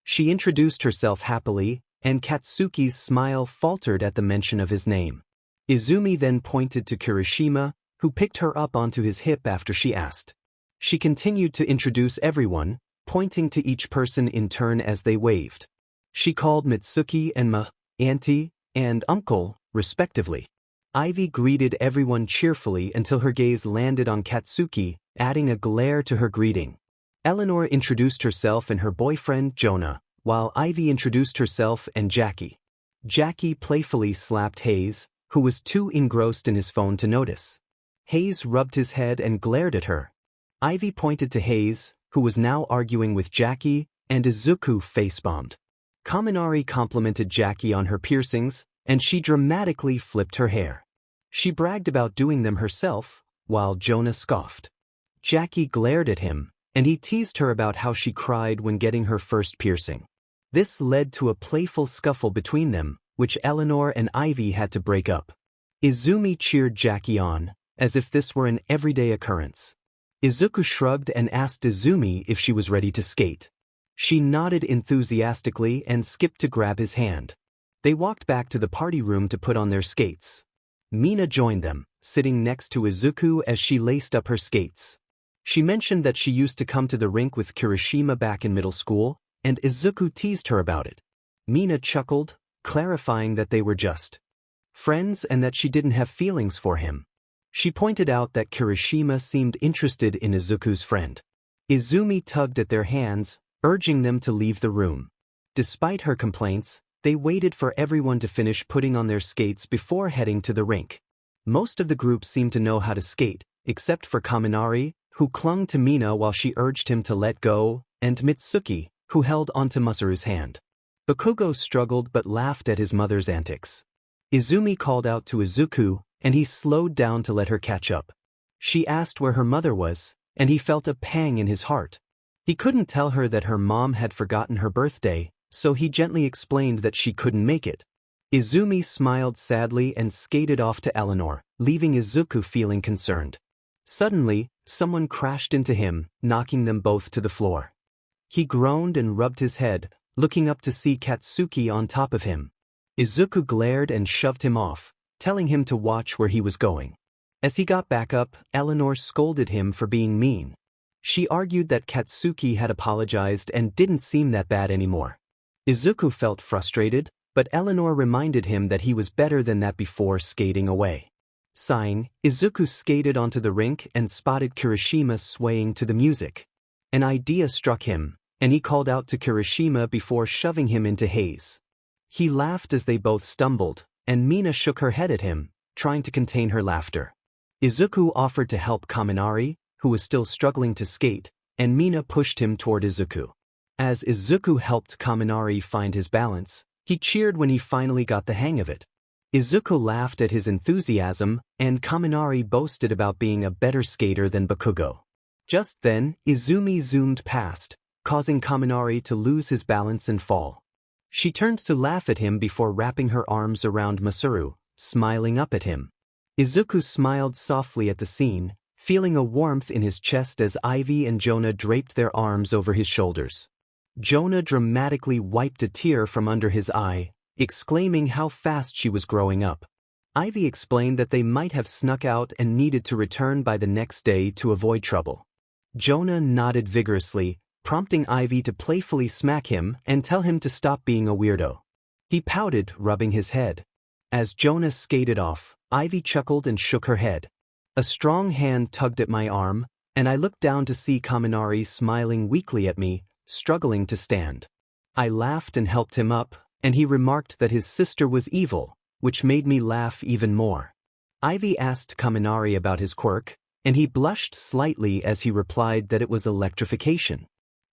S1: She introduced herself happily, and Katsuki's smile faltered at the mention of his name. Izumi then pointed to Kirishima, who picked her up onto his hip after she asked. She continued to introduce everyone, pointing to each person in turn as they waved. She called Mitsuki and Ma, auntie, and uncle, respectively. Ivy greeted everyone cheerfully until her gaze landed on Katsuki, adding a glare to her greeting. Eleanor introduced herself and her boyfriend, Jonah, while Ivy introduced herself and Jackie. Jackie playfully slapped Hayes, who was too engrossed in his phone to notice. Hayes rubbed his head and glared at her. Ivy pointed to Hayes, who was now arguing with Jackie, and Izuku face-bombed. Kaminari complimented Jackie on her piercings, and she dramatically flipped her hair. She bragged about doing them herself, while Jonah scoffed. Jackie glared at him, and he teased her about how she cried when getting her first piercing. This led to a playful scuffle between them, which Eleanor and Ivy had to break up. Izumi cheered Jackie on, as if this were an everyday occurrence. Izuku shrugged and asked Izumi if she was ready to skate. She nodded enthusiastically and skipped to grab his hand. They walked back to the party room to put on their skates. Mina joined them, sitting next to Izuku as she laced up her skates. She mentioned that she used to come to the rink with Kirishima back in middle school, and Izuku teased her about it. Mina chuckled, clarifying that they were just friends and that she didn't have feelings for him. She pointed out that Kirishima seemed interested in Izuku's friend. Izumi tugged at their hands, urging them to leave the room. Despite her complaints, they waited for everyone to finish putting on their skates before heading to the rink. Most of the group seemed to know how to skate, except for Kaminari, who clung to Mina while she urged him to let go, and Mitsuki, who held onto Masaru's hand. Bakugo struggled but laughed at his mother's antics. Izumi called out to Izuku, and he slowed down to let her catch up. She asked where her mother was, and he felt a pang in his heart. He couldn't tell her that her mom had forgotten her birthday, so he gently explained that she couldn't make it. Izumi smiled sadly and skated off to Eleanor, leaving Izuku feeling concerned. Suddenly, someone crashed into him, knocking them both to the floor. He groaned and rubbed his head, looking up to see Katsuki on top of him. Izuku glared and shoved him off, telling him to watch where he was going. As he got back up, Eleanor scolded him for being mean. She argued that Katsuki had apologized and didn't seem that bad anymore. Izuku felt frustrated, but Eleanor reminded him that he was better than that before skating away. Sighing, Izuku skated onto the rink and spotted Kirishima swaying to the music. An idea struck him, and he called out to Kirishima before shoving him into Hayes. He laughed as they both stumbled, and Mina shook her head at him, trying to contain her laughter. Izuku offered to help Kaminari, who was still struggling to skate, and Mina pushed him toward Izuku. As Izuku helped Kaminari find his balance, he cheered when he finally got the hang of it. Izuku laughed at his enthusiasm, and Kaminari boasted about being a better skater than Bakugo. Just then, Izumi zoomed past, causing Kaminari to lose his balance and fall. She turned to laugh at him before wrapping her arms around Masaru, smiling up at him. Izuku smiled softly at the scene, feeling a warmth in his chest as Ivy and Jonah draped their arms over his shoulders. Jonah dramatically wiped a tear from under his eye, exclaiming how fast she was growing up. Ivy explained that they might have snuck out and needed to return by the next day to avoid trouble. Jonah nodded vigorously, prompting Ivy to playfully smack him and tell him to stop being a weirdo. He pouted, rubbing his head. As Jonah skated off, Ivy chuckled and shook her head. A strong hand tugged at my arm, and I looked down to see Kaminari smiling weakly at me, struggling to stand. I laughed and helped him up, and he remarked that his sister was evil, which made me laugh even more. Ivy asked Kaminari about his quirk, and he blushed slightly as he replied that it was electrification.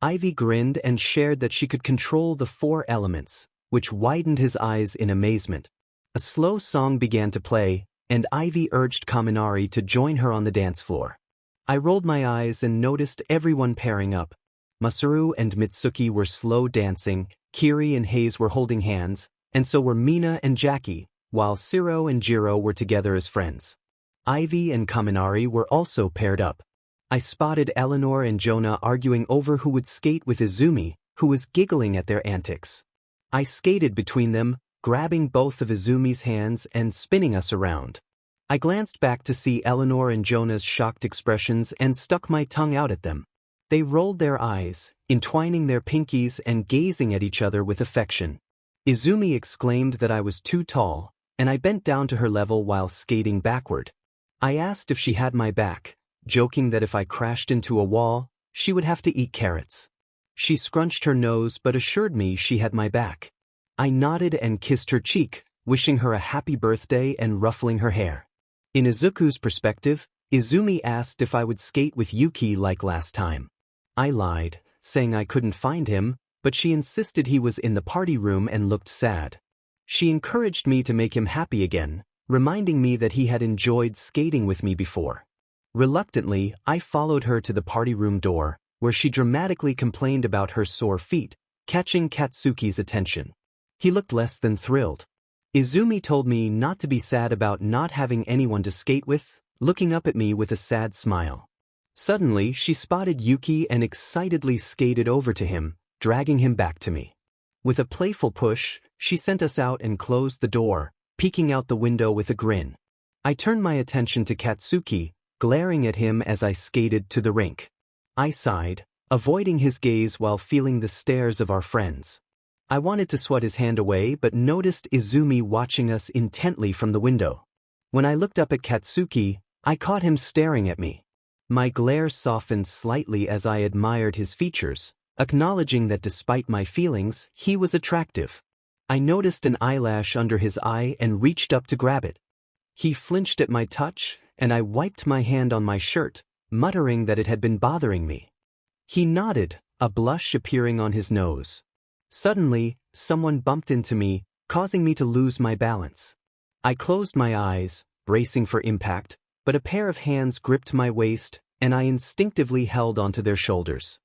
S1: Ivy grinned and shared that she could control the 4 elements, which widened his eyes in amazement. A slow song began to play, and Ivy urged Kaminari to join her on the dance floor. I rolled my eyes and noticed everyone pairing up. Masaru and Mitsuki were slow dancing, Kiri and Hayes were holding hands, and so were Mina and Jackie, while Shiro and Jiro were together as friends. Ivy and Kaminari were also paired up. I spotted Eleanor and Jonah arguing over who would skate with Izumi, who was giggling at their antics. I skated between them, grabbing both of Izumi's hands and spinning us around. I glanced back to see Eleanor and Jonah's shocked expressions and stuck my tongue out at them. They rolled their eyes, entwining their pinkies and gazing at each other with affection. Izumi exclaimed that I was too tall, and I bent down to her level while skating backward. I asked if she had my back, joking that if I crashed into a wall, she would have to eat carrots. She scrunched her nose but assured me she had my back. I nodded and kissed her cheek, wishing her a happy birthday and ruffling her hair. In Izuku's perspective, Izumi asked if I would skate with Yuki like last time. I lied, saying I couldn't find him, but she insisted he was in the party room and looked sad. She encouraged me to make him happy again, reminding me that he had enjoyed skating with me before. Reluctantly, I followed her to the party room door, where she dramatically complained about her sore feet, catching Katsuki's attention. He looked less than thrilled. Izumi told me not to be sad about not having anyone to skate with, looking up at me with a sad smile. Suddenly, she spotted Yuki and excitedly skated over to him, dragging him back to me. With a playful push, she sent us out and closed the door, peeking out the window with a grin. I turned my attention to Katsuki, glaring at him as I skated to the rink. I sighed, avoiding his gaze while feeling the stares of our friends. I wanted to swat his hand away but noticed Izumi watching us intently from the window. When I looked up at Katsuki, I caught him staring at me. My glare softened slightly as I admired his features, acknowledging that despite my feelings, he was attractive. I noticed an eyelash under his eye and reached up to grab it. He flinched at my touch, and I wiped my hand on my shirt, muttering that it had been bothering me. He nodded, a blush appearing on his nose. Suddenly, someone bumped into me, causing me to lose my balance. I closed my eyes, bracing for impact, but a pair of hands gripped my waist, and I instinctively held onto their shoulders.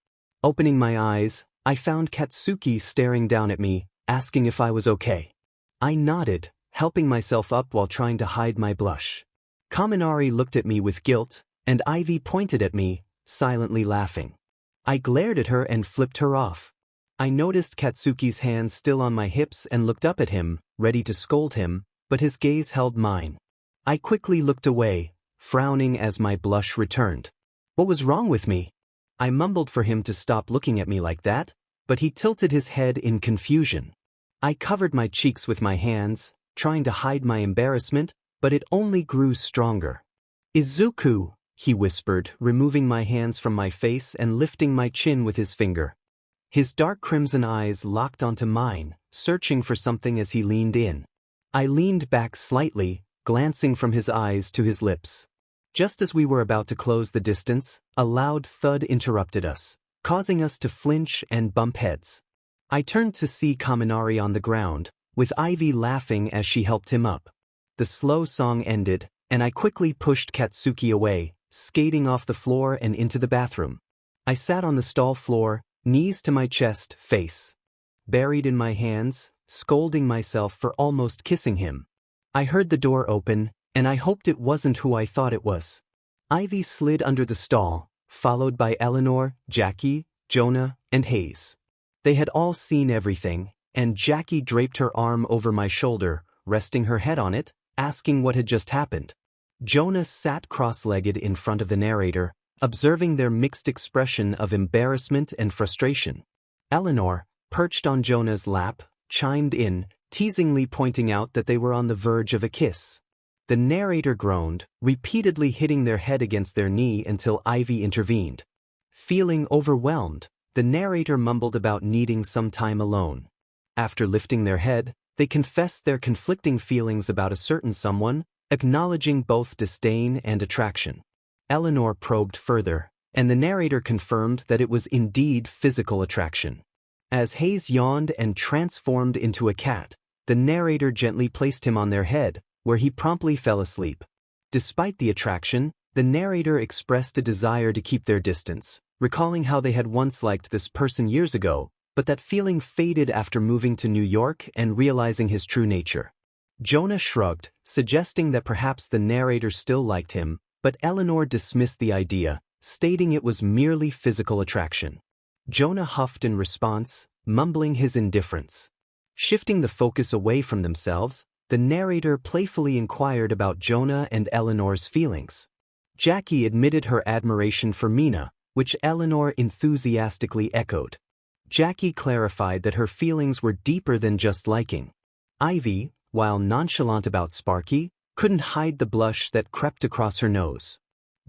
S1: Opening my eyes, I found Katsuki staring down at me, asking if I was okay. I nodded, helping myself up while trying to hide my blush. Kaminari looked at me with guilt, and Ivy pointed at me, silently laughing. I glared at her and flipped her off. I noticed Katsuki's hands still on my hips and looked up at him, ready to scold him, but his gaze held mine. I quickly looked away, frowning as my blush returned. What was wrong with me? I mumbled for him to stop looking at me like that, but he tilted his head in confusion. I covered my cheeks with my hands, trying to hide my embarrassment, but it only grew stronger. "Izuku," he whispered, removing my hands from my face and lifting my chin with his finger. His dark crimson eyes locked onto mine, searching for something as he leaned in. I leaned back slightly, glancing from his eyes to his lips. Just as we were about to close the distance, a loud thud interrupted us, causing us to flinch and bump heads. I turned to see Kaminari on the ground, with Ivy laughing as she helped him up. The slow song ended, and I quickly pushed Katsuki away, skating off the floor and into the bathroom. I sat on the stall floor, knees to my chest, face buried in my hands, scolding myself for almost kissing him. I heard the door open, and I hoped it wasn't who I thought it was. Ivy slid under the stall, followed by Eleanor, Jackie, Jonah, and Hayes. They had all seen everything, and Jackie draped her arm over my shoulder, resting her head on it, asking what had just happened. Jonah sat cross-legged in front of the narrator, observing their mixed expression of embarrassment and frustration. Eleanor, perched on Jonah's lap, chimed in, teasingly pointing out that they were on the verge of a kiss. The narrator groaned, repeatedly hitting their head against their knee until Ivy intervened. Feeling overwhelmed, the narrator mumbled about needing some time alone. After lifting their head, they confessed their conflicting feelings about a certain someone, acknowledging both disdain and attraction. Eleanor probed further, and the narrator confirmed that it was indeed physical attraction. As Hayes yawned and transformed into a cat, the narrator gently placed him on their head, where he promptly fell asleep. Despite the attraction, the narrator expressed a desire to keep their distance, recalling how they had once liked this person years ago, but that feeling faded after moving to New York and realizing his true nature. Jonah shrugged, suggesting that perhaps the narrator still liked him, but Eleanor dismissed the idea, stating it was merely physical attraction. Jonah huffed in response, mumbling his indifference. Shifting the focus away from themselves, the narrator playfully inquired about Jonah and Eleanor's feelings. Jackie admitted her admiration for Mina, which Eleanor enthusiastically echoed. Jackie clarified that her feelings were deeper than just liking. Ivy, while nonchalant about Sparky, couldn't hide the blush that crept across her nose.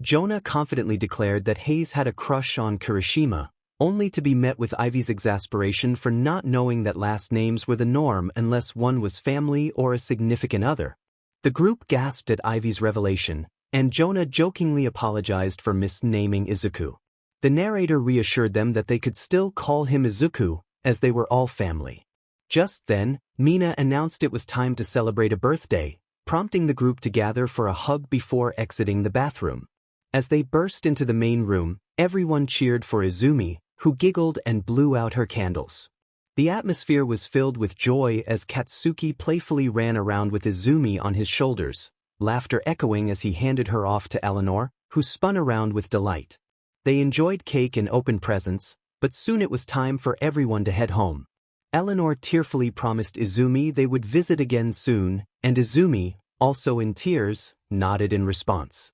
S1: Jonah confidently declared that Hayes had a crush on Kirishima, only to be met with Ivy's exasperation for not knowing that last names were the norm unless one was family or a significant other. The group gasped at Ivy's revelation, and Jonah jokingly apologized for misnaming Izuku. The narrator reassured them that they could still call him Izuku, as they were all family. Just then, Mina announced it was time to celebrate a birthday, prompting the group to gather for a hug before exiting the bathroom. As they burst into the main room, everyone cheered for Izumi, who giggled and blew out her candles. The atmosphere was filled with joy as Katsuki playfully ran around with Izumi on his shoulders, laughter echoing as he handed her off to Eleanor, who spun around with delight. They enjoyed cake and open presents, but soon it was time for everyone to head home. Eleanor tearfully promised Izumi they would visit again soon, and Izumi, also in tears, nodded in response.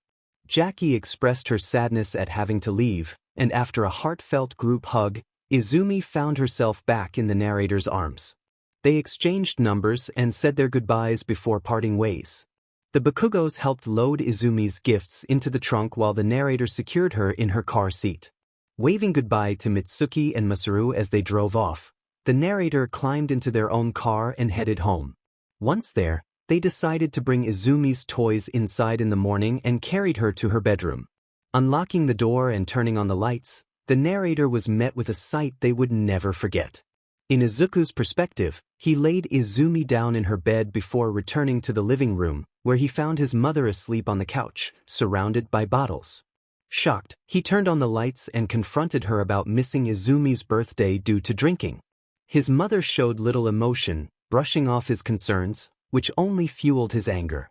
S1: Jackie expressed her sadness at having to leave, and after a heartfelt group hug, Izumi found herself back in the narrator's arms. They exchanged numbers and said their goodbyes before parting ways. The Bakugos helped load Izumi's gifts into the trunk while the narrator secured her in her car seat. Waving goodbye to Mitsuki and Masaru as they drove off, the narrator climbed into their own car and headed home. Once there, they decided to bring Izumi's toys inside in the morning and carried her to her bedroom. Unlocking the door and turning on the lights, the narrator was met with a sight they would never forget. In Izuku's perspective, he laid Izumi down in her bed before returning to the living room, where he found his mother asleep on the couch, surrounded by bottles. Shocked, he turned on the lights and confronted her about missing Izumi's birthday due to drinking. His mother showed little emotion, brushing off his concerns, which only fueled his anger.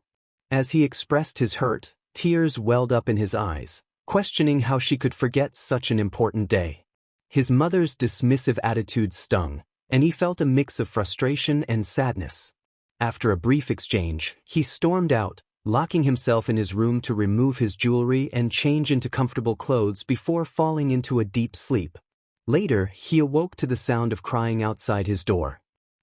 S1: As he expressed his hurt, tears welled up in his eyes, questioning how she could forget such an important day. His mother's dismissive attitude stung, and he felt a mix of frustration and sadness. After a brief exchange, he stormed out, locking himself in his room to remove his jewelry and change into comfortable clothes before falling into a deep sleep. Later, he awoke to the sound of crying outside his door.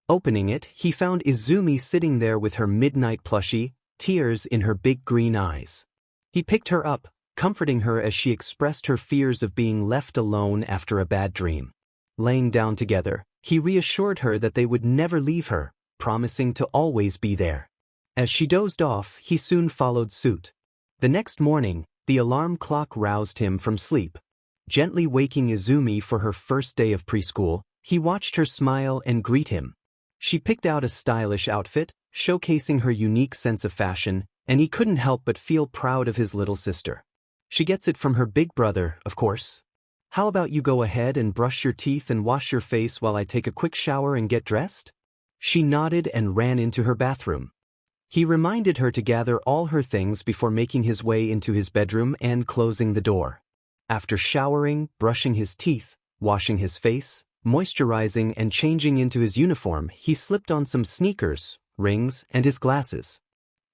S1: Opening it, he found Izumi sitting there with her midnight plushie, tears in her big green eyes. He picked her up, comforting her as she expressed her fears of being left alone after a bad dream. Laying down together, he reassured her that they would never leave her, promising to always be there. As she dozed off, he soon followed suit. The next morning, the alarm clock roused him from sleep. Gently waking Izumi for her first day of preschool, he watched her smile and greet him. She picked out a stylish outfit, showcasing her unique sense of fashion, and he couldn't help but feel proud of his little sister. She gets it from her big brother, of course. How about you go ahead and brush your teeth and wash your face while I take a quick shower and get dressed? She nodded and ran into her bathroom. He reminded her to gather all her things before making his way into his bedroom and closing the door. After showering, brushing his teeth, washing his face, moisturizing and changing into his uniform, he slipped on some sneakers, rings, and his glasses.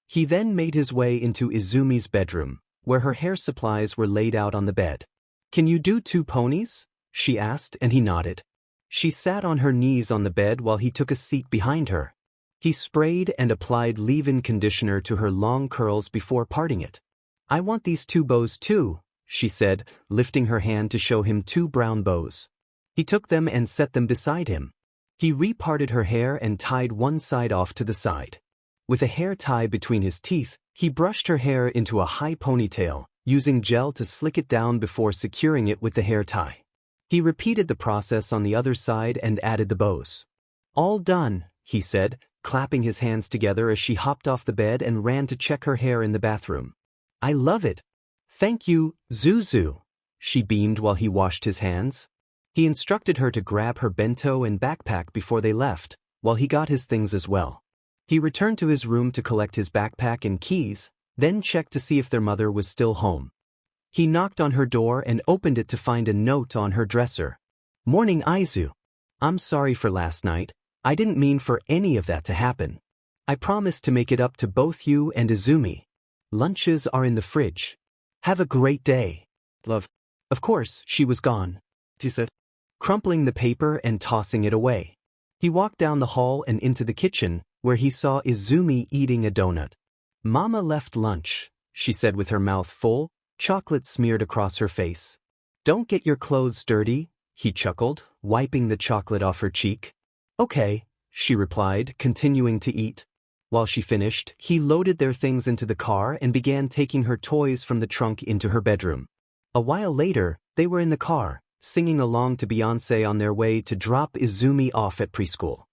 S1: He then made his way into Izumi's bedroom, where her hair supplies were laid out on the bed. "Can you do 2 ponies?" she asked, and he nodded. She sat on her knees on the bed while he took a seat behind her. He sprayed and applied leave-in conditioner to her long curls before parting it. "I want these 2 bows too," she said, lifting her hand to show him 2 brown bows. He took them and set them beside him. He reparted her hair and tied one side off to the side. With a hair tie between his teeth, he brushed her hair into a high ponytail, using gel to slick it down before securing it with the hair tie. He repeated the process on the other side and added the bows. "All done," he said, clapping his hands together as she hopped off the bed and ran to check her hair in the bathroom. "I love it." "Thank you, Zuzu," she beamed while he washed his hands. He instructed her to grab her bento and backpack before they left, while he got his things as well. He returned to his room to collect his backpack and keys, then checked to see if their mother was still home. He knocked on her door and opened it to find a note on her dresser. "Morning, Izu. I'm sorry for last night. I didn't mean for any of that to happen. I promise to make it up to both you and Izumi. Lunches are in the fridge. Have a great day. Love. Of course, she was gone, he said, crumpling the paper and tossing it away. He walked down the hall and into the kitchen, where he saw Izumi eating a donut. Mama left lunch, she said with her mouth full, chocolate smeared across her face. Don't get your clothes dirty, he chuckled, wiping the chocolate off her cheek. Okay, she replied, continuing to eat. While she finished, he loaded their things into the car and began taking her toys from the trunk into her bedroom. A while later, they were in the car, singing along to Beyoncé on their way to drop Izumi off at preschool.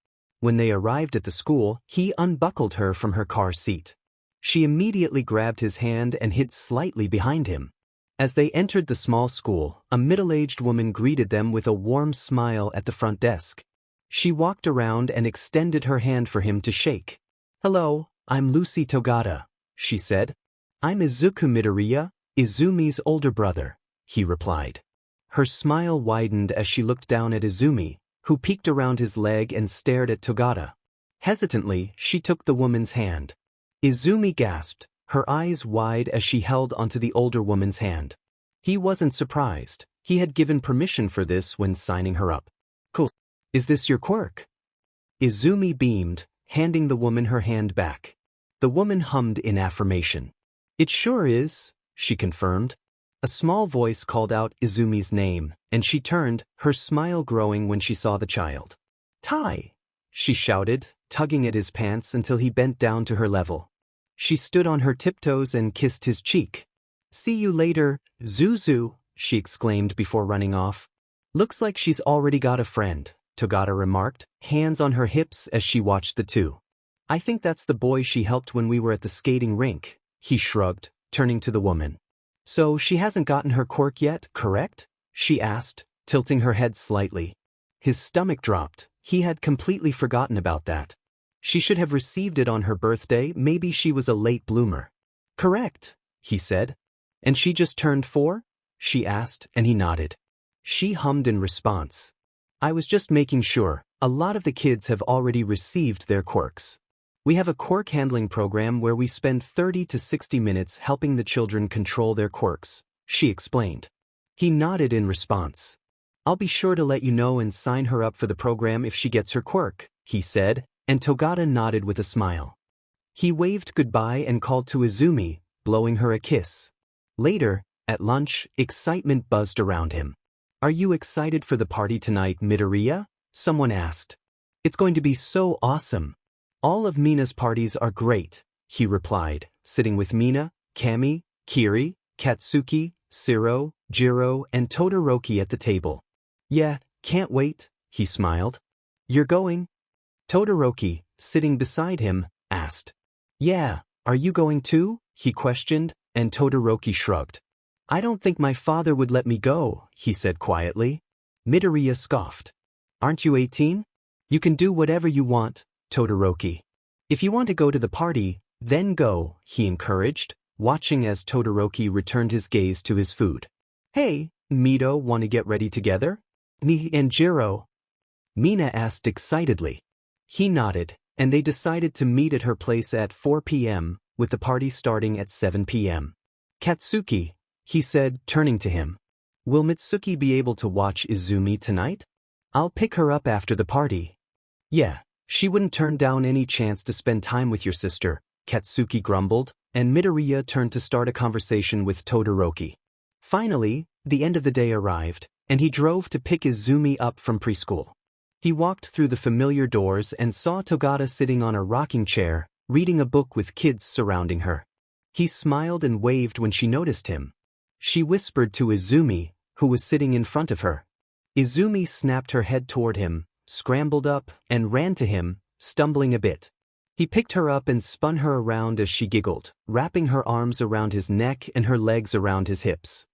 S1: When they arrived at the school, he unbuckled her from her car seat. She immediately grabbed his hand and hid slightly behind him. As they entered the small school, a middle-aged woman greeted them with a warm smile at the front desk. She walked around and extended her hand for him to shake. Hello, I'm Lucy Togata, she said. I'm Izuku Midoriya, Izumi's older brother, he replied. Her smile widened as she looked down at Izumi, who peeked around his leg and stared at Togata. Hesitantly, she took the woman's hand. Izumi gasped, her eyes wide as she held onto the older woman's hand. He wasn't surprised. He had given permission for this when signing her up. Cool. Is this your quirk? Izumi beamed, handing the woman her hand back. The woman hummed in affirmation. It sure is, she confirmed. A small voice called out Izumi's name, and she turned, her smile growing when she saw the child. Tai! She shouted, tugging at his pants until he bent down to her level. She stood on her tiptoes and kissed his cheek. See you later, Zuzu, she exclaimed before running off. Looks like she's already got a friend, Togata remarked, hands on her hips as she watched the two. I think that's the boy she helped when we were at the skating rink, he shrugged, turning to the woman. So she hasn't gotten her quirk yet, correct? She asked, tilting her head slightly. His stomach dropped. He had completely forgotten about that. She should have received it on her birthday. Maybe she was a late bloomer. Correct, he said. And she just turned 4? She asked, and he nodded. She hummed in response. I was just making sure. A lot of the kids have already received their quirks. We have a quirk handling program where we spend 30 to 60 minutes helping the children control their quirks, she explained. He nodded in response. I'll be sure to let you know and sign her up for the program if she gets her quirk, he said, and Togata nodded with a smile. He waved goodbye and called to Izumi, blowing her a kiss. Later, at lunch, excitement buzzed around him. Are you excited for the party tonight, Midoriya? Someone asked. It's going to be so awesome. All of Mina's parties are great, he replied, sitting with Mina, Kami, Kiri, Katsuki, Siro, Jiro, and Todoroki at the table. Yeah, can't wait, he smiled. You're going? Todoroki, sitting beside him, asked. Yeah, are you going too? He questioned, and Todoroki shrugged. I don't think my father would let me go, he said quietly. Midoriya scoffed. Aren't you 18? You can do whatever you want, Todoroki. If you want to go to the party, then go, he encouraged, watching as Todoroki returned his gaze to his food. Hey, Mido, want to get ready together? Me and Jiro? Mina asked excitedly. He nodded, and they decided to meet at her place at 4 p.m., with the party starting at 7 p.m. Katsuki, he said, turning to him. Will Mitsuki be able to watch Izumi tonight? I'll pick her up after the party. Yeah, she wouldn't turn down any chance to spend time with your sister, Katsuki grumbled, and Midoriya turned to start a conversation with Todoroki. Finally, the end of the day arrived, and he drove to pick Izumi up from preschool. He walked through the familiar doors and saw Togata sitting on a rocking chair, reading a book with kids surrounding her. He smiled and waved when she noticed him. She whispered to Izumi, who was sitting in front of her. Izumi snapped her head toward him, scrambled up, and ran to him, stumbling a bit. He picked her up and spun her around as she giggled, wrapping her arms around his neck and her legs around his hips.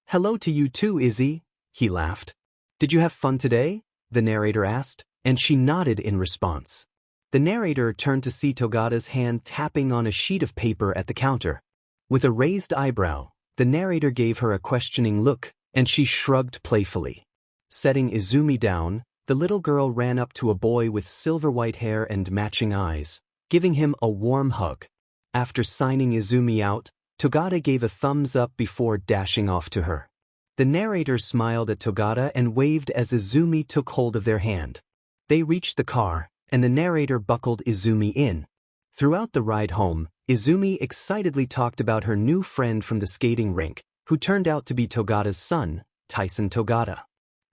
S1: Hello to you too, Izzy, he laughed. Did you have fun today? The narrator asked, and she nodded in response. The narrator turned to see Togata's hand tapping on a sheet of paper at the counter. With a raised eyebrow, the narrator gave her a questioning look, and she shrugged playfully. Setting Izumi down, the little girl ran up to a boy with silver-white hair and matching eyes. giving him a warm hug. After signing Izumi out, Togata gave a thumbs up before dashing off to her. The narrator smiled at Togata and waved as Izumi took hold of their hand. They reached the car, and the narrator buckled Izumi in. Throughout the ride home, Izumi excitedly talked about her new friend from the skating rink, who turned out to be Togata's son, Tyson Togata.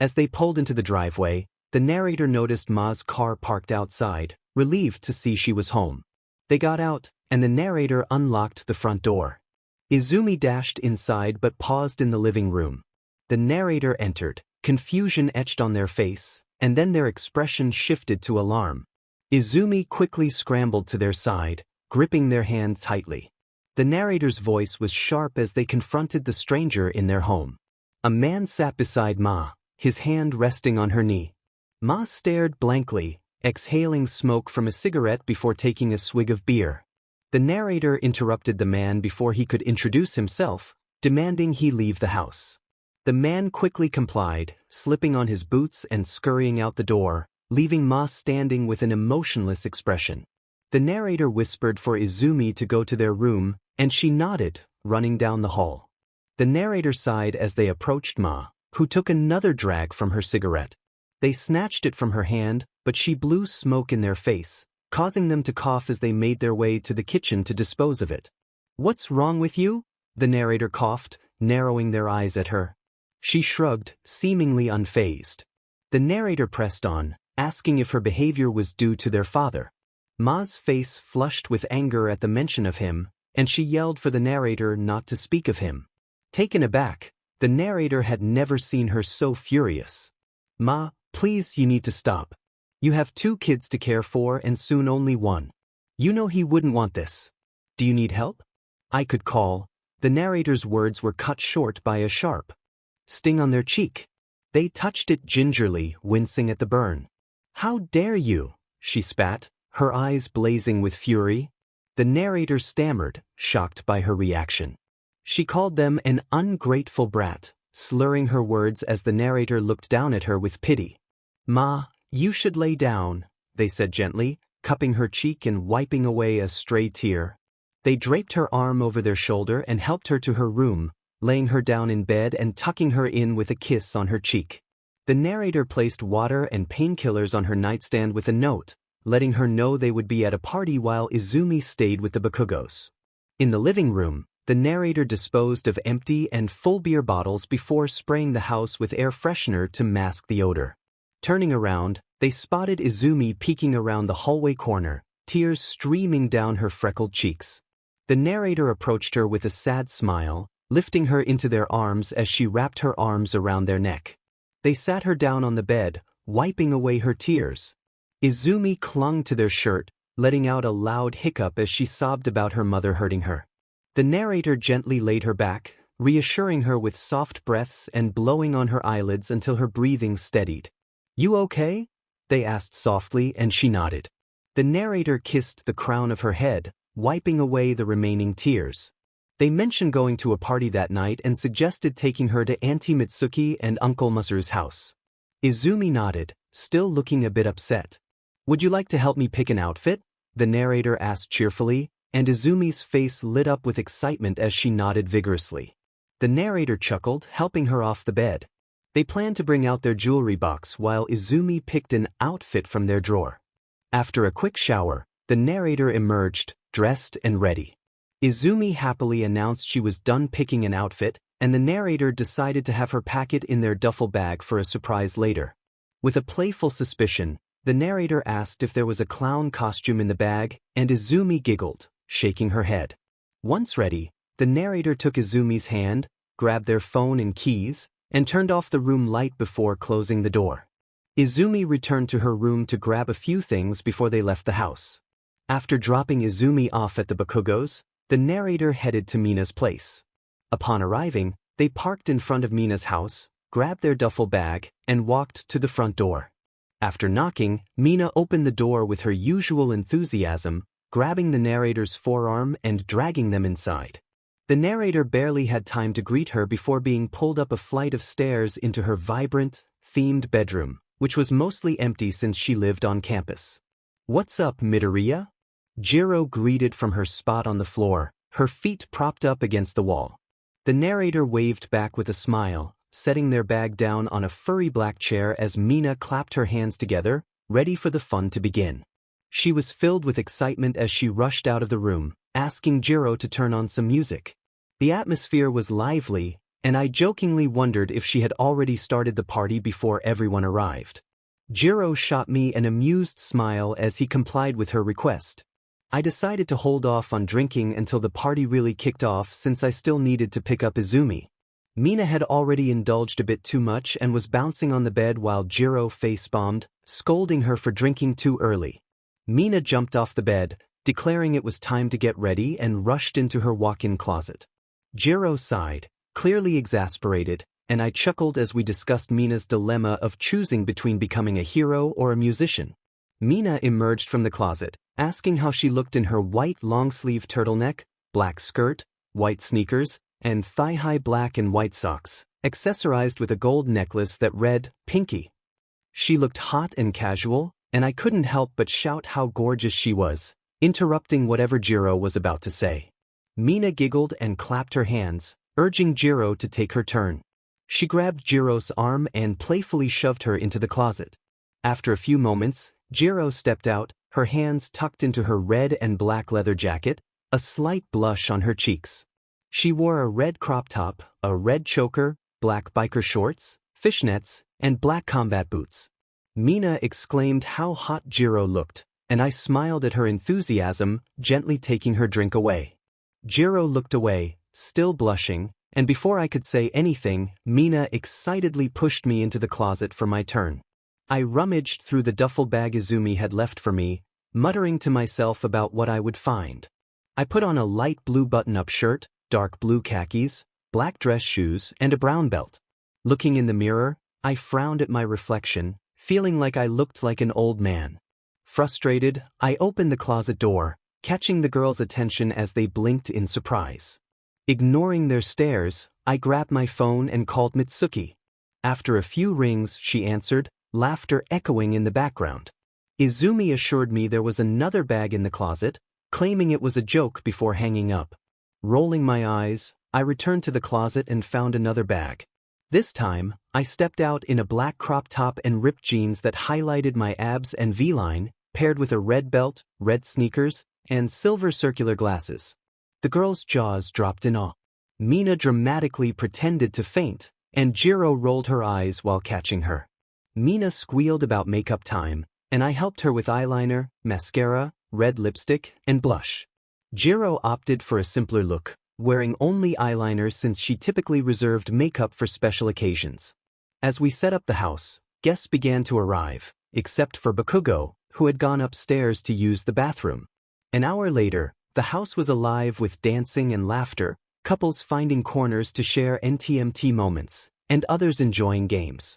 S1: As they pulled into the driveway, the narrator noticed Ma's car parked outside, relieved to see she was home. They got out, and the narrator unlocked the front door. Izumi dashed inside but paused in the living room. The narrator entered, confusion etched on their face, and then their expression shifted to alarm. Izumi quickly scrambled to their side, gripping their hand tightly. The narrator's voice was sharp as they confronted the stranger in their home. A man sat beside Ma, his hand resting on her knee. Ma stared blankly, exhaling smoke from a cigarette before taking a swig of beer. The narrator interrupted the man before he could introduce himself, demanding he leave the house. The man quickly complied, slipping on his boots and scurrying out the door, leaving Ma standing with an emotionless expression. The narrator whispered for Izumi to go to their room, and she nodded, running down the hall. The narrator sighed as they approached Ma, who took another drag from her cigarette. They snatched it from her hand, but she blew smoke in their face, causing them to cough as they made their way to the kitchen to dispose of it. "What's wrong with you?" the narrator coughed, narrowing their eyes at her. She shrugged, seemingly unfazed. The narrator pressed on, asking if her behavior was due to their father. Ma's face flushed with anger at the mention of him, and she yelled for the narrator not to speak of him. Taken aback, the narrator had never seen her so furious. "Ma, please, you need to stop. You have 2 kids to care for and soon only 1. You know he wouldn't want this. Do you need help? I could call." The narrator's words were cut short by a sharp sting on their cheek. They touched it gingerly, wincing at the burn. "How dare you?" she spat, her eyes blazing with fury. The narrator stammered, shocked by her reaction. She called them an ungrateful brat, slurring her words as the narrator looked down at her with pity. "Ma, you should lay down," they said gently, cupping her cheek and wiping away a stray tear. They draped her arm over their shoulder and helped her to her room, laying her down in bed and tucking her in with a kiss on her cheek. The narrator placed water and painkillers on her nightstand with a note, letting her know they would be at a party while Izumi stayed with the Bakugos. In the living room, the narrator disposed of empty and full beer bottles before spraying the house with air freshener to mask the odor. Turning around, they spotted Izumi peeking around the hallway corner, tears streaming down her freckled cheeks. The narrator approached her with a sad smile, lifting her into their arms as she wrapped her arms around their neck. They sat her down on the bed, wiping away her tears. Izumi clung to their shirt, letting out a loud hiccup as she sobbed about her mother hurting her. The narrator gently laid her back, reassuring her with soft breaths and blowing on her eyelids until her breathing steadied. "You okay?" they asked softly, and she nodded. The narrator kissed the crown of her head, wiping away the remaining tears. They mentioned going to a party that night and suggested taking her to Auntie Mitsuki and Uncle Masuru's house. Izumi nodded, still looking a bit upset. "Would you like to help me pick an outfit?" the narrator asked cheerfully, and Izumi's face lit up with excitement as she nodded vigorously. The narrator chuckled, helping her off the bed. They planned to bring out their jewelry box while Izumi picked an outfit from their drawer. After a quick shower, the narrator emerged, dressed and ready. Izumi happily announced she was done picking an outfit, and the narrator decided to have her pack it in their duffel bag for a surprise later. With a playful suspicion, the narrator asked if there was a clown costume in the bag, and Izumi giggled, shaking her head. Once ready, the narrator took Izumi's hand, grabbed their phone and keys, and turned off the room light before closing the door. Izumi returned to her room to grab a few things before they left the house. After dropping Izumi off at the Bakugos, the narrator headed to Mina's place. Upon arriving, they parked in front of Mina's house, grabbed their duffel bag, and walked to the front door. After knocking, Mina opened the door with her usual enthusiasm, grabbing the narrator's forearm and dragging them inside. The narrator barely had time to greet her before being pulled up a flight of stairs into her vibrant, themed bedroom, which was mostly empty since she lived on campus. "What's up, Midoriya?" Jiro greeted from her spot on the floor, her feet propped up against the wall. The narrator waved back with a smile, setting their bag down on a furry black chair as Mina clapped her hands together, ready for the fun to begin. She was filled with excitement as she rushed out of the room, asking Jiro to turn on some music. The atmosphere was lively, and I jokingly wondered if she had already started the party before everyone arrived. Jiro shot me an amused smile as he complied with her request. I decided to hold off on drinking until the party really kicked off since I still needed to pick up Izumi. Mina had already indulged a bit too much and was bouncing on the bed while Jiro face-bombed, scolding her for drinking too early. Mina jumped off the bed, declaring it was time to get ready, and rushed into her walk-in closet. Jiro sighed, clearly exasperated, and I chuckled as we discussed Mina's dilemma of choosing between becoming a hero or a musician. Mina emerged from the closet, asking how she looked in her white long-sleeve turtleneck, black skirt, white sneakers, and thigh-high black and white socks, accessorized with a gold necklace that read, "Pinky." She looked hot and casual, and I couldn't help but shout how gorgeous she was, interrupting whatever Jiro was about to say. Mina giggled and clapped her hands, urging Jiro to take her turn. She grabbed Jiro's arm and playfully shoved her into the closet. After a few moments, Jiro stepped out, her hands tucked into her red and black leather jacket, a slight blush on her cheeks. She wore a red crop top, a red choker, black biker shorts, fishnets, and black combat boots. Mina exclaimed how hot Jiro looked, and I smiled at her enthusiasm, gently taking her drink away. Jiro looked away, still blushing, and before I could say anything, Mina excitedly pushed me into the closet for my turn. I rummaged through the duffel bag Izumi had left for me, muttering to myself about what I would find. I put on a light blue button-up shirt, dark blue khakis, black dress shoes, and a brown belt. Looking in the mirror, I frowned at my reflection, feeling like I looked like an old man. Frustrated, I opened the closet door, catching the girls' attention as they blinked in surprise. Ignoring their stares, I grabbed my phone and called Mitsuki. After a few rings, she answered, laughter echoing in the background. Izumi assured me there was another bag in the closet, claiming it was a joke before hanging up. Rolling my eyes, I returned to the closet and found another bag. This time, I stepped out in a black crop top and ripped jeans that highlighted my abs and V-line, paired with a red belt, red sneakers, and silver circular glasses. The girl's jaws dropped in awe. Mina dramatically pretended to faint, and Jiro rolled her eyes while catching her. Mina squealed about makeup time, and I helped her with eyeliner, mascara, red lipstick, and blush. Jiro opted for a simpler look, wearing only eyeliner since she typically reserved makeup for special occasions. As we set up the house, guests began to arrive, except for Bakugo, who had gone upstairs to use the bathroom. An hour later, the house was alive with dancing and laughter, couples finding corners to share NTMT moments, and others enjoying games.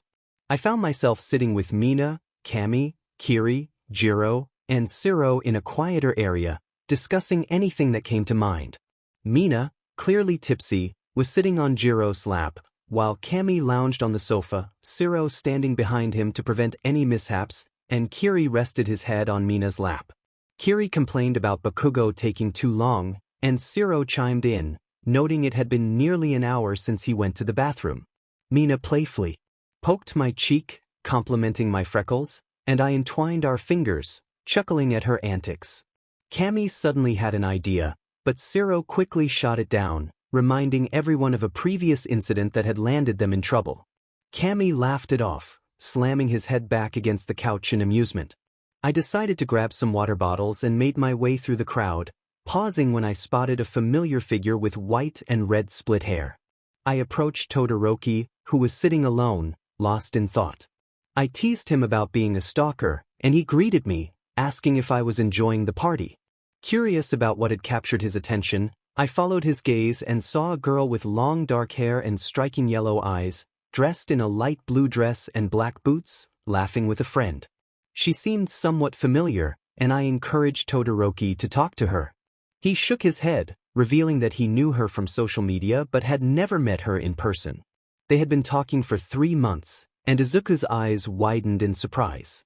S1: I found myself sitting with Mina, Kami, Kiri, Jiro, and Siro in a quieter area, discussing anything that came to mind. Mina, clearly tipsy, was sitting on Jiro's lap, while Kami lounged on the sofa, Siro standing behind him to prevent any mishaps, and Kiri rested his head on Mina's lap. Kiri complained about Bakugo taking too long, and Siro chimed in, noting it had been nearly an hour since he went to the bathroom. Mina playfully poked my cheek, complimenting my freckles, and I entwined our fingers, chuckling at her antics. Kami suddenly had an idea, but Siro quickly shot it down, reminding everyone of a previous incident that had landed them in trouble. Kami laughed it off, slamming his head back against the couch in amusement. I decided to grab some water bottles and made my way through the crowd, pausing when I spotted a familiar figure with white and red split hair. I approached Todoroki, who was sitting alone, lost in thought. I teased him about being a stalker, and he greeted me, asking if I was enjoying the party. Curious about what had captured his attention, I followed his gaze and saw a girl with long dark hair and striking yellow eyes, dressed in a light blue dress and black boots, laughing with a friend. She seemed somewhat familiar, and I encouraged Todoroki to talk to her. He shook his head, revealing that he knew her from social media but had never met her in person. They had been talking for 3 months, and Izuku's eyes widened in surprise.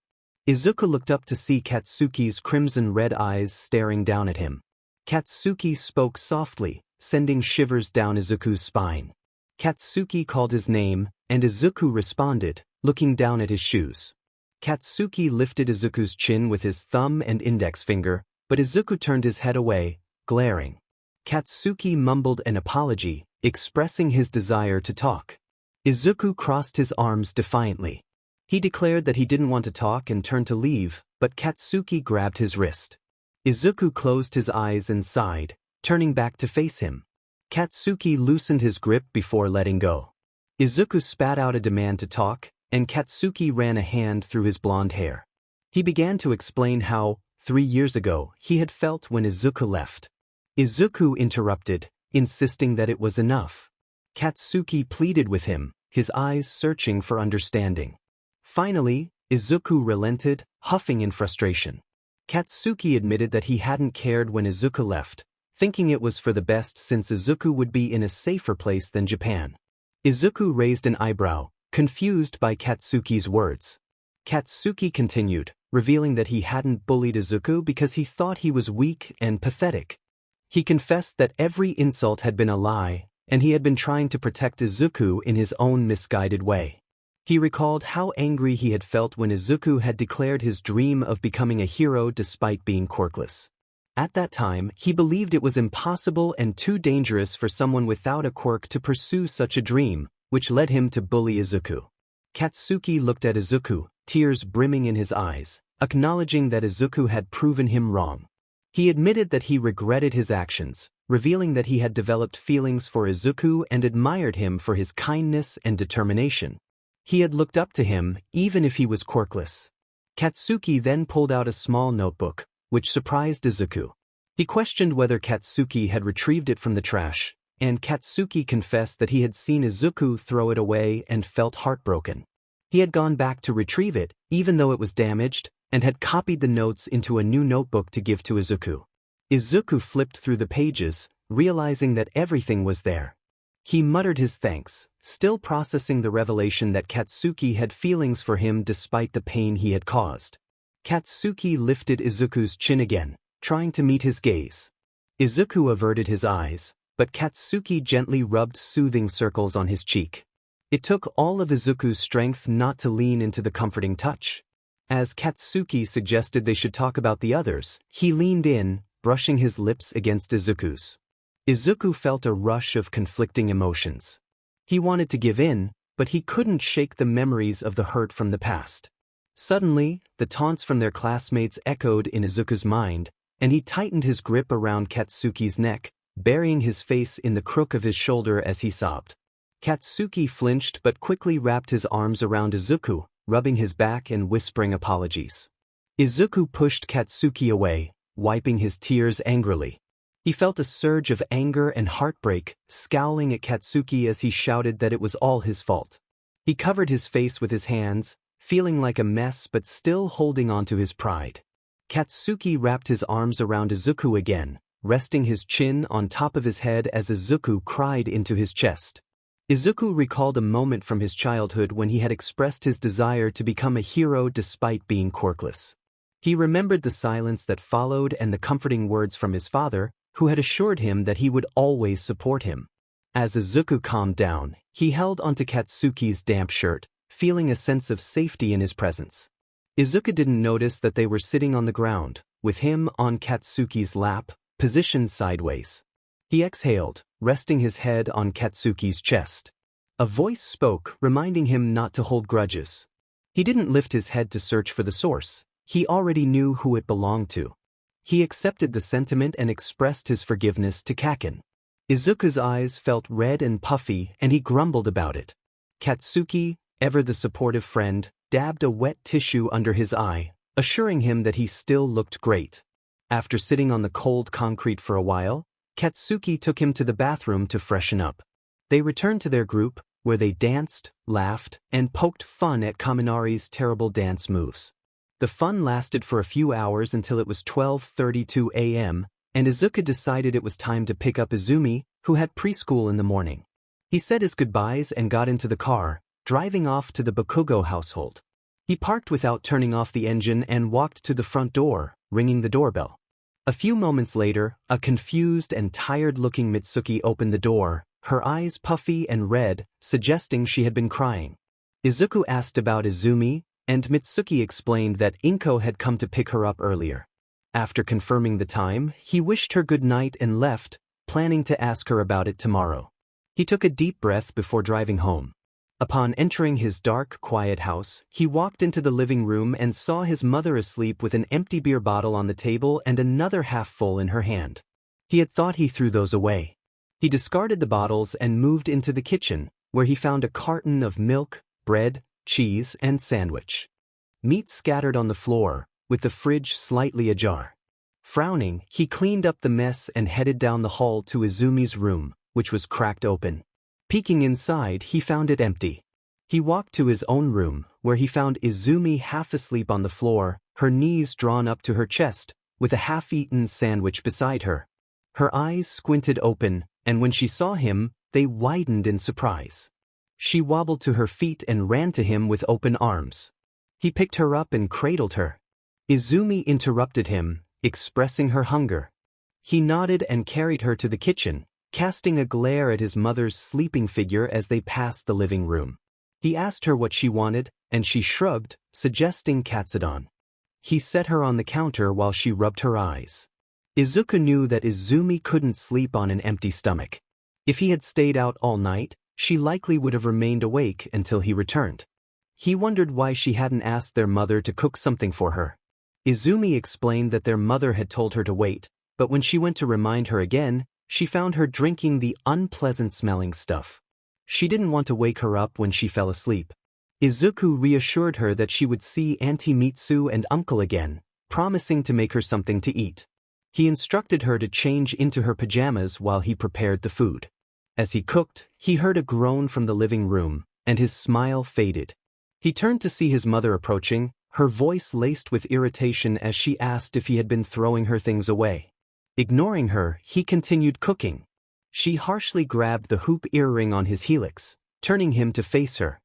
S1: Izuku looked up to see Katsuki's crimson-red eyes staring down at him. Katsuki spoke softly, sending shivers down Izuku's spine. Katsuki called his name, and Izuku responded, looking down at his shoes. Katsuki lifted Izuku's chin with his thumb and index finger, but Izuku turned his head away, glaring. Katsuki mumbled an apology, expressing his desire to talk. Izuku crossed his arms defiantly. He declared that he didn't want to talk and turned to leave, but Katsuki grabbed his wrist. Izuku closed his eyes and sighed, turning back to face him. Katsuki loosened his grip before letting go. Izuku spat out a demand to talk, and Katsuki ran a hand through his blonde hair. He began to explain how, 3 years ago, he had felt when Izuku left. Izuku interrupted, insisting that it was enough. Katsuki pleaded with him, his eyes searching for understanding. Finally, Izuku relented, huffing in frustration. Katsuki admitted that he hadn't cared when Izuku left, thinking it was for the best since Izuku would be in a safer place than Japan. Izuku raised an eyebrow, confused by Katsuki's words. Katsuki continued, revealing that he hadn't bullied Izuku because he thought he was weak and pathetic. He confessed that every insult had been a lie, and he had been trying to protect Izuku in his own misguided way. He recalled how angry he had felt when Izuku had declared his dream of becoming a hero despite being quirkless. At that time, he believed it was impossible and too dangerous for someone without a quirk to pursue such a dream, which led him to bully Izuku. Katsuki looked at Izuku, tears brimming in his eyes, acknowledging that Izuku had proven him wrong. He admitted that he regretted his actions, revealing that he had developed feelings for Izuku and admired him for his kindness and determination. He had looked up to him, even if he was quirkless. Katsuki then pulled out a small notebook, which surprised Izuku. He questioned whether Katsuki had retrieved it from the trash, and Katsuki confessed that he had seen Izuku throw it away and felt heartbroken. He had gone back to retrieve it, even though it was damaged, and had copied the notes into a new notebook to give to Izuku. Izuku flipped through the pages, realizing that everything was there. He muttered his thanks, still processing the revelation that Katsuki had feelings for him despite the pain he had caused. Katsuki lifted Izuku's chin again, trying to meet his gaze. Izuku averted his eyes, but Katsuki gently rubbed soothing circles on his cheek. It took all of Izuku's strength not to lean into the comforting touch. As Katsuki suggested they should talk about the others, he leaned in, brushing his lips against Izuku's. Izuku felt a rush of conflicting emotions. He wanted to give in, but he couldn't shake the memories of the hurt from the past. Suddenly, the taunts from their classmates echoed in Izuku's mind, and he tightened his grip around Katsuki's neck, burying his face in the crook of his shoulder as he sobbed. Katsuki flinched but quickly wrapped his arms around Izuku, rubbing his back and whispering apologies. Izuku pushed Katsuki away, wiping his tears angrily. He felt a surge of anger and heartbreak, scowling at Katsuki as he shouted that it was all his fault. He covered his face with his hands, feeling like a mess but still holding on to his pride. Katsuki wrapped his arms around Izuku again, resting his chin on top of his head as Izuku cried into his chest. Izuku recalled a moment from his childhood when he had expressed his desire to become a hero despite being quirkless. He remembered the silence that followed and the comforting words from his father, who had assured him that he would always support him. As Izuku calmed down, he held onto Katsuki's damp shirt, feeling a sense of safety in his presence. Izuku didn't notice that they were sitting on the ground, with him on Katsuki's lap, positioned sideways. He exhaled, resting his head on Katsuki's chest. A voice spoke, reminding him not to hold grudges. He didn't lift his head to search for the source. He already knew who it belonged to. He accepted the sentiment and expressed his forgiveness to Kaken. Izuku's eyes felt red and puffy, and he grumbled about it. Katsuki, ever the supportive friend, dabbed a wet tissue under his eye, assuring him that he still looked great. After sitting on the cold concrete for a while, Katsuki took him to the bathroom to freshen up. They returned to their group, where they danced, laughed, and poked fun at Kaminari's terrible dance moves. The fun lasted for a few hours until it was 12:32 a.m., and Izuku decided it was time to pick up Izumi, who had preschool in the morning. He said his goodbyes and got into the car, driving off to the Bakugo household. He parked without turning off the engine and walked to the front door, ringing the doorbell. A few moments later, a confused and tired-looking Mitsuki opened the door, her eyes puffy and red, suggesting she had been crying. Izuku asked about Izumi, and Mitsuki explained that Inko had come to pick her up earlier. After confirming the time, he wished her good night and left, planning to ask her about it tomorrow. He took a deep breath before driving home. Upon entering his dark, quiet house, he walked into the living room and saw his mother asleep with an empty beer bottle on the table and another half full in her hand. He had thought he threw those away. He discarded the bottles and moved into the kitchen, where he found a carton of milk, bread, cheese, and sandwich. Meat scattered on the floor, with the fridge slightly ajar. Frowning, he cleaned up the mess and headed down the hall to Izumi's room, which was cracked open. Peeking inside, he found it empty. He walked to his own room, where he found Izumi half asleep on the floor, her knees drawn up to her chest, with a half-eaten sandwich beside her. Her eyes squinted open, and when she saw him, they widened in surprise. She wobbled to her feet and ran to him with open arms. He picked her up and cradled her. Izumi interrupted him, expressing her hunger. He nodded and carried her to the kitchen, casting a glare at his mother's sleeping figure as they passed the living room. He asked her what she wanted, and she shrugged, suggesting katsudon. He set her on the counter while she rubbed her eyes. Izuku knew that Izumi couldn't sleep on an empty stomach. If he had stayed out all night, she likely would have remained awake until he returned. He wondered why she hadn't asked their mother to cook something for her. Izumi explained that their mother had told her to wait, but when she went to remind her again, she found her drinking the unpleasant-smelling stuff. She didn't want to wake her up when she fell asleep. Izuku reassured her that she would see Auntie Mitsu and Uncle again, promising to make her something to eat. He instructed her to change into her pajamas while he prepared the food. As he cooked, he heard a groan from the living room, and his smile faded. He turned to see his mother approaching, her voice laced with irritation as she asked if he had been throwing her things away. Ignoring her, he continued cooking. She harshly grabbed the hoop earring on his helix, turning him to face her.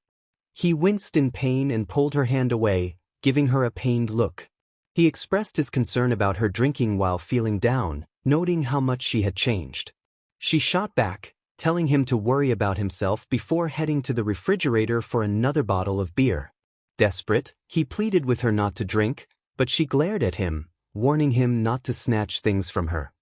S1: He winced in pain and pulled her hand away, giving her a pained look. He expressed his concern about her drinking while feeling down, noting how much she had changed. She shot back, telling him to worry about himself before heading to the refrigerator for another bottle of beer. Desperate, he pleaded with her not to drink, but she glared at him, warning him not to snatch things from her.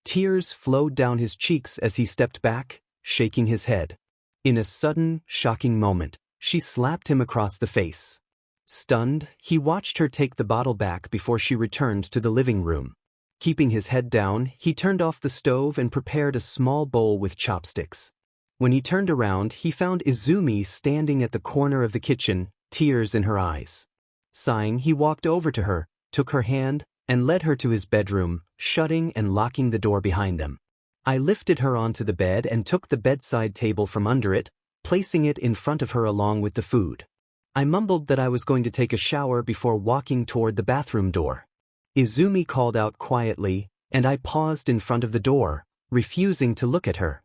S1: Tears flowed down his cheeks as he stepped back, shaking his head. In a sudden, shocking moment, she slapped him across the face. Stunned, he watched her take the bottle back before she returned to the living room. Keeping his head down, he turned off the stove and prepared a small bowl with chopsticks. When he turned around, he found Izumi standing at the corner of the kitchen, tears in her eyes. Sighing, he walked over to her, took her hand, and led her to his bedroom, shutting and locking the door behind them. I lifted her onto the bed and took the bedside table from under it, placing it in front of her along with the food. I mumbled that I was going to take a shower before walking toward the bathroom door. Izumi called out quietly, and I paused in front of the door, refusing to look at her.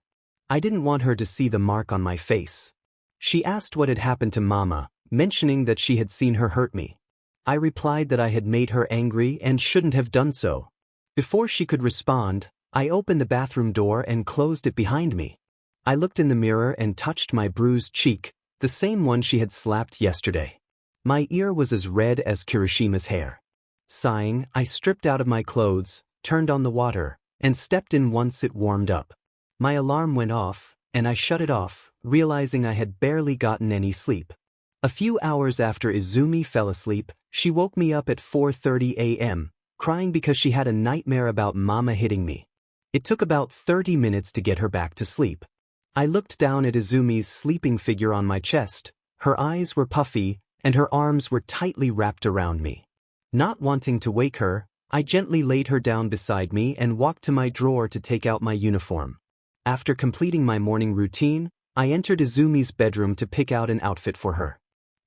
S1: I didn't want her to see the mark on my face. She asked what had happened to Mama, mentioning that she had seen her hurt me. I replied that I had made her angry and shouldn't have done so. Before she could respond, I opened the bathroom door and closed it behind me. I looked in the mirror and touched my bruised cheek, the same one she had slapped yesterday. My ear was as red as Kirishima's hair. Sighing, I stripped out of my clothes, turned on the water, and stepped in once it warmed up. My alarm went off, and I shut it off, realizing I had barely gotten any sleep. A few hours after Izumi fell asleep, she woke me up at 4:30 a.m., crying because she had a nightmare about Mama hitting me. It took about 30 minutes to get her back to sleep. I looked down at Izumi's sleeping figure on my chest. Her eyes were puffy, and her arms were tightly wrapped around me. Not wanting to wake her, I gently laid her down beside me and walked to my drawer to take out my uniform. After completing my morning routine, I entered Izumi's bedroom to pick out an outfit for her.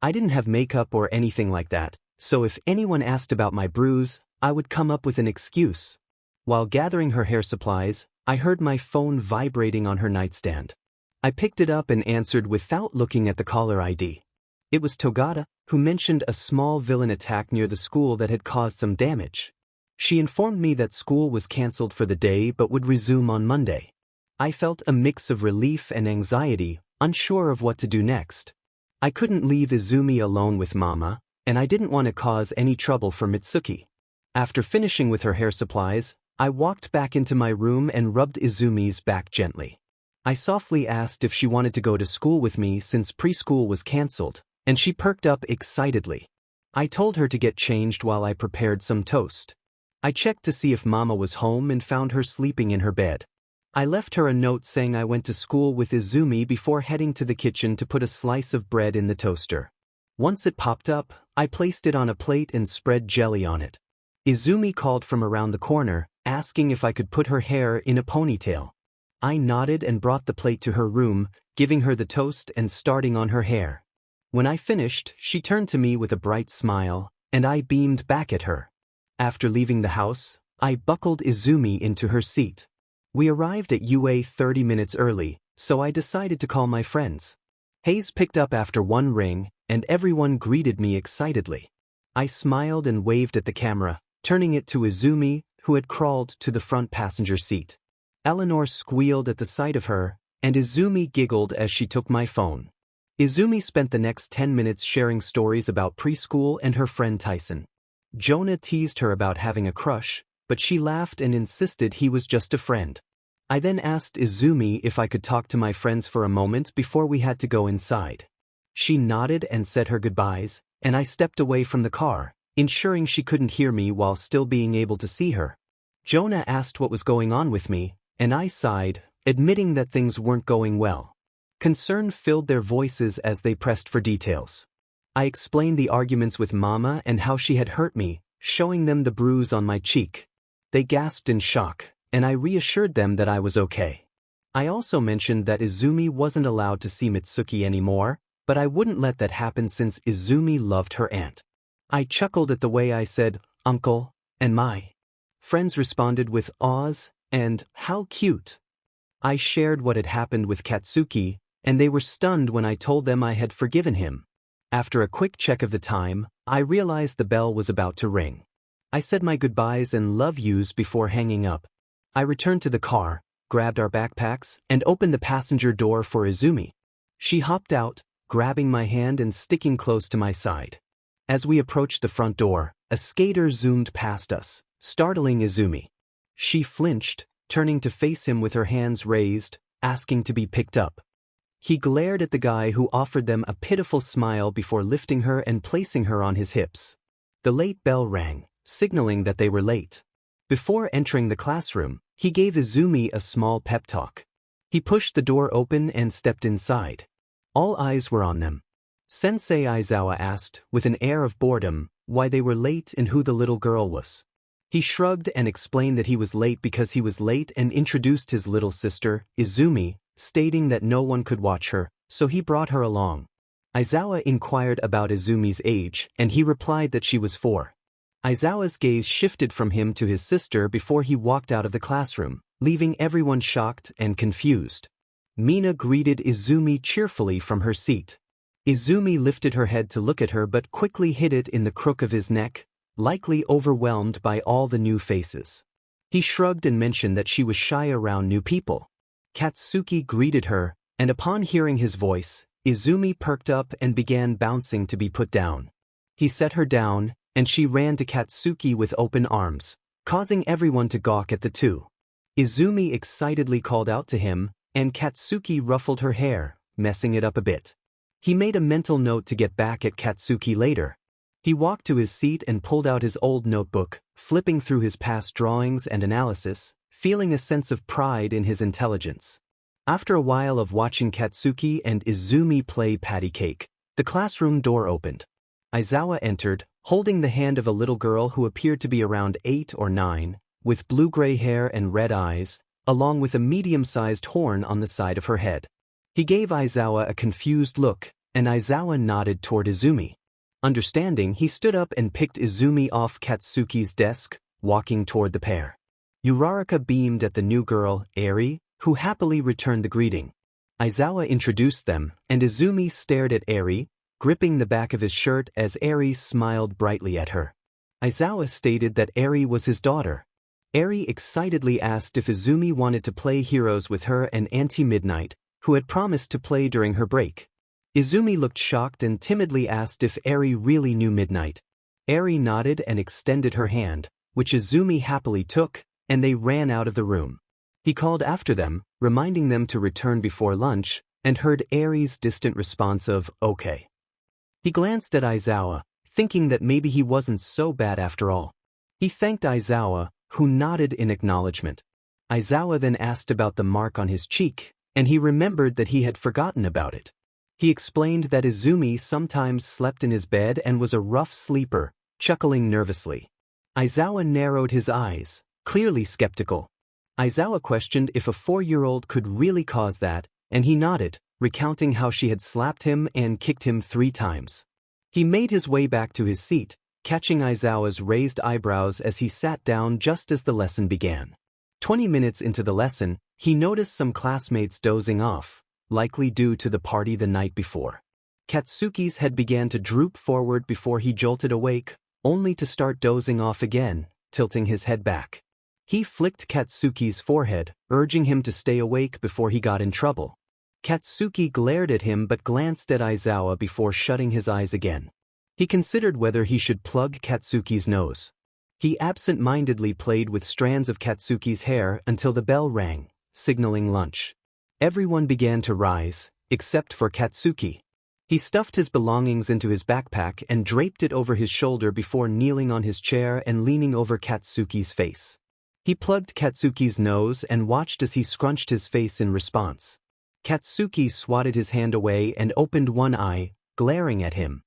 S1: I didn't have makeup or anything like that, so if anyone asked about my bruise, I would come up with an excuse. While gathering her hair supplies, I heard my phone vibrating on her nightstand. I picked it up and answered without looking at the caller ID. It was Togata, who mentioned a small villain attack near the school that had caused some damage. She informed me that school was cancelled for the day but would resume on Monday. I felt a mix of relief and anxiety, unsure of what to do next. I couldn't leave Izumi alone with Mama, and I didn't want to cause any trouble for Mitsuki. After finishing with her hair supplies, I walked back into my room and rubbed Izumi's back gently. I softly asked if she wanted to go to school with me since preschool was cancelled, and she perked up excitedly. I told her to get changed while I prepared some toast. I checked to see if Mama was home and found her sleeping in her bed. I left her a note saying I went to school with Izumi before heading to the kitchen to put a slice of bread in the toaster. Once it popped up, I placed it on a plate and spread jelly on it. Izumi called from around the corner, asking if I could put her hair in a ponytail. I nodded and brought the plate to her room, giving her the toast and starting on her hair. When I finished, she turned to me with a bright smile, and I beamed back at her. After leaving the house, I buckled Izumi into her seat. We arrived at UA 30 minutes early, so I decided to call my friends. Hayes picked up after one ring, and everyone greeted me excitedly. I smiled and waved at the camera, turning it to Izumi, who had crawled to the front passenger seat. Eleanor squealed at the sight of her, and Izumi giggled as she took my phone. Izumi spent the next 10 minutes sharing stories about preschool and her friend Tyson. Jonah teased her about having a crush, but she laughed and insisted he was just a friend. I then asked Izumi if I could talk to my friends for a moment before we had to go inside. She nodded and said her goodbyes, and I stepped away from the car, ensuring she couldn't hear me while still being able to see her. Jonah asked what was going on with me, and I sighed, admitting that things weren't going well. Concern filled their voices as they pressed for details. I explained the arguments with Mama and how she had hurt me, showing them the bruise on my cheek. They gasped in shock, and I reassured them that I was okay. I also mentioned that Izumi wasn't allowed to see Mitsuki anymore, but I wouldn't let that happen since Izumi loved her aunt. I chuckled at the way I said, "Uncle," and my friends responded with "Awes" and "How cute." I shared what had happened with Katsuki, and they were stunned when I told them I had forgiven him. After a quick check of the time, I realized the bell was about to ring. I said my goodbyes and love yous before hanging up. I returned to the car, grabbed our backpacks, and opened the passenger door for Izumi. She hopped out, grabbing my hand and sticking close to my side. As we approached the front door, a skater zoomed past us, startling Izumi. She flinched, turning to face him with her hands raised, asking to be picked up. He glared at the guy who offered them a pitiful smile before lifting her and placing her on his hips. The late bell rang, signaling that they were late. Before entering the classroom, he gave Izumi a small pep talk. He pushed the door open and stepped inside. All eyes were on them. Sensei Aizawa asked, with an air of boredom, why they were late and who the little girl was. He shrugged and explained that he was late because he was late and introduced his little sister, Izumi, stating that no one could watch her, so he brought her along. Aizawa inquired about Izumi's age, and he replied that she was 4. Aizawa's gaze shifted from him to his sister before he walked out of the classroom, leaving everyone shocked and confused. Mina greeted Izumi cheerfully from her seat. Izumi lifted her head to look at her but quickly hid it in the crook of his neck, likely overwhelmed by all the new faces. He shrugged and mentioned that she was shy around new people. Katsuki greeted her, and upon hearing his voice, Izumi perked up and began bouncing to be put down. He set her down, and she ran to Katsuki with open arms, causing everyone to gawk at the two. Izumi excitedly called out to him, and Katsuki ruffled her hair, messing it up a bit. He made a mental note to get back at Katsuki later. He walked to his seat and pulled out his old notebook, flipping through his past drawings and analysis, feeling a sense of pride in his intelligence. After a while of watching Katsuki and Izumi play patty cake, the classroom door opened. Aizawa entered, holding the hand of a little girl who appeared to be around 8 or 9, with blue-gray hair and red eyes, along with a medium-sized horn on the side of her head. He gave Aizawa a confused look, and Aizawa nodded toward Izumi. Understanding, he stood up and picked Izumi off Katsuki's desk, walking toward the pair. Uraraka beamed at the new girl, Eri, who happily returned the greeting. Aizawa introduced them, and Izumi stared at Eri, gripping the back of his shirt as Eri smiled brightly at her. Aizawa stated that Eri was his daughter. Eri excitedly asked if Izumi wanted to play heroes with her and Auntie Midnight, who had promised to play during her break. Izumi looked shocked and timidly asked if Eri really knew Midnight. Eri nodded and extended her hand, which Izumi happily took, and they ran out of the room. He called after them, reminding them to return before lunch, and heard Eri's distant response of, "Okay." He glanced at Aizawa, thinking that maybe he wasn't so bad after all. He thanked Aizawa, who nodded in acknowledgement. Aizawa then asked about the mark on his cheek, and he remembered that he had forgotten about it. He explained that Izumi sometimes slept in his bed and was a rough sleeper, chuckling nervously. Aizawa narrowed his eyes, clearly skeptical. Aizawa questioned if a 4-year-old could really cause that, and he nodded, recounting how she had slapped him and kicked him 3 times. He made his way back to his seat, catching Aizawa's raised eyebrows as he sat down just as the lesson began. 20 minutes into the lesson, he noticed some classmates dozing off, likely due to the party the night before. Katsuki's head began to droop forward before he jolted awake, only to start dozing off again, tilting his head back. He flicked Katsuki's forehead, urging him to stay awake before he got in trouble. Katsuki glared at him but glanced at Aizawa before shutting his eyes again. He considered whether he should plug Katsuki's nose. He absent-mindedly played with strands of Katsuki's hair until the bell rang, signaling lunch. Everyone began to rise, except for Katsuki. He stuffed his belongings into his backpack and draped it over his shoulder before kneeling on his chair and leaning over Katsuki's face. He plugged Katsuki's nose and watched as he scrunched his face in response. Katsuki swatted his hand away and opened one eye, glaring at him.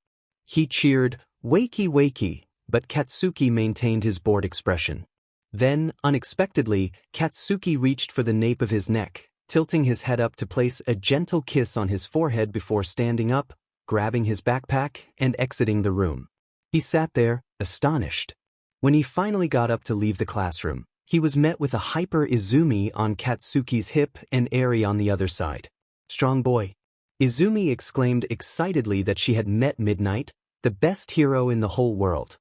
S1: He cheered, "Wakey, wakey," but Katsuki maintained his bored expression. Then, unexpectedly, Katsuki reached for the nape of his neck, tilting his head up to place a gentle kiss on his forehead before standing up, grabbing his backpack, and exiting the room. He sat there, astonished. When he finally got up to leave the classroom, he was met with a hyper Izumi on Katsuki's hip and Eri on the other side. "Strong boy." Izumi exclaimed excitedly that she had met Midnight, the best hero in the whole world.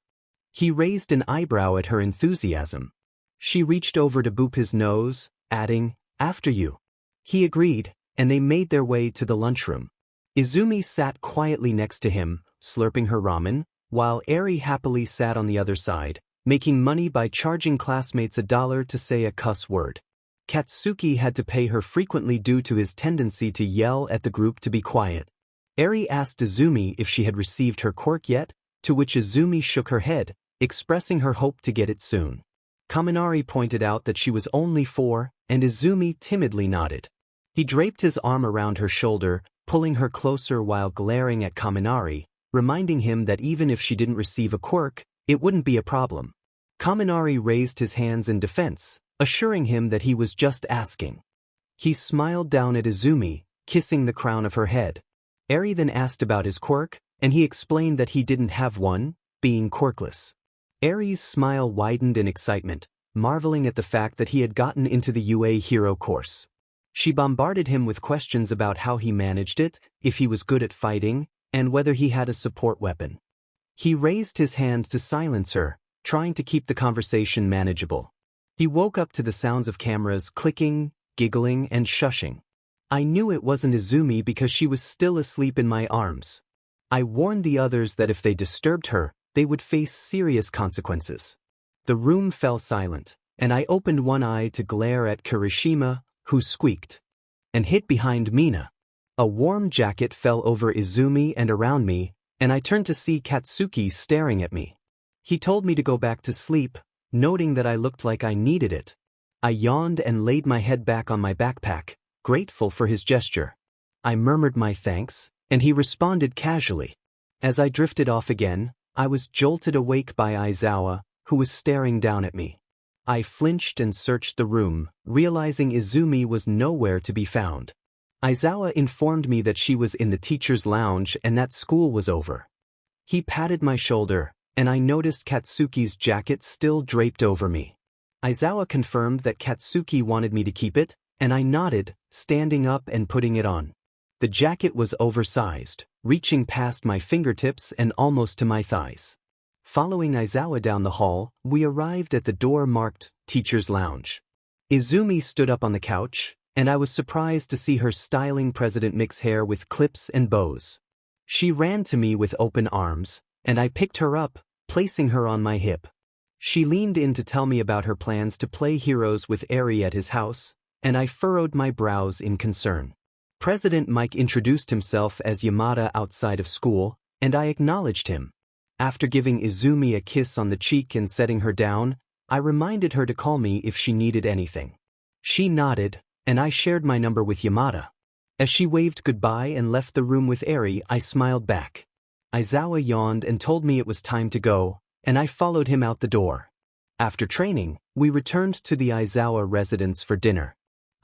S1: He raised an eyebrow at her enthusiasm. She reached over to boop his nose, adding, "After you." He agreed, and they made their way to the lunchroom. Izumi sat quietly next to him, slurping her ramen, while Eri happily sat on the other side, making money by charging classmates $1 to say a cuss word. Katsuki had to pay her frequently due to his tendency to yell at the group to be quiet. Eri asked Izumi if she had received her quirk yet, to which Izumi shook her head, expressing her hope to get it soon. Kaminari pointed out that she was only 4, and Izumi timidly nodded. He draped his arm around her shoulder, pulling her closer while glaring at Kaminari, reminding him that even if she didn't receive a quirk, it wouldn't be a problem. Kaminari raised his hands in defense, assuring him that he was just asking. He smiled down at Izumi, kissing the crown of her head. Eri then asked about his quirk, and he explained that he didn't have one, being quirkless. Eri's smile widened in excitement, marveling at the fact that he had gotten into the UA hero course. She bombarded him with questions about how he managed it, if he was good at fighting, and whether he had a support weapon. He raised his hand to silence her, trying to keep the conversation manageable. He woke up to the sounds of cameras clicking, giggling, and shushing. I knew it wasn't Izumi because she was still asleep in my arms. I warned the others that if they disturbed her, they would face serious consequences. The room fell silent, and I opened one eye to glare at Kirishima, who squeaked and hid behind Mina. A warm jacket fell over Izumi and around me, and I turned to see Katsuki staring at me. He told me to go back to sleep, noting that I looked like I needed it. I yawned and laid my head back on my backpack, grateful for his gesture. I murmured my thanks, and he responded casually. As I drifted off again, I was jolted awake by Aizawa, who was staring down at me. I flinched and searched the room, realizing Izumi was nowhere to be found. Aizawa informed me that she was in the teacher's lounge and that school was over. He patted my shoulder, and I noticed Katsuki's jacket still draped over me. Aizawa confirmed that Katsuki wanted me to keep it, and I nodded, standing up and putting it on. The jacket was oversized, reaching past my fingertips and almost to my thighs. Following Izawa down the hall, we arrived at the door marked Teacher's Lounge. Izumi stood up on the couch, and I was surprised to see her styling President Mix hair with clips and bows. She ran to me with open arms, and I picked her up, placing her on my hip. She leaned in to tell me about her plans to play heroes with Eri at his house, and I furrowed my brows in concern. President Mike introduced himself as Yamada outside of school, and I acknowledged him. After giving Izumi a kiss on the cheek and setting her down, I reminded her to call me if she needed anything. She nodded, and I shared my number with Yamada. As she waved goodbye and left the room with Eri, I smiled back. Izawa yawned and told me it was time to go, and I followed him out the door. After training, we returned to the Izawa residence for dinner.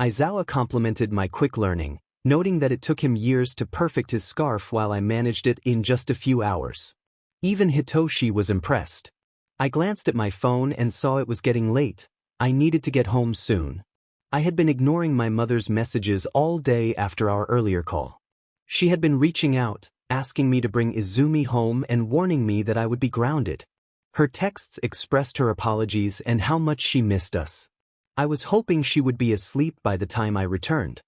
S1: Izawa complimented my quick learning, noting that it took him years to perfect his scarf while I managed it in just a few hours. Even Hitoshi was impressed. I glanced at my phone and saw it was getting late. I needed to get home soon. I had been ignoring my mother's messages all day after our earlier call. She had been reaching out, asking me to bring Izumi home and warning me that I would be grounded. Her texts expressed her apologies and how much she missed us. I was hoping she would be asleep by the time I returned.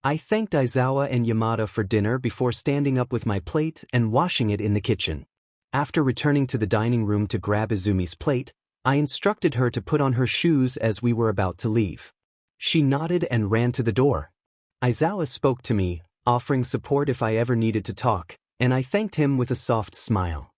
S1: I thanked Izawa and Yamada for dinner before standing up with my plate and washing it in the kitchen. After returning to the dining room to grab Izumi's plate, I instructed her to put on her shoes as we were about to leave. She nodded and ran to the door. Izawa spoke to me, offering support if I ever needed to talk, and I thanked him with a soft smile.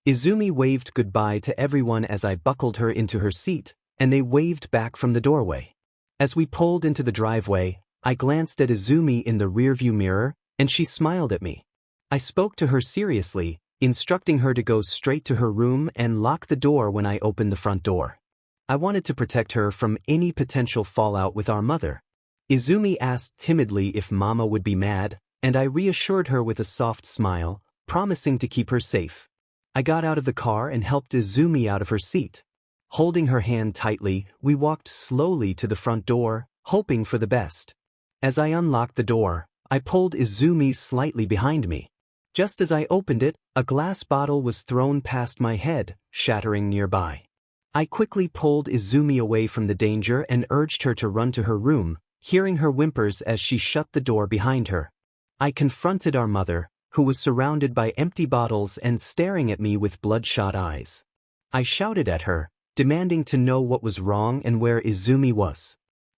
S1: Izumi waved goodbye to everyone as I buckled her into her seat, and they waved back from the doorway. As we pulled into the driveway, I glanced at Izumi in the rearview mirror, and she smiled at me. I spoke to her seriously, instructing her to go straight to her room and lock the door when I opened the front door. I wanted to protect her from any potential fallout with our mother. Izumi asked timidly if Mama would be mad, and I reassured her with a soft smile, promising to keep her safe. I got out of the car and helped Izumi out of her seat. Holding her hand tightly, we walked slowly to the front door, hoping for the best. As I unlocked the door, I pulled Izumi slightly behind me. Just as I opened it, a glass bottle was thrown past my head, shattering nearby. I quickly pulled Izumi away from the danger and urged her to run to her room, hearing her whimpers as she shut the door behind her. I confronted our mother, who was surrounded by empty bottles and staring at me with bloodshot eyes. I shouted at her, demanding to know what was wrong and where Izumi was.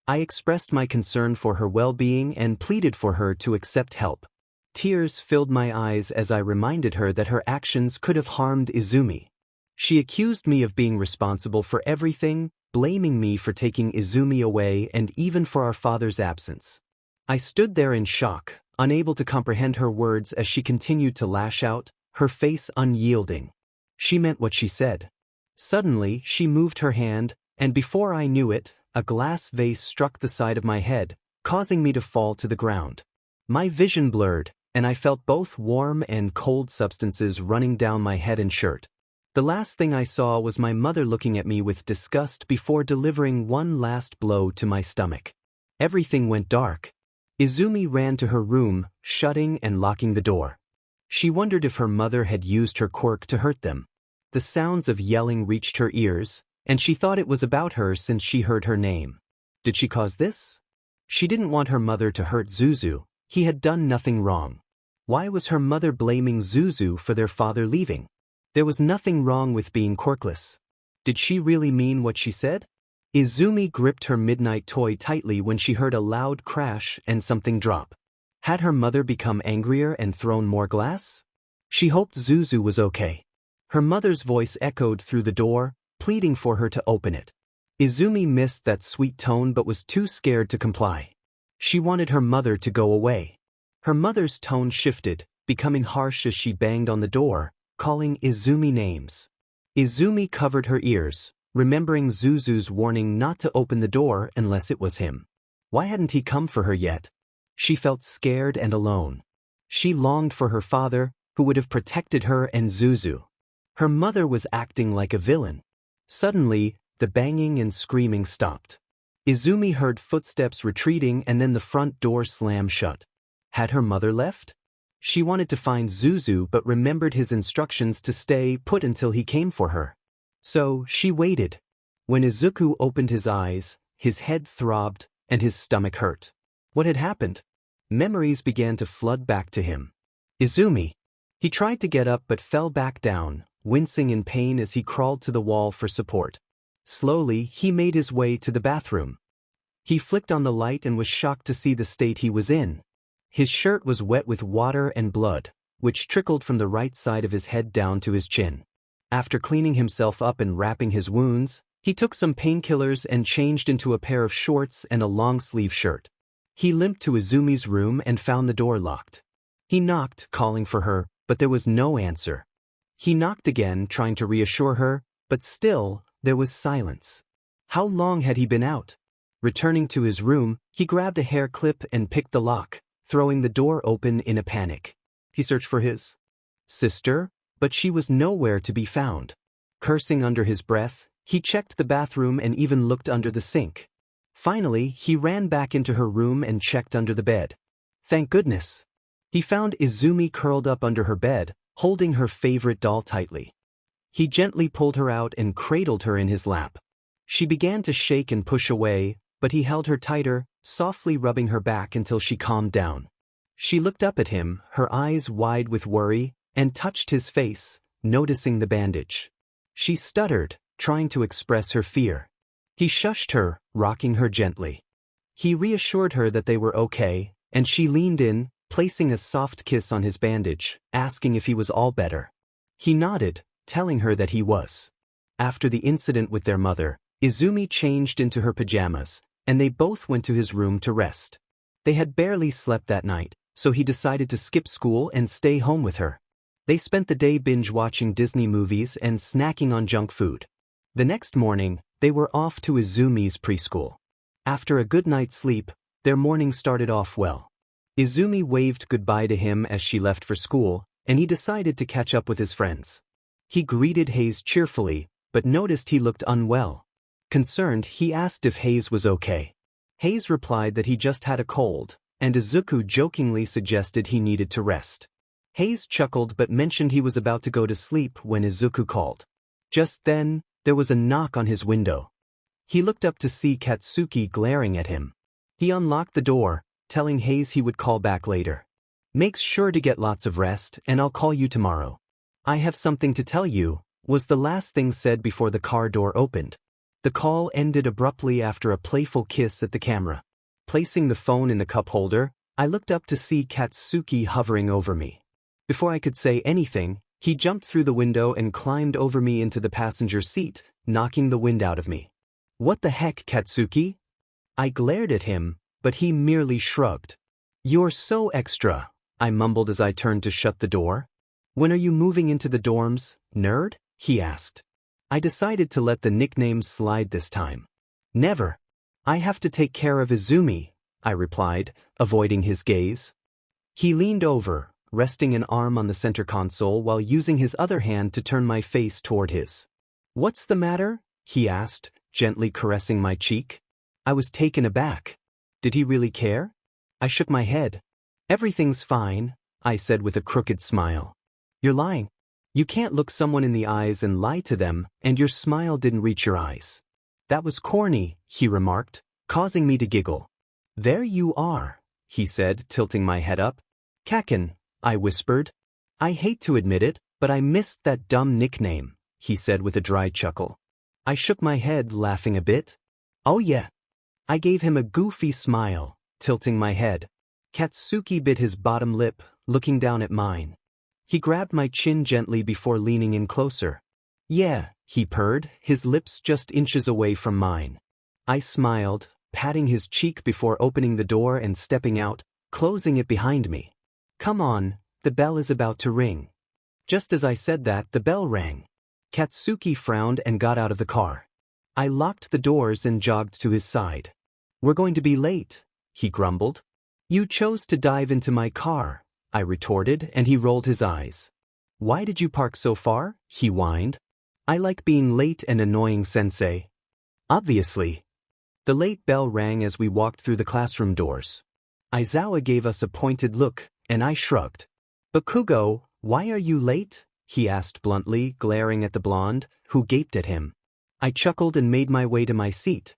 S1: I expressed my concern for her well-being and pleaded for her to accept help. Tears filled my eyes as I reminded her that her actions could have harmed Izumi. She accused me of being responsible for everything, blaming me for taking Izumi away and even for our father's absence. I stood there in shock, unable to comprehend her words as she continued to lash out, her face unyielding. She meant what she said. Suddenly, she moved her hand, and before I knew it, a glass vase struck the side of my head, causing me to fall to the ground. My vision blurred, and I felt both warm and cold substances running down my head and shirt. The last thing I saw was my mother looking at me with disgust before delivering one last blow to my stomach. Everything went dark. Izumi ran to her room, shutting and locking the door. She wondered if her mother had used her quirk to hurt them. The sounds of yelling reached her ears, and she thought it was about her since she heard her name. Did she cause this? She didn't want her mother to hurt Zuzu. He had done nothing wrong. Why was her mother blaming Zuzu for their father leaving? There was nothing wrong with being quirkless. Did she really mean what she said? Izumi gripped her midnight toy tightly when she heard a loud crash and something drop. Had her mother become angrier and thrown more glass? She hoped Zuzu was okay. Her mother's voice echoed through the door, pleading for her to open it. Izumi missed that sweet tone but was too scared to comply. She wanted her mother to go away. Her mother's tone shifted, becoming harsh as she banged on the door, calling Izumi names. Izumi covered her ears, remembering Zuzu's warning not to open the door unless it was him. Why hadn't he come for her yet? She felt scared and alone. She longed for her father, who would have protected her and Zuzu. Her mother was acting like a villain. Suddenly, the banging and screaming stopped. Izumi heard footsteps retreating and then the front door slam shut. Had her mother left? She wanted to find Zuzu but remembered his instructions to stay put until he came for her. So, she waited. When Izuku opened his eyes, his head throbbed, and his stomach hurt. What had happened? Memories began to flood back to him. Izumi. He tried to get up but fell back down, wincing in pain as he crawled to the wall for support. Slowly, he made his way to the bathroom. He flicked on the light and was shocked to see the state he was in. His shirt was wet with water and blood, which trickled from the right side of his head down to his chin. After cleaning himself up and wrapping his wounds, he took some painkillers and changed into a pair of shorts and a long-sleeve shirt. He limped to Izumi's room and found the door locked. He knocked, calling for her, but there was no answer. He knocked again, trying to reassure her, but still, there was silence. How long had he been out? Returning to his room, he grabbed a hair clip and picked the lock, throwing the door open in a panic. He searched for his sister, but she was nowhere to be found. Cursing under his breath, he checked the bathroom and even looked under the sink. Finally, he ran back into her room and checked under the bed. Thank goodness. He found Izumi curled up under her bed, holding her favorite doll tightly. He gently pulled her out and cradled her in his lap. She began to shake and push away, but he held her tighter, softly rubbing her back until she calmed down. She looked up at him, her eyes wide with worry, and touched his face, noticing the bandage. She stuttered, trying to express her fear. He shushed her, rocking her gently. He reassured her that they were okay, and she leaned in, placing a soft kiss on his bandage, asking if he was all better. He nodded, telling her that he was. After the incident with their mother, Izumi changed into her pajamas, and they both went to his room to rest. They had barely slept that night, so he decided to skip school and stay home with her. They spent the day binge-watching Disney movies and snacking on junk food. The next morning, they were off to Izumi's preschool. After a good night's sleep, their morning started off well. Izumi waved goodbye to him as she left for school, and he decided to catch up with his friends. He greeted Hayes cheerfully, but noticed he looked unwell. Concerned, he asked if Hayes was okay. Hayes replied that he just had a cold, and Izuku jokingly suggested he needed to rest. Hayes chuckled but mentioned he was about to go to sleep when Izuku called. Just then, there was a knock on his window. He looked up to see Katsuki glaring at him. He unlocked the door, telling Hayes he would call back later. "Make sure to get lots of rest, and I'll call you tomorrow. I have something to tell you," was the last thing said before the car door opened. The call ended abruptly after a playful kiss at the camera. Placing the phone in the cup holder, I looked up to see Katsuki hovering over me. Before I could say anything, he jumped through the window and climbed over me into the passenger seat, knocking the wind out of me. "What the heck, Katsuki?" I glared at him, but he merely shrugged. "You're so extra," I mumbled as I turned to shut the door. "When are you moving into the dorms, nerd?" he asked. I decided to let the nickname slide this time. "Never. I have to take care of Izumi," I replied, avoiding his gaze. He leaned over, resting an arm on the center console while using his other hand to turn my face toward his. "What's the matter?" he asked, gently caressing my cheek. I was taken aback. Did he really care? I shook my head. "Everything's fine," I said with a crooked smile. "You're lying. You can't look someone in the eyes and lie to them, and your smile didn't reach your eyes." "That was corny," he remarked, causing me to giggle. "There you are," he said, tilting my head up. "Kaken," I whispered. "I hate to admit it, but I missed that dumb nickname," he said with a dry chuckle. I shook my head, laughing a bit. "Oh yeah." I gave him a goofy smile, tilting my head. Katsuki bit his bottom lip, looking down at mine. He grabbed my chin gently before leaning in closer. "Yeah," he purred, his lips just inches away from mine. I smiled, patting his cheek before opening the door and stepping out, closing it behind me. "Come on, the bell is about to ring." Just as I said that, the bell rang. Katsuki frowned and got out of the car. I locked the doors and jogged to his side. "We're going to be late," he grumbled. "You chose to dive into my car," I retorted, and he rolled his eyes. "Why did you park so far?" he whined. "I like being late and annoying, sensei." "Obviously." The late bell rang as we walked through the classroom doors. Aizawa gave us a pointed look, and I shrugged. Bakugo, why are you late? He asked bluntly, glaring at the blonde, who gaped at him. I chuckled and made my way to my seat.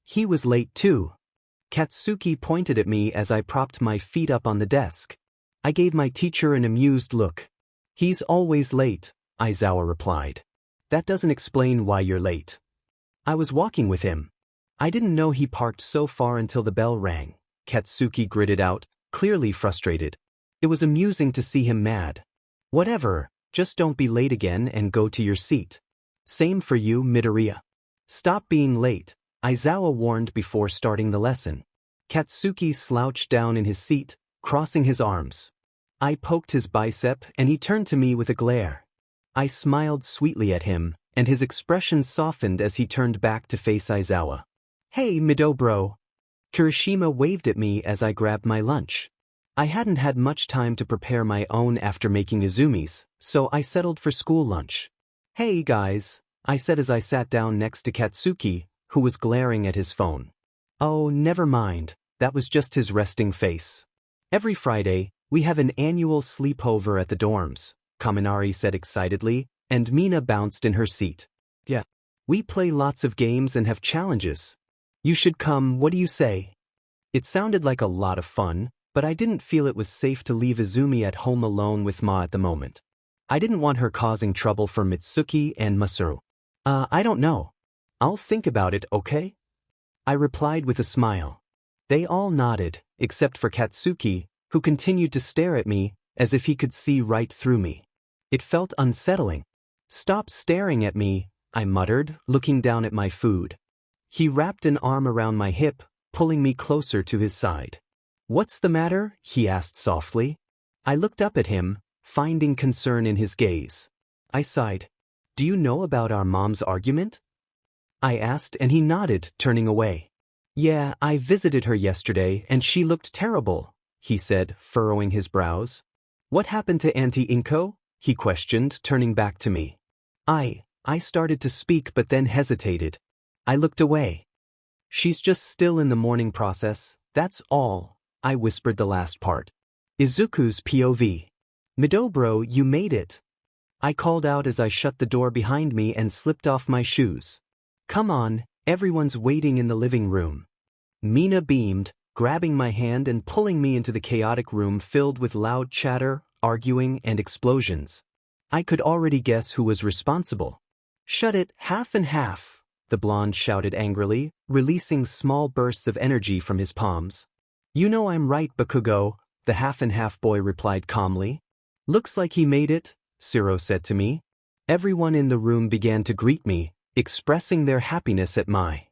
S1: He was late too. Katsuki pointed at me as I propped my feet up on the desk. I gave my teacher an amused look. He's always late, Aizawa replied. That doesn't explain why you're late. I was walking with him. I didn't know he parked so far until the bell rang, Katsuki gritted out, clearly frustrated. It was amusing to see him mad. Whatever, just don't be late again and go to your seat. Same for you, Midoriya. Stop being late, Aizawa warned before starting the lesson. Katsuki slouched down in his seat, crossing his arms. I poked his bicep and he turned to me with a glare. I smiled sweetly at him, and his expression softened as he turned back to face Aizawa. Hey, Mido bro. Kirishima waved at me as I grabbed my lunch. I hadn't had much time to prepare my own after making Izumi's, so I settled for school lunch. Hey guys, I said as I sat down next to Katsuki, who was glaring at his phone. Oh, never mind, that was just his resting face. Every Friday, we have an annual sleepover at the dorms, Kaminari said excitedly, and Mina bounced in her seat. Yeah. We play lots of games and have challenges. You should come, what do you say? It sounded like a lot of fun, but I didn't feel it was safe to leave Izumi at home alone with Ma at the moment. I didn't want her causing trouble for Mitsuki and Masaru. I don't know. I'll think about it, okay? I replied with a smile. They all nodded, except for Katsuki, who continued to stare at me, as if he could see right through me. It felt unsettling. Stop staring at me, I muttered, looking down at my food. He wrapped an arm around my hip, pulling me closer to his side. What's the matter? He asked softly. I looked up at him, finding concern in his gaze. I sighed. Do you know about our mom's argument? I asked and he nodded, turning away. Yeah, I visited her yesterday and she looked terrible, he said, furrowing his brows. What happened to Auntie Inko? He questioned, turning back to me. I started to speak but then hesitated. I looked away. She's just still in the mourning process, that's all. I whispered the last part. Izuku's POV. Midobro, you made it. I called out as I shut the door behind me and slipped off my shoes. Come on, everyone's waiting in the living room. Mina beamed, grabbing my hand and pulling me into the chaotic room filled with loud chatter, arguing, and explosions. I could already guess who was responsible. Shut it, half and half, the blonde shouted angrily, releasing small bursts of energy from his palms. You know I'm right, Bakugo, the half-and-half boy replied calmly. Looks like he made it, Siro said to me. Everyone in the room began to greet me, expressing their happiness at my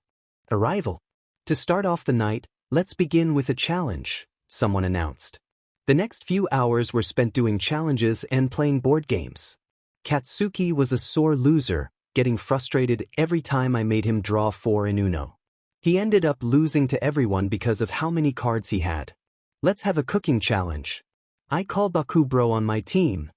S1: arrival. To start off the night, let's begin with a challenge, someone announced. The next few hours were spent doing challenges and playing board games. Katsuki was a sore loser, getting frustrated every time I made him draw 4 in Uno. He ended up losing to everyone because of how many cards he had. Let's have a cooking challenge. I call Bakubro on my team,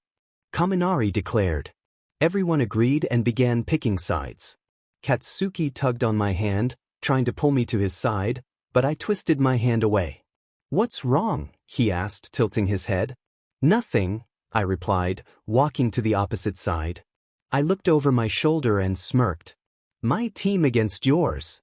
S1: Kaminari declared. Everyone agreed and began picking sides. Katsuki tugged on my hand, trying to pull me to his side, but I twisted my hand away. What's wrong? He asked, tilting his head. Nothing, I replied, walking to the opposite side. I looked over my shoulder and smirked. My team against yours,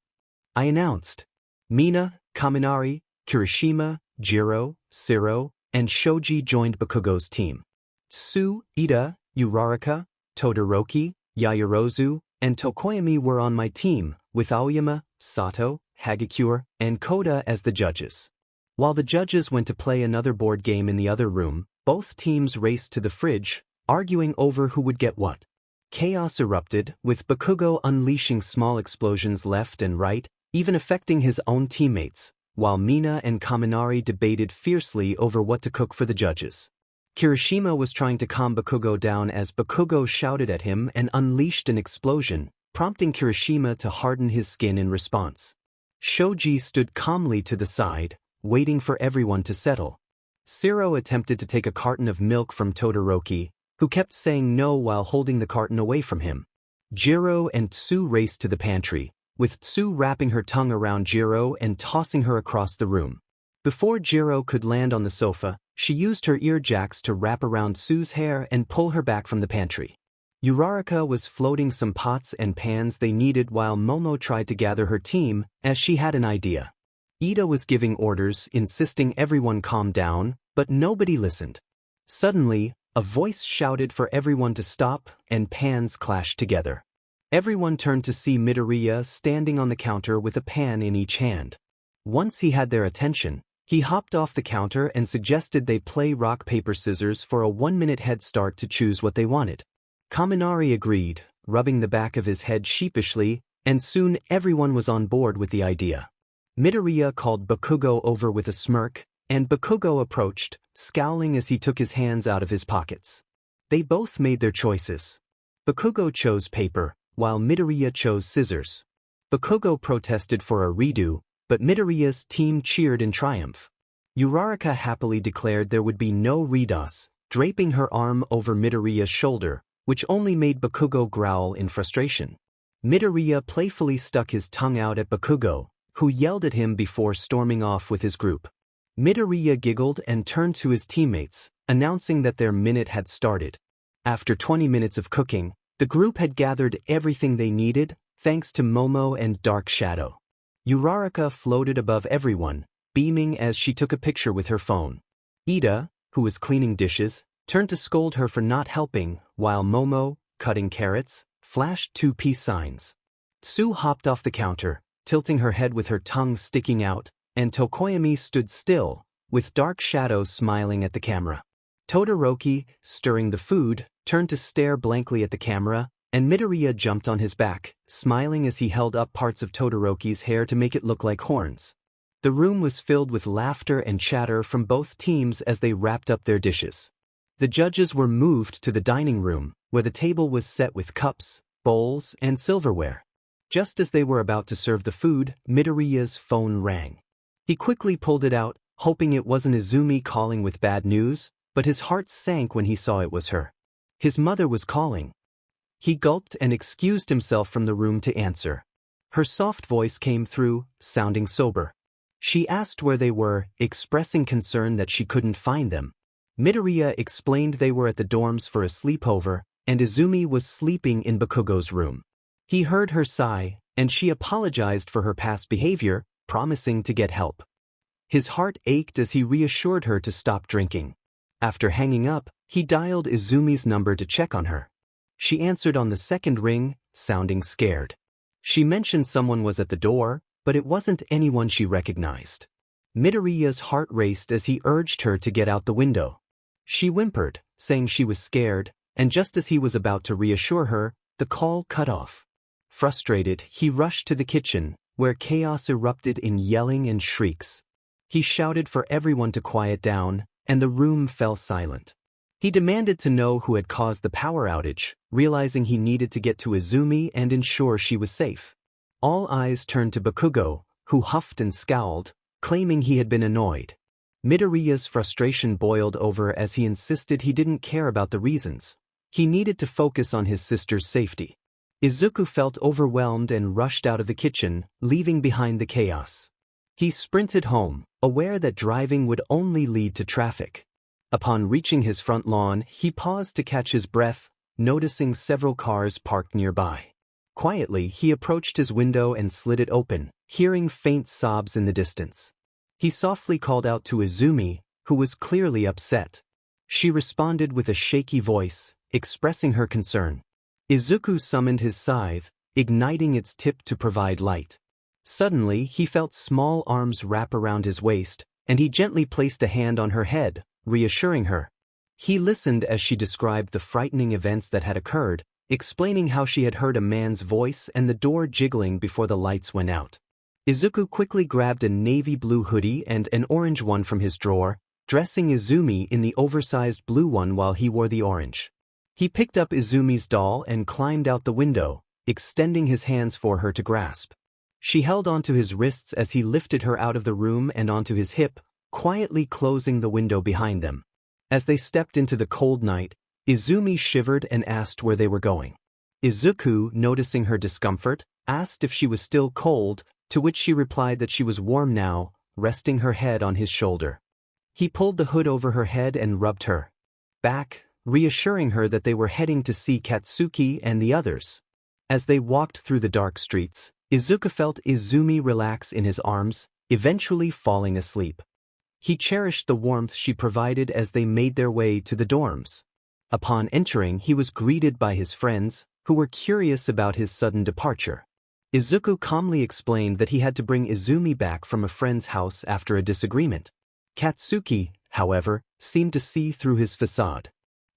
S1: I announced. Mina, Kaminari, Kirishima, Jiro, Siro, and Shoji joined Bakugo's team. Tsu, Ida, Uraraka, Todoroki, Yaoyorozu, and Tokoyami were on my team, with Aoyama, Sato, Hagakure, and Koda as the judges. While the judges went to play another board game in the other room, both teams raced to the fridge, arguing over who would get what. Chaos erupted, with Bakugo unleashing small explosions left and right, even affecting his own teammates, while Mina and Kaminari debated fiercely over what to cook for the judges. Kirishima was trying to calm Bakugo down as Bakugo shouted at him and unleashed an explosion, prompting Kirishima to harden his skin in response. Shoji stood calmly to the side, waiting for everyone to settle. Siro attempted to take a carton of milk from Todoroki, who kept saying no while holding the carton away from him. Jiro and Tsu raced to the pantry, with Tsu wrapping her tongue around Jiro and tossing her across the room. Before Jiro could land on the sofa, she used her ear jacks to wrap around Sue's hair and pull her back from the pantry. Uraraka was floating some pots and pans they needed while Momo tried to gather her team, as she had an idea. Ida was giving orders, insisting everyone calm down, but nobody listened. Suddenly, a voice shouted for everyone to stop, and pans clashed together. Everyone turned to see Midoriya standing on the counter with a pan in each hand. Once he had their attention, he hopped off the counter and suggested they play rock paper scissors for a 1-minute head start to choose what they wanted. Kaminari agreed, rubbing the back of his head sheepishly, and soon everyone was on board with the idea. Midoriya called Bakugo over with a smirk, and Bakugo approached, scowling as he took his hands out of his pockets. They both made their choices. Bakugo chose paper, while Midoriya chose scissors. Bakugo protested for a redo, but Midoriya's team cheered in triumph. Uraraka happily declared there would be no redos, draping her arm over Midoriya's shoulder, which only made Bakugo growl in frustration. Midoriya playfully stuck his tongue out at Bakugo, who yelled at him before storming off with his group. Midoriya giggled and turned to his teammates, announcing that their minute had started. After 20 minutes of cooking, the group had gathered everything they needed, thanks to Momo and Dark Shadow. Uraraka floated above everyone, beaming as she took a picture with her phone. Ida, who was cleaning dishes, turned to scold her for not helping, while Momo, cutting carrots, flashed 2 peace signs. Sue hopped off the counter, tilting her head with her tongue sticking out, and Tokoyami stood still, with Dark Shadow smiling at the camera. Todoroki, stirring the food, turned to stare blankly at the camera, and Midoriya jumped on his back, smiling as he held up parts of Todoroki's hair to make it look like horns. The room was filled with laughter and chatter from both teams as they wrapped up their dishes. The judges were moved to the dining room, where the table was set with cups, bowls, and silverware. Just as they were about to serve the food, Midoriya's phone rang. He quickly pulled it out, hoping it wasn't Izumi calling with bad news, but his heart sank when he saw it was her. His mother was calling. He gulped and excused himself from the room to answer. Her soft voice came through, sounding sober. She asked where they were, expressing concern that she couldn't find them. Midoriya explained they were at the dorms for a sleepover, and Izumi was sleeping in Bakugo's room. He heard her sigh, and she apologized for her past behavior, promising to get help. His heart ached as he reassured her to stop drinking. After hanging up, he dialed Izumi's number to check on her. She answered on the second ring, sounding scared. She mentioned someone was at the door, but it wasn't anyone she recognized. Midoriya's heart raced as he urged her to get out the window. She whimpered, saying she was scared, and just as he was about to reassure her, the call cut off. Frustrated, he rushed to the kitchen, where chaos erupted in yelling and shrieks. He shouted for everyone to quiet down, and the room fell silent. He demanded to know who had caused the power outage, realizing he needed to get to Izumi and ensure she was safe. All eyes turned to Bakugo, who huffed and scowled, claiming he had been annoyed. Midoriya's frustration boiled over as he insisted he didn't care about the reasons. He needed to focus on his sister's safety. Izuku felt overwhelmed and rushed out of the kitchen, leaving behind the chaos. He sprinted home, aware that driving would only lead to traffic. Upon reaching his front lawn, he paused to catch his breath, noticing several cars parked nearby. Quietly, he approached his window and slid it open, hearing faint sobs in the distance. He softly called out to Izumi, who was clearly upset. She responded with a shaky voice, expressing her concern. Izuku summoned his scythe, igniting its tip to provide light. Suddenly, he felt small arms wrap around his waist, and he gently placed a hand on her head, reassuring her. He listened as she described the frightening events that had occurred, explaining how she had heard a man's voice and the door jiggling before the lights went out. Izuku quickly grabbed a navy blue hoodie and an orange one from his drawer, dressing Izumi in the oversized blue one while he wore the orange. He picked up Izumi's doll and climbed out the window, extending his hands for her to grasp. She held onto his wrists as he lifted her out of the room and onto his hip, quietly closing the window behind them. As they stepped into the cold night, Izumi shivered and asked where they were going. Izuku, noticing her discomfort, asked if she was still cold, to which she replied that she was warm now, resting her head on his shoulder. He pulled the hood over her head and rubbed her back, reassuring her that they were heading to see Katsuki and the others. As they walked through the dark streets, Izuku felt Izumi relax in his arms, eventually falling asleep. He cherished the warmth she provided as they made their way to the dorms. Upon entering, he was greeted by his friends, who were curious about his sudden departure. Izuku calmly explained that he had to bring Izumi back from a friend's house after a disagreement. Katsuki, however, seemed to see through his facade.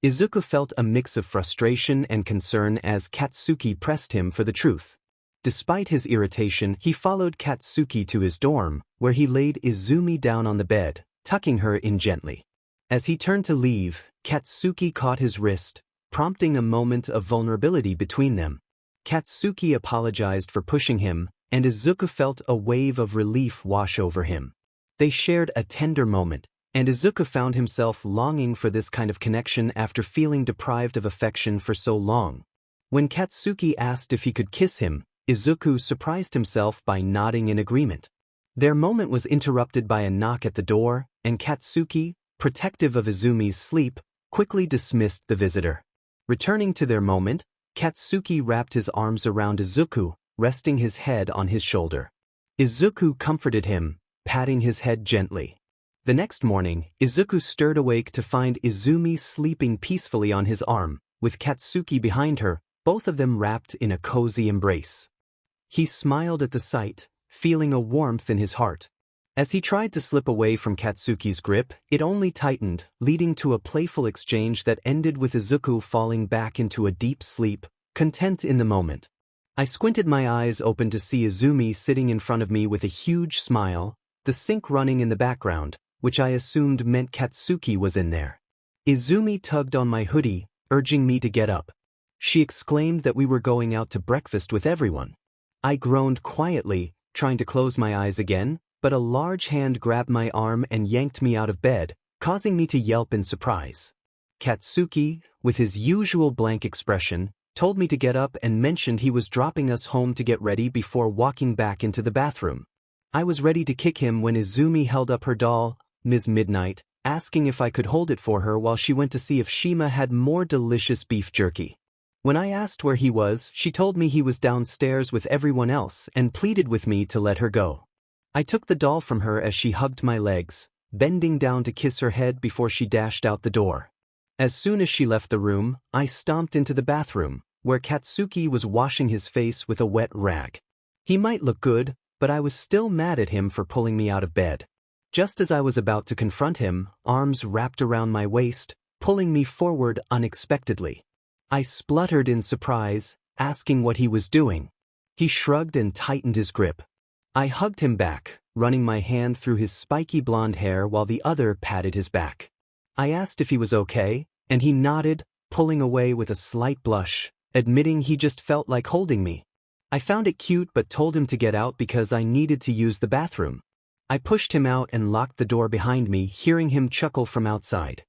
S1: Izuku felt a mix of frustration and concern as Katsuki pressed him for the truth. Despite his irritation, he followed Katsuki to his dorm, where he laid Izumi down on the bed, tucking her in gently. As he turned to leave, Katsuki caught his wrist, prompting a moment of vulnerability between them. Katsuki apologized for pushing him, and Izuku felt a wave of relief wash over him. They shared a tender moment, and Izuku found himself longing for this kind of connection after feeling deprived of affection for so long. When Katsuki asked if he could kiss him, Izuku surprised himself by nodding in agreement. Their moment was interrupted by a knock at the door, and Katsuki, protective of Izumi's sleep, quickly dismissed the visitor. Returning to their moment, Katsuki wrapped his arms around Izuku, resting his head on his shoulder. Izuku comforted him, patting his head gently. The next morning, Izuku stirred awake to find Izumi sleeping peacefully on his arm, with Katsuki behind her, both of them wrapped in a cozy embrace. He smiled at the sight, feeling a warmth in his heart. As he tried to slip away from Katsuki's grip, it only tightened, leading to a playful exchange that ended with Izuku falling back into a deep sleep, content in the moment. I squinted my eyes open to see Izumi sitting in front of me with a huge smile, the sink running in the background, which I assumed meant Katsuki was in there. Izumi tugged on my hoodie, urging me to get up. She exclaimed that we were going out to breakfast with everyone. I groaned quietly, trying to close my eyes again, but a large hand grabbed my arm and yanked me out of bed, causing me to yelp in surprise. Katsuki, with his usual blank expression, told me to get up and mentioned he was dropping us home to get ready before walking back into the bathroom. I was ready to kick him when Izumi held up her doll, Ms. Midnight, asking if I could hold it for her while she went to see if Shima had more delicious beef jerky. When I asked where he was, she told me he was downstairs with everyone else and pleaded with me to let her go. I took the doll from her as she hugged my legs, bending down to kiss her head before she dashed out the door. As soon as she left the room, I stomped into the bathroom, where Katsuki was washing his face with a wet rag. He might look good, but I was still mad at him for pulling me out of bed. Just as I was about to confront him, arms wrapped around my waist, pulling me forward unexpectedly. I spluttered in surprise, asking what he was doing. He shrugged and tightened his grip. I hugged him back, running my hand through his spiky blonde hair while the other patted his back. I asked if he was okay, and he nodded, pulling away with a slight blush, admitting he just felt like holding me. I found it cute but told him to get out because I needed to use the bathroom. I pushed him out and locked the door behind me, hearing him chuckle from outside.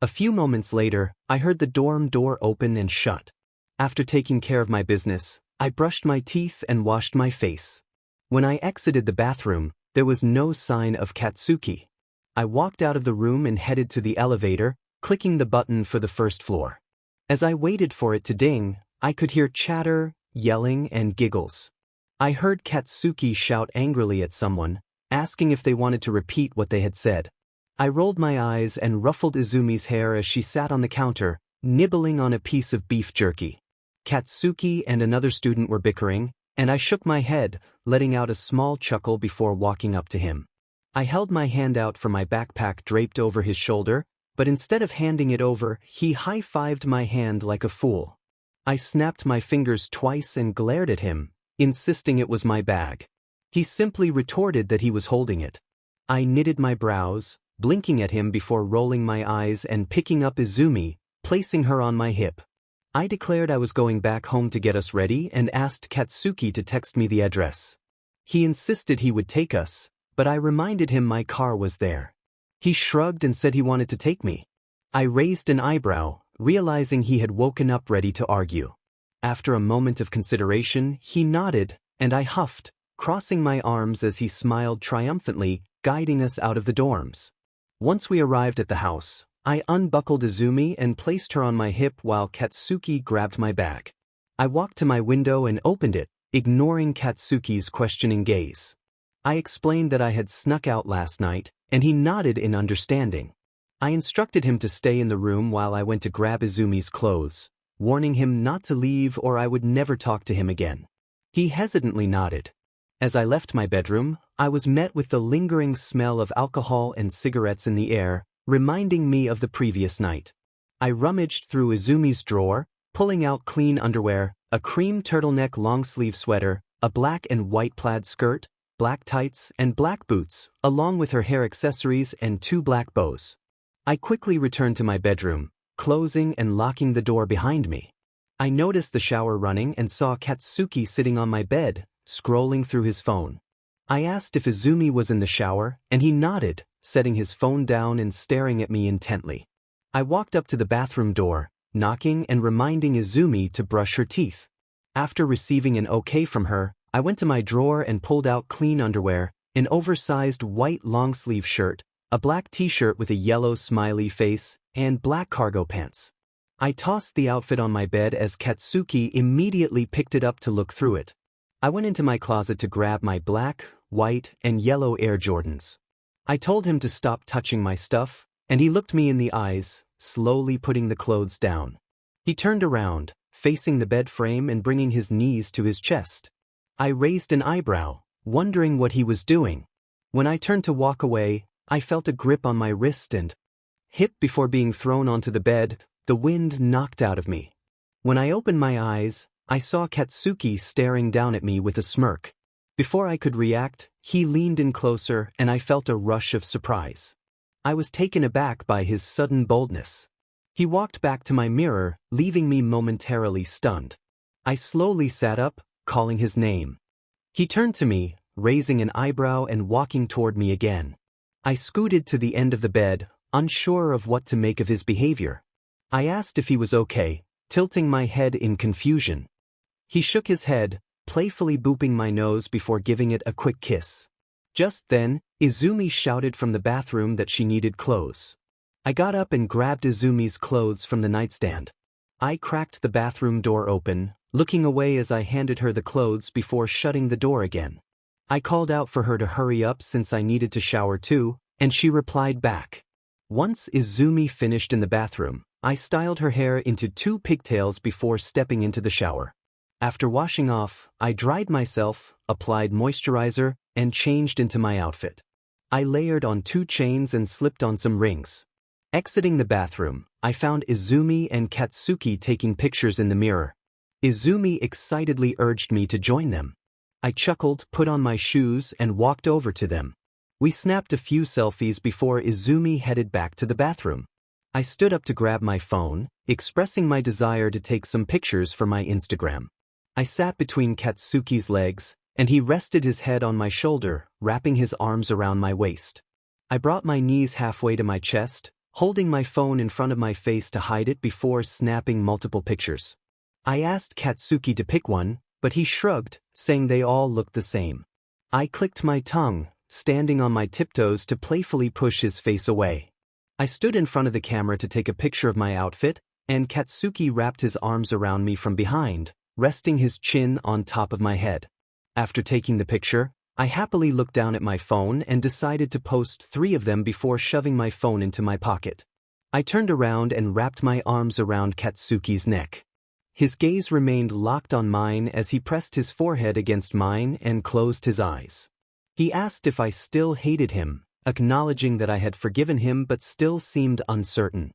S1: A few moments later, I heard the dorm door open and shut. After taking care of my business, I brushed my teeth and washed my face. When I exited the bathroom, there was no sign of Katsuki. I walked out of the room and headed to the elevator, clicking the button for the first floor. As I waited for it to ding, I could hear chatter, yelling, and giggles. I heard Katsuki shout angrily at someone, asking if they wanted to repeat what they had said. I rolled my eyes and ruffled Izumi's hair as she sat on the counter, nibbling on a piece of beef jerky. Katsuki and another student were bickering, and I shook my head, letting out a small chuckle before walking up to him. I held my hand out for my backpack draped over his shoulder, but instead of handing it over, he high-fived my hand like a fool. I snapped my fingers twice and glared at him, insisting it was my bag. He simply retorted that he was holding it. I knitted my brows, blinking at him before rolling my eyes and picking up Izumi, placing her on my hip. I declared I was going back home to get us ready and asked Katsuki to text me the address. He insisted he would take us, but I reminded him my car was there. He shrugged and said he wanted to take me. I raised an eyebrow, realizing he had woken up ready to argue. After a moment of consideration, he nodded, and I huffed, crossing my arms as he smiled triumphantly, guiding us out of the dorms. Once we arrived at the house, I unbuckled Izumi and placed her on my hip while Katsuki grabbed my bag. I walked to my window and opened it, ignoring Katsuki's questioning gaze. I explained that I had snuck out last night, and he nodded in understanding. I instructed him to stay in the room while I went to grab Izumi's clothes, warning him not to leave or I would never talk to him again. He hesitantly nodded. As I left my bedroom, I was met with the lingering smell of alcohol and cigarettes in the air, reminding me of the previous night. I rummaged through Izumi's drawer, pulling out clean underwear, a cream turtleneck long-sleeve sweater, a black and white plaid skirt, black tights, and black boots, along with her hair accessories and 2 black bows. I quickly returned to my bedroom, closing and locking the door behind me. I noticed the shower running and saw Katsuki sitting on my bed, scrolling through his phone. I asked if Izumi was in the shower, and he nodded, setting his phone down and staring at me intently. I walked up to the bathroom door, knocking and reminding Izumi to brush her teeth. After receiving an okay from her, I went to my drawer and pulled out clean underwear, an oversized white long-sleeve shirt, a black t-shirt with a yellow smiley face, and black cargo pants. I tossed the outfit on my bed as Katsuki immediately picked it up to look through it. I went into my closet to grab my black, white, and yellow Air Jordans. I told him to stop touching my stuff, and he looked me in the eyes, slowly putting the clothes down. He turned around, facing the bed frame and bringing his knees to his chest. I raised an eyebrow, wondering what he was doing. When I turned to walk away, I felt a grip on my wrist and hip before being thrown onto the bed, the wind knocked out of me. When I opened my eyes, I saw Katsuki staring down at me with a smirk. Before I could react, he leaned in closer and I felt a rush of surprise. I was taken aback by his sudden boldness. He walked back to my mirror, leaving me momentarily stunned. I slowly sat up, calling his name. He turned to me, raising an eyebrow and walking toward me again. I scooted to the end of the bed, unsure of what to make of his behavior. I asked if he was okay, tilting my head in confusion. He shook his head, playfully booping my nose before giving it a quick kiss. Just then, Izumi shouted from the bathroom that she needed clothes. I got up and grabbed Izumi's clothes from the nightstand. I cracked the bathroom door open, looking away as I handed her the clothes before shutting the door again. I called out for her to hurry up since I needed to shower too, and she replied back. Once Izumi finished in the bathroom, I styled her hair into 2 pigtails before stepping into the shower. After washing off, I dried myself, applied moisturizer, and changed into my outfit. I layered on 2 chains and slipped on some rings. Exiting the bathroom, I found Izumi and Katsuki taking pictures in the mirror. Izumi excitedly urged me to join them. I chuckled, put on my shoes, and walked over to them. We snapped a few selfies before Izumi headed back to the bathroom. I stood up to grab my phone, expressing my desire to take some pictures for my Instagram. I sat between Katsuki's legs, and he rested his head on my shoulder, wrapping his arms around my waist. I brought my knees halfway to my chest, holding my phone in front of my face to hide it before snapping multiple pictures. I asked Katsuki to pick one, but he shrugged, saying they all looked the same. I clicked my tongue, standing on my tiptoes to playfully push his face away. I stood in front of the camera to take a picture of my outfit, and Katsuki wrapped his arms around me from behind, resting his chin on top of my head. After taking the picture, I happily looked down at my phone and decided to post 3 of them before shoving my phone into my pocket. I turned around and wrapped my arms around Katsuki's neck. His gaze remained locked on mine as he pressed his forehead against mine and closed his eyes. He asked if I still hated him, acknowledging that I had forgiven him but still seemed uncertain.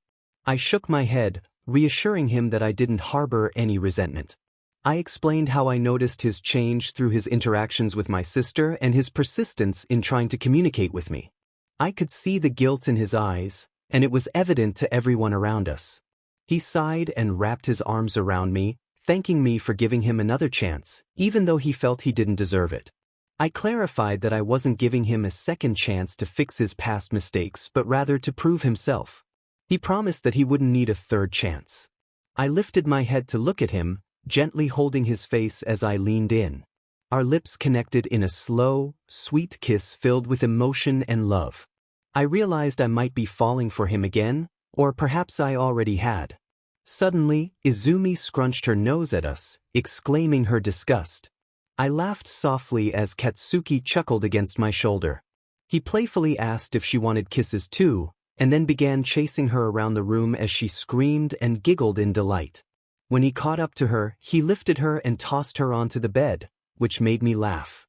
S1: I shook my head, reassuring him that I didn't harbor any resentment. I explained how I noticed his change through his interactions with my sister and his persistence in trying to communicate with me. I could see the guilt in his eyes, and it was evident to everyone around us. He sighed and wrapped his arms around me, thanking me for giving him another chance, even though he felt he didn't deserve it. I clarified that I wasn't giving him a second chance to fix his past mistakes but rather to prove himself. He promised that he wouldn't need a third chance. I lifted my head to look at him, gently holding his face as I leaned in. Our lips connected in a slow, sweet kiss filled with emotion and love. I realized I might be falling for him again, or perhaps I already had. Suddenly, Izumi scrunched her nose at us, exclaiming her disgust. I laughed softly as Katsuki chuckled against my shoulder. He playfully asked if she wanted kisses too, and then began chasing her around the room as she screamed and giggled in delight. When he caught up to her, he lifted her and tossed her onto the bed, which made me laugh.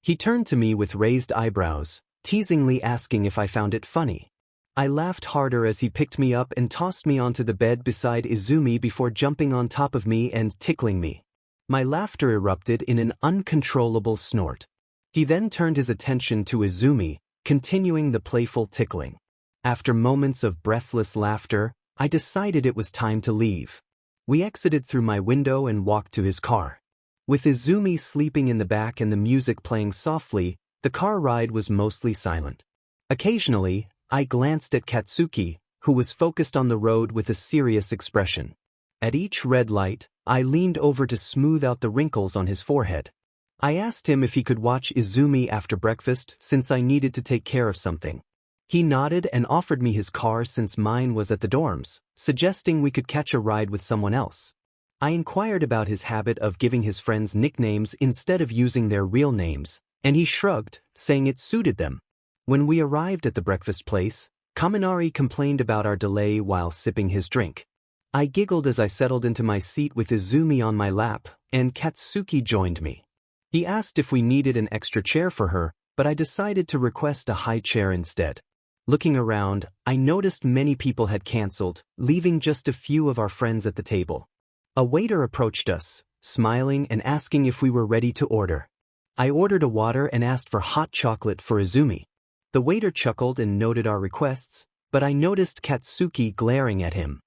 S1: He turned to me with raised eyebrows, teasingly asking if I found it funny. I laughed harder as he picked me up and tossed me onto the bed beside Izumi before jumping on top of me and tickling me. My laughter erupted in an uncontrollable snort. He then turned his attention to Izumi, continuing the playful tickling. After moments of breathless laughter, I decided it was time to leave. We exited through my window and walked to his car. With Izumi sleeping in the back and the music playing softly, the car ride was mostly silent. Occasionally, I glanced at Katsuki, who was focused on the road with a serious expression. At each red light, I leaned over to smooth out the wrinkles on his forehead. I asked him if he could watch Izumi after breakfast since I needed to take care of something. He nodded and offered me his car since mine was at the dorms, suggesting we could catch a ride with someone else. I inquired about his habit of giving his friends nicknames instead of using their real names, and he shrugged, saying it suited them. When we arrived at the breakfast place, Kaminari complained about our delay while sipping his drink. I giggled as I settled into my seat with Izumi on my lap, and Katsuki joined me. He asked if we needed an extra chair for her, but I decided to request a high chair instead. Looking around, I noticed many people had canceled, leaving just a few of our friends at the table. A waiter approached us, smiling and asking if we were ready to order. I ordered a water and asked for hot chocolate for Izumi. The waiter chuckled and noted our requests, but I noticed Katsuki glaring at him.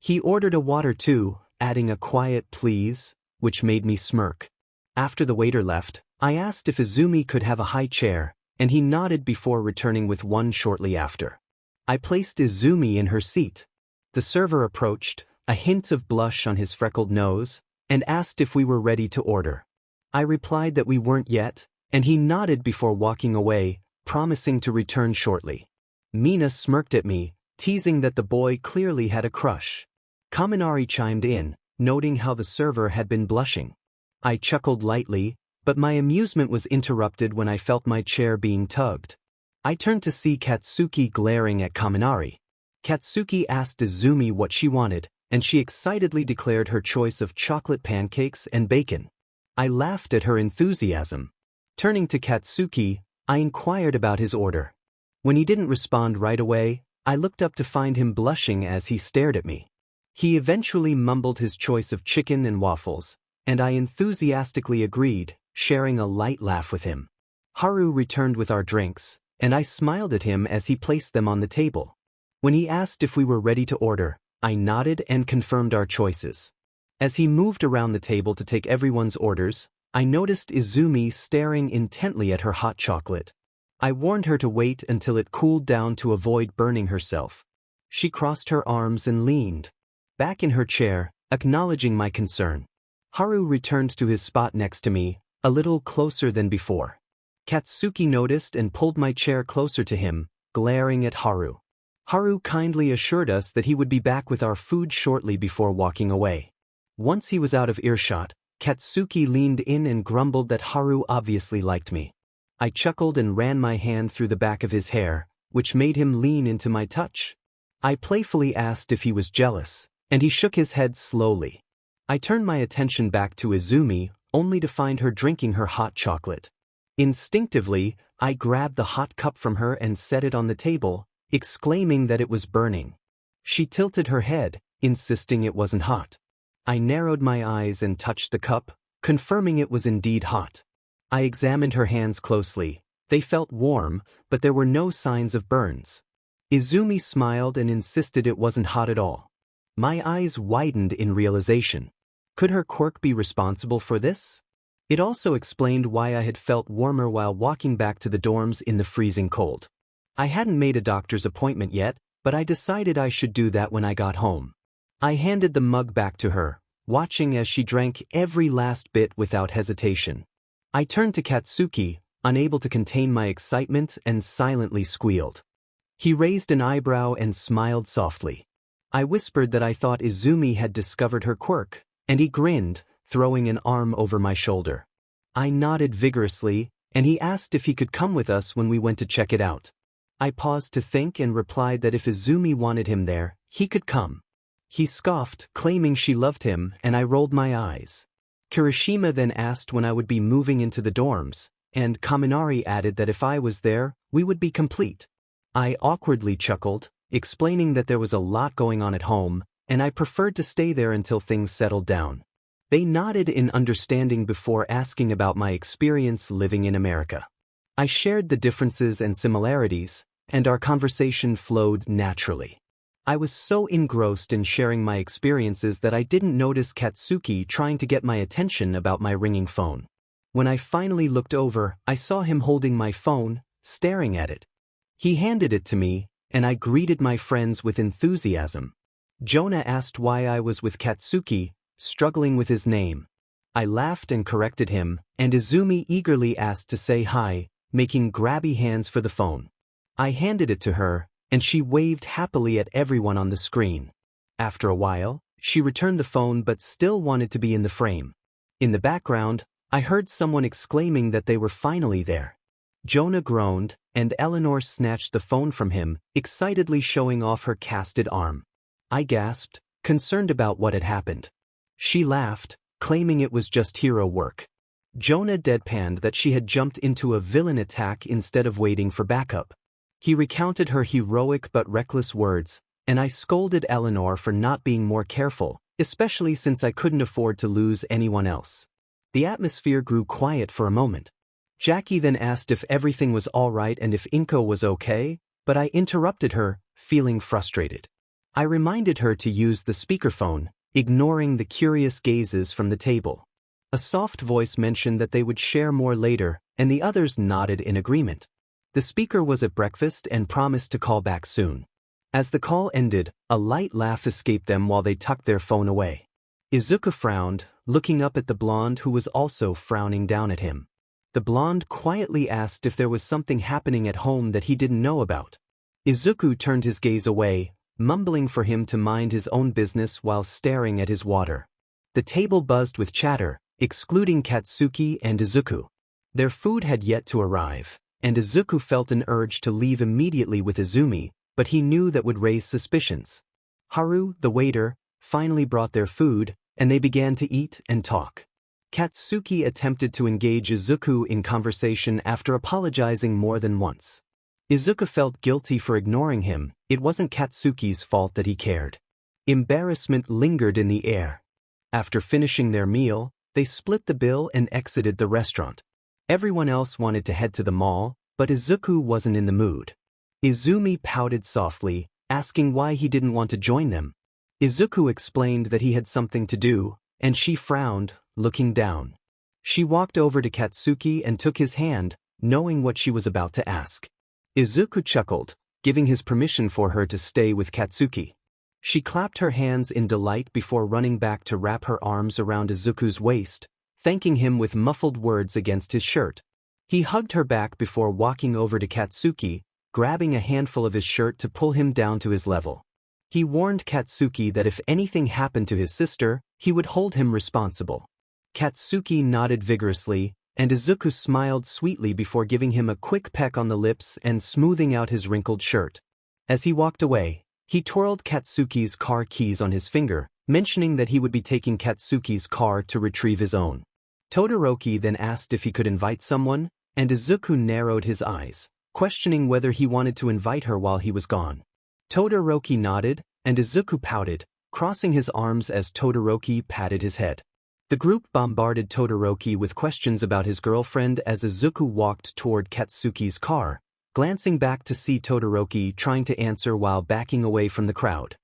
S1: He ordered a water too, adding a quiet please, which made me smirk. After the waiter left, I asked if Izumi could have a high chair, and he nodded before returning with one shortly after. I placed Izumi in her seat. The server approached, a hint of blush on his freckled nose, and asked if we were ready to order. I replied that we weren't yet, and he nodded before walking away, promising to return shortly. Mina smirked at me, teasing that the boy clearly had a crush. Kaminari chimed in, noting how the server had been blushing. I chuckled lightly, but my amusement was interrupted when I felt my chair being tugged. I turned to see Katsuki glaring at Kaminari. Katsuki asked Izumi what she wanted, and she excitedly declared her choice of chocolate pancakes and bacon. I laughed at her enthusiasm. Turning to Katsuki, I inquired about his order. When he didn't respond right away, I looked up to find him blushing as he stared at me. He eventually mumbled his choice of chicken and waffles, and I enthusiastically agreed, sharing a light laugh with him. Haru returned with our drinks, and I smiled at him as he placed them on the table. When he asked if we were ready to order, I nodded and confirmed our choices. As he moved around the table to take everyone's orders, I noticed Izumi staring intently at her hot chocolate. I warned her to wait until it cooled down to avoid burning herself. She crossed her arms and leaned back in her chair, acknowledging my concern. Haru returned to his spot next to me, a little closer than before. Katsuki noticed and pulled my chair closer to him, glaring at Haru. Haru kindly assured us that he would be back with our food shortly before walking away. Once he was out of earshot, Katsuki leaned in and grumbled that Haru obviously liked me. I chuckled and ran my hand through the back of his hair, which made him lean into my touch. I playfully asked if he was jealous, and he shook his head slowly. I turned my attention back to Izumi, only to find her drinking her hot chocolate. Instinctively, I grabbed the hot cup from her and set it on the table, exclaiming that it was burning. She tilted her head, insisting it wasn't hot. I narrowed my eyes and touched the cup, confirming it was indeed hot. I examined her hands closely. They felt warm, but there were no signs of burns. Izumi smiled and insisted it wasn't hot at all. My eyes widened in realization. Could her quirk be responsible for this? It also explained why I had felt warmer while walking back to the dorms in the freezing cold. I hadn't made a doctor's appointment yet, but I decided I should do that when I got home. I handed the mug back to her, watching as she drank every last bit without hesitation. I turned to Katsuki, unable to contain my excitement, and silently squealed. He raised an eyebrow and smiled softly. I whispered that I thought Izumi had discovered her quirk, and he grinned, throwing an arm over my shoulder. I nodded vigorously, and he asked if he could come with us when we went to check it out. I paused to think and replied that if Izumi wanted him there, he could come. He scoffed, claiming she loved him, and I rolled my eyes. Kirishima then asked when I would be moving into the dorms, and Kaminari added that if I was there, we would be complete. I awkwardly chuckled, explaining that there was a lot going on at home, and I preferred to stay there until things settled down. They nodded in understanding before asking about my experience living in America. I shared the differences and similarities, and our conversation flowed naturally. I was so engrossed in sharing my experiences that I didn't notice Katsuki trying to get my attention about my ringing phone. When I finally looked over, I saw him holding my phone, staring at it. He handed it to me, and I greeted my friends with enthusiasm. Jonah asked why I was with Katsuki, struggling with his name. I laughed and corrected him, and Izumi eagerly asked to say hi, making grabby hands for the phone. I handed it to her, and she waved happily at everyone on the screen. After a while, she returned the phone but still wanted to be in the frame. In the background, I heard someone exclaiming that they were finally there. Jonah groaned, and Eleanor snatched the phone from him, excitedly showing off her casted arm. I gasped, concerned about what had happened. She laughed, claiming it was just hero work. Jonah deadpanned that she had jumped into a villain attack instead of waiting for backup. He recounted her heroic but reckless words, and I scolded Eleanor for not being more careful, especially since I couldn't afford to lose anyone else. The atmosphere grew quiet for a moment. Jackie then asked if everything was all right and if Inko was okay, but I interrupted her, feeling frustrated. I reminded her to use the speakerphone, ignoring the curious gazes from the table. A soft voice mentioned that they would share more later, and the others nodded in agreement. The speaker was at breakfast and promised to call back soon. As the call ended, a light laugh escaped them while they tucked their phone away. Izuku frowned, looking up at the blonde who was also frowning down at him. The blonde quietly asked if there was something happening at home that he didn't know about. Izuku turned his gaze away, mumbling for him to mind his own business while staring at his water. The table buzzed with chatter, excluding Katsuki and Izuku. Their food had yet to arrive, and Izuku felt an urge to leave immediately with Izumi, but he knew that would raise suspicions. Haru, the waiter, finally brought their food, and they began to eat and talk. Katsuki attempted to engage Izuku in conversation after apologizing more than once. Izuku felt guilty for ignoring him. It wasn't Katsuki's fault that he cared. Embarrassment lingered in the air. After finishing their meal, they split the bill and exited the restaurant. Everyone else wanted to head to the mall, but Izuku wasn't in the mood. Izumi pouted softly, asking why he didn't want to join them. Izuku explained that he had something to do, and she frowned, looking down. She walked over to Katsuki and took his hand, knowing what she was about to ask. Izuku chuckled, giving his permission for her to stay with Katsuki. She clapped her hands in delight before running back to wrap her arms around Izuku's waist, thanking him with muffled words against his shirt. He hugged her back before walking over to Katsuki, grabbing a handful of his shirt to pull him down to his level. He warned Katsuki that if anything happened to his sister, he would hold him responsible. Katsuki nodded vigorously, and Izuku smiled sweetly before giving him a quick peck on the lips and smoothing out his wrinkled shirt. As he walked away, he twirled Katsuki's car keys on his finger, mentioning that he would be taking Katsuki's car to retrieve his own. Todoroki then asked if he could invite someone, and Izuku narrowed his eyes, questioning whether he wanted to invite her while he was gone. Todoroki nodded, and Izuku pouted, crossing his arms as Todoroki patted his head. The group bombarded Todoroki with questions about his girlfriend as Izuku walked toward Katsuki's car, glancing back to see Todoroki trying to answer while backing away from the crowd.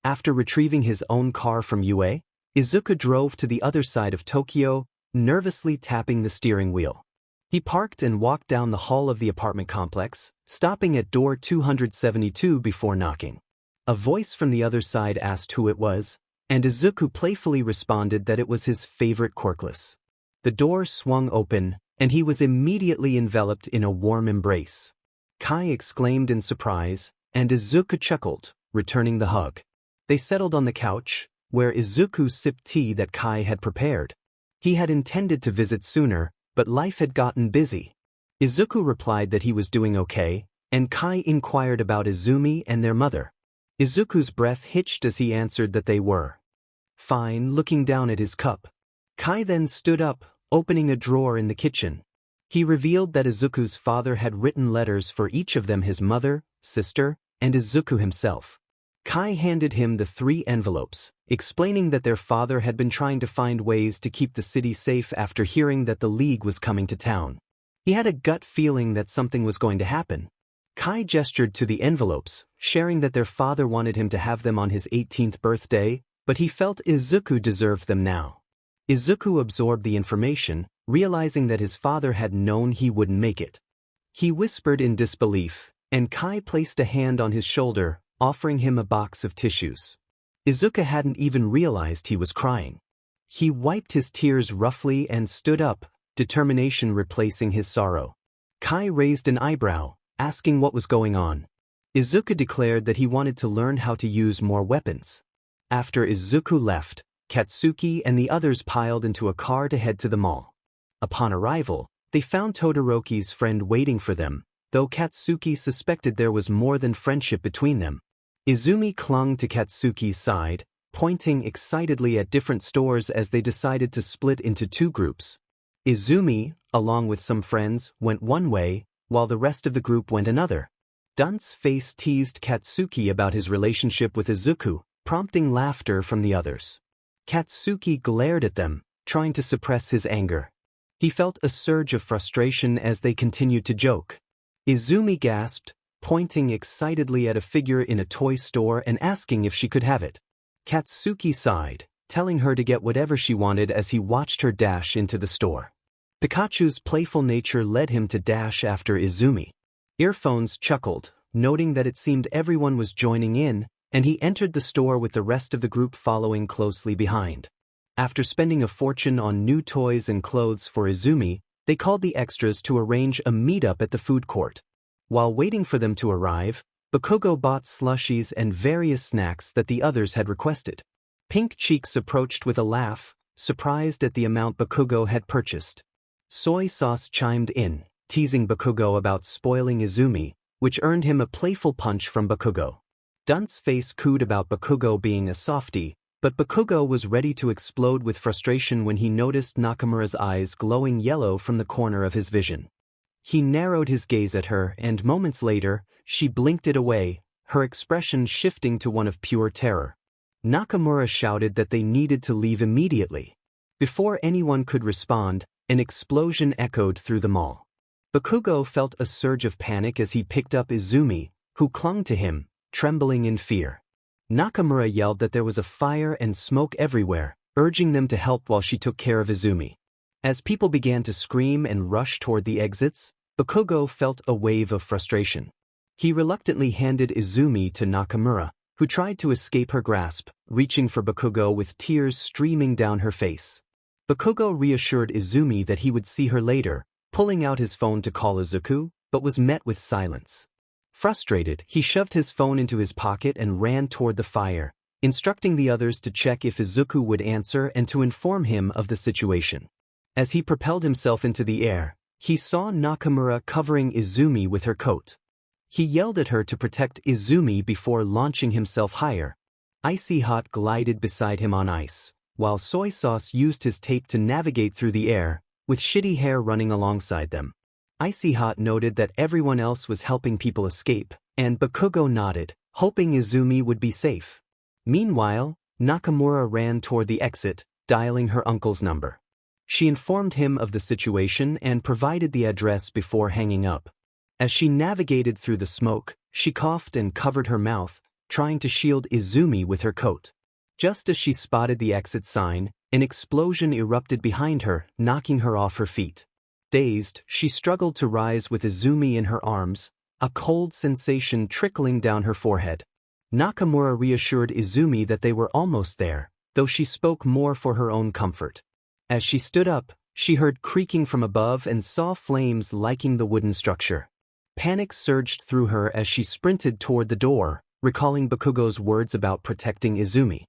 S1: After retrieving his own car from UA, Izuku drove to the other side of Tokyo, nervously tapping the steering wheel. He parked and walked down the hall of the apartment complex, stopping at door 272 before knocking. A voice from the other side asked who it was, and Izuku playfully responded that it was his favorite Quirkless. The door swung open, and he was immediately enveloped in a warm embrace. Kai exclaimed in surprise, and Izuku chuckled, returning the hug. They settled on the couch, where Izuku sipped tea that Kai had prepared. He had intended to visit sooner, but life had gotten busy. Izuku replied that he was doing okay, and Kai inquired about Izumi and their mother. Izuku's breath hitched as he answered that they were fine, looking down at his cup. Kai then stood up, opening a drawer in the kitchen. He revealed that Izuku's father had written letters for each of them, his mother, sister, and Izuku himself. Kai handed him the 3 envelopes, explaining that their father had been trying to find ways to keep the city safe after hearing that the League was coming to town. He had a gut feeling that something was going to happen. Kai gestured to the envelopes, sharing that their father wanted him to have them on his 18th birthday, but he felt Izuku deserved them now. Izuku absorbed the information, realizing that his father had known he wouldn't make it. He whispered in disbelief, and Kai placed a hand on his shoulder, offering him a box of tissues. Izuku hadn't even realized he was crying. He wiped his tears roughly and stood up, determination replacing his sorrow. Kai raised an eyebrow, asking what was going on. Izuku declared that he wanted to learn how to use more weapons. After Izuku left, Katsuki and the others piled into a car to head to the mall. Upon arrival, they found Todoroki's friend waiting for them, though Katsuki suspected there was more than friendship between them. Izumi clung to Katsuki's side, pointing excitedly at different stores as they decided to split into 2 groups. Izumi, along with some friends, went one way, while the rest of the group went another. Dunce Face teased Katsuki about his relationship with Izuku, prompting laughter from the others. Katsuki glared at them, trying to suppress his anger. He felt a surge of frustration as they continued to joke. Izumi gasped, pointing excitedly at a figure in a toy store and asking if she could have it. Katsuki sighed, telling her to get whatever she wanted as he watched her dash into the store. Pikachu's playful nature led him to dash after Izumi. Earphones chuckled, noting that it seemed everyone was joining in, and he entered the store with the rest of the group following closely behind. After spending a fortune on new toys and clothes for Izumi, they called the extras to arrange a meetup at the food court. While waiting for them to arrive, Bakugo bought slushies and various snacks that the others had requested. Pink Cheeks approached with a laugh, surprised at the amount Bakugo had purchased. Soy Sauce chimed in, teasing Bakugo about spoiling Izumi, which earned him a playful punch from Bakugo. Dunce Face cooed about Bakugo being a softie, but Bakugo was ready to explode with frustration when he noticed Nakamura's eyes glowing yellow from the corner of his vision. He narrowed his gaze at her, and moments later, she blinked it away, her expression shifting to one of pure terror. Nakamura shouted that they needed to leave immediately. Before anyone could respond, an explosion echoed through the mall. Bakugo felt a surge of panic as he picked up Izumi, who clung to him, trembling in fear. Nakamura yelled that there was a fire and smoke everywhere, urging them to help while she took care of Izumi. As people began to scream and rush toward the exits, Bakugo felt a wave of frustration. He reluctantly handed Izumi to Nakamura, who tried to escape her grasp, reaching for Bakugo with tears streaming down her face. Bakugo reassured Izumi that he would see her later, pulling out his phone to call Izuku, but was met with silence. Frustrated, he shoved his phone into his pocket and ran toward the fire, instructing the others to check if Izuku would answer and to inform him of the situation. As he propelled himself into the air, he saw Nakamura covering Izumi with her coat. He yelled at her to protect Izumi before launching himself higher. Icy Hot glided beside him on ice, while Soy Sauce used his tape to navigate through the air, with Shitty Hair running alongside them. Icy Hot noted that everyone else was helping people escape, and Bakugo nodded, hoping Izumi would be safe. Meanwhile, Nakamura ran toward the exit, dialing her uncle's number. She informed him of the situation and provided the address before hanging up. As she navigated through the smoke, she coughed and covered her mouth, trying to shield Izumi with her coat. Just as she spotted the exit sign, an explosion erupted behind her, knocking her off her feet. Dazed, she struggled to rise with Izumi in her arms, a cold sensation trickling down her forehead. Nakamura reassured Izumi that they were almost there, though she spoke more for her own comfort. As she stood up, She heard creaking from above and saw flames liking the wooden structure. Panic surged through her as she sprinted toward the door, recalling Bakugo's words about protecting Izumi.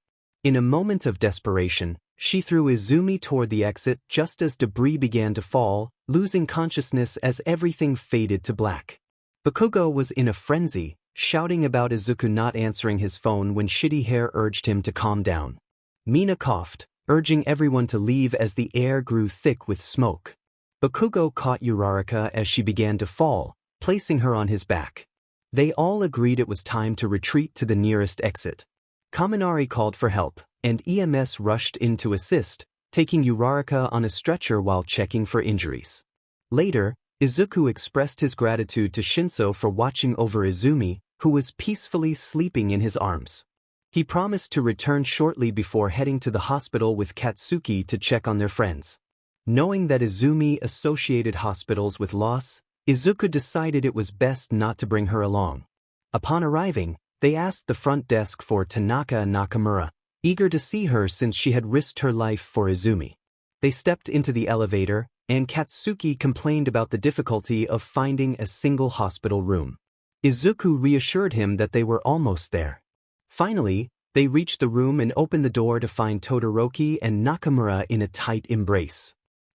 S1: In a moment of desperation, she threw Izumi toward the exit just as debris began to fall, losing consciousness as everything faded to black. Bakugo was in a frenzy, shouting about Izuku not answering his phone when Shitty Hair urged him to calm down. Mina coughed, urging everyone to leave as the air grew thick with smoke. Bakugo caught Uraraka as she began to fall, placing her on his back. They all agreed it was time to retreat to the nearest exit. Kaminari called for help, and EMS rushed in to assist, taking Uraraka on a stretcher while checking for injuries. Later, Izuku expressed his gratitude to Shinso for watching over Izumi, who was peacefully sleeping in his arms. He promised to return shortly before heading to the hospital with Katsuki to check on their friends. Knowing that Izumi associated hospitals with loss, Izuku decided it was best not to bring her along. Upon arriving, they asked the front desk for Tanaka Nakamura, eager to see her since she had risked her life for Izumi. They stepped into the elevator, and Katsuki complained about the difficulty of finding a single hospital room. Izuku reassured him that they were almost there. Finally, they reached the room and opened the door to find Todoroki and Nakamura in a tight embrace.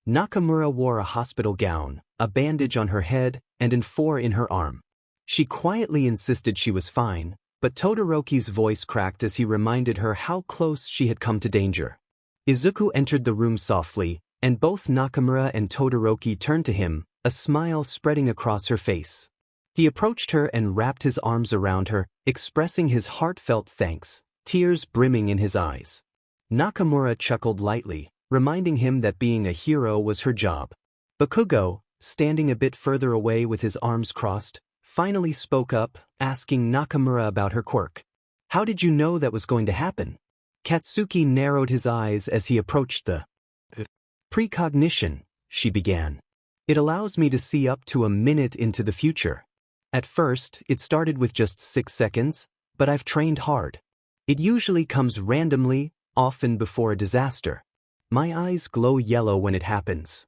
S1: Nakamura wore a hospital gown, a bandage on her head, and an 4 in her arm. She quietly insisted she was fine, but Todoroki's voice cracked as he reminded her how close she had come to danger. Izuku entered the room softly, and both Nakamura and Todoroki turned to him, a smile spreading across her face. He approached her and wrapped his arms around her, expressing his heartfelt thanks, tears brimming in his eyes. Nakamura chuckled lightly, reminding him that being a hero was her job. Bakugo, standing a bit further away with his arms crossed, finally spoke up, asking Nakamura about her quirk. "How did you know that was going to happen?" Katsuki narrowed his eyes as he approached the precognition, she began. "It allows me to see up to a minute into the future. At first, it started with just 6 seconds, but I've trained hard. It usually comes randomly, often before a disaster. My eyes glow yellow when it happens."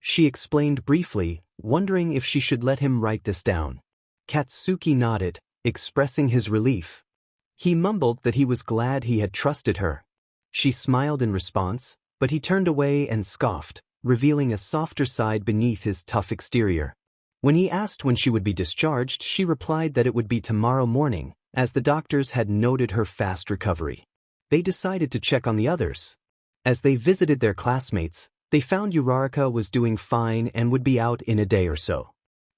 S1: She explained briefly, wondering if she should let him write this down. Katsuki nodded, expressing his relief. He mumbled that he was glad he had trusted her. She smiled in response, but he turned away and scoffed, revealing a softer side beneath his tough exterior. When he asked when she would be discharged, she replied that it would be tomorrow morning, as the doctors had noted her fast recovery. They decided to check on the others. As they visited their classmates, they found Uraraka was doing fine and would be out in a day or so.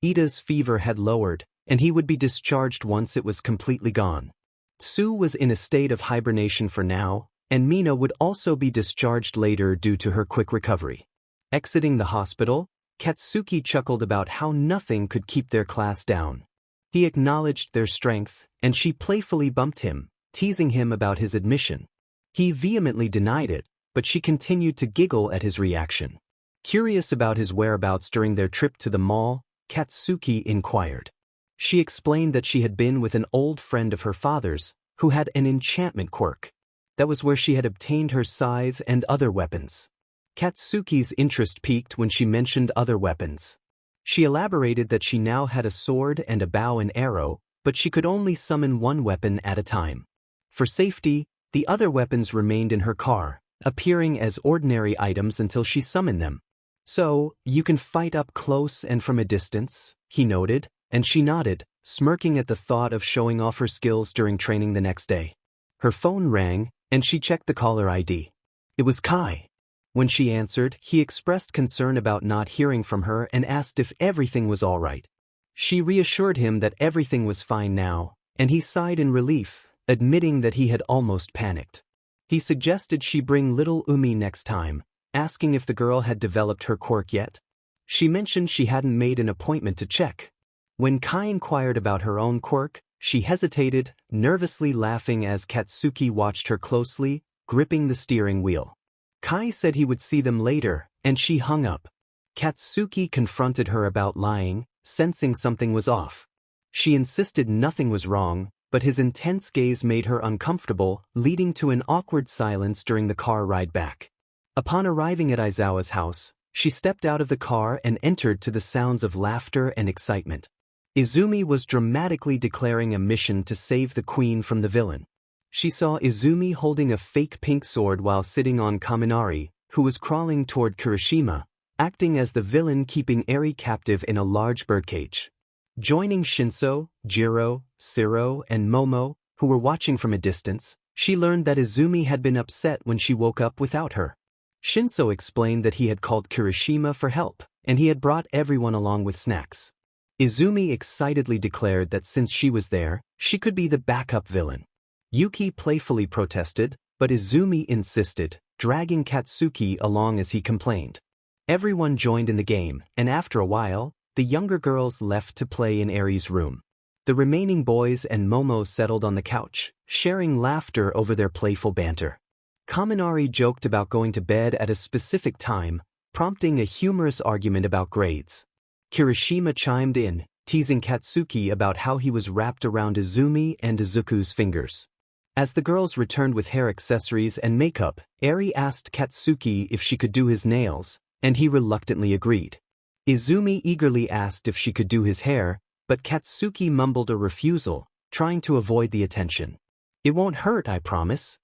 S1: Ida's fever had lowered, and he would be discharged once it was completely gone. Tsu was in a state of hibernation for now, and Mina would also be discharged later due to her quick recovery. Exiting the hospital, Katsuki chuckled about how nothing could keep their class down. He acknowledged their strength, and she playfully bumped him, teasing him about his admission. He vehemently denied it, but she continued to giggle at his reaction. Curious about his whereabouts during their trip to the mall, Katsuki inquired. She explained that she had been with an old friend of her father's, who had an enchantment quirk. That was where she had obtained her scythe and other weapons. Katsuki's interest peaked when she mentioned other weapons. She elaborated that she now had a sword and a bow and arrow, but she could only summon one weapon at a time. For safety, the other weapons remained in her car, appearing as ordinary items until she summoned them. "So, you can fight up close and from a distance," he noted, and she nodded, smirking at the thought of showing off her skills during training the next day. Her phone rang, and she checked the caller ID. It was Kai. When she answered, he expressed concern about not hearing from her and asked if everything was all right. She reassured him that everything was fine now, and he sighed in relief, admitting that he had almost panicked. He suggested she bring little Umi next time, asking if the girl had developed her quirk yet. She mentioned she hadn't made an appointment to check. When Kai inquired about her own quirk, she hesitated, nervously laughing as Katsuki watched her closely, gripping the steering wheel. Kai said he would see them later, and she hung up. Katsuki confronted her about lying, sensing something was off. She insisted nothing was wrong, but his intense gaze made her uncomfortable, leading to an awkward silence during the car ride back. Upon arriving at Aizawa's house, She stepped out of the car and entered to the sounds of laughter and excitement. Izumi was dramatically declaring a mission to save the queen from the villain. She saw Izumi holding a fake pink sword while sitting on Kaminari, who was crawling toward Kirishima, acting as the villain keeping Eri captive in a large birdcage. Joining Shinso, Jiro, Siro, and Momo, who were watching from a distance, she learned that Izumi had been upset when she woke up without her. Shinso explained that he had called Kirishima for help, and he had brought everyone along with snacks. Izumi excitedly declared that since she was there, she could be the backup villain. Yuki playfully protested, but Izumi insisted, dragging Katsuki along as he complained. Everyone joined in the game, and after a while, the younger girls left to play in Eri's room. The remaining boys and Momo settled on the couch, sharing laughter over their playful banter. Kaminari joked about going to bed at a specific time, prompting a humorous argument about grades. Kirishima chimed in, teasing Katsuki about how he was wrapped around Izumi and Izuku's fingers. As the girls returned with hair accessories and makeup, Eri asked Katsuki if she could do his nails, and he reluctantly agreed. Izumi eagerly asked if she could do his hair, but Katsuki mumbled a refusal, trying to avoid the attention. "It won't hurt, I promise."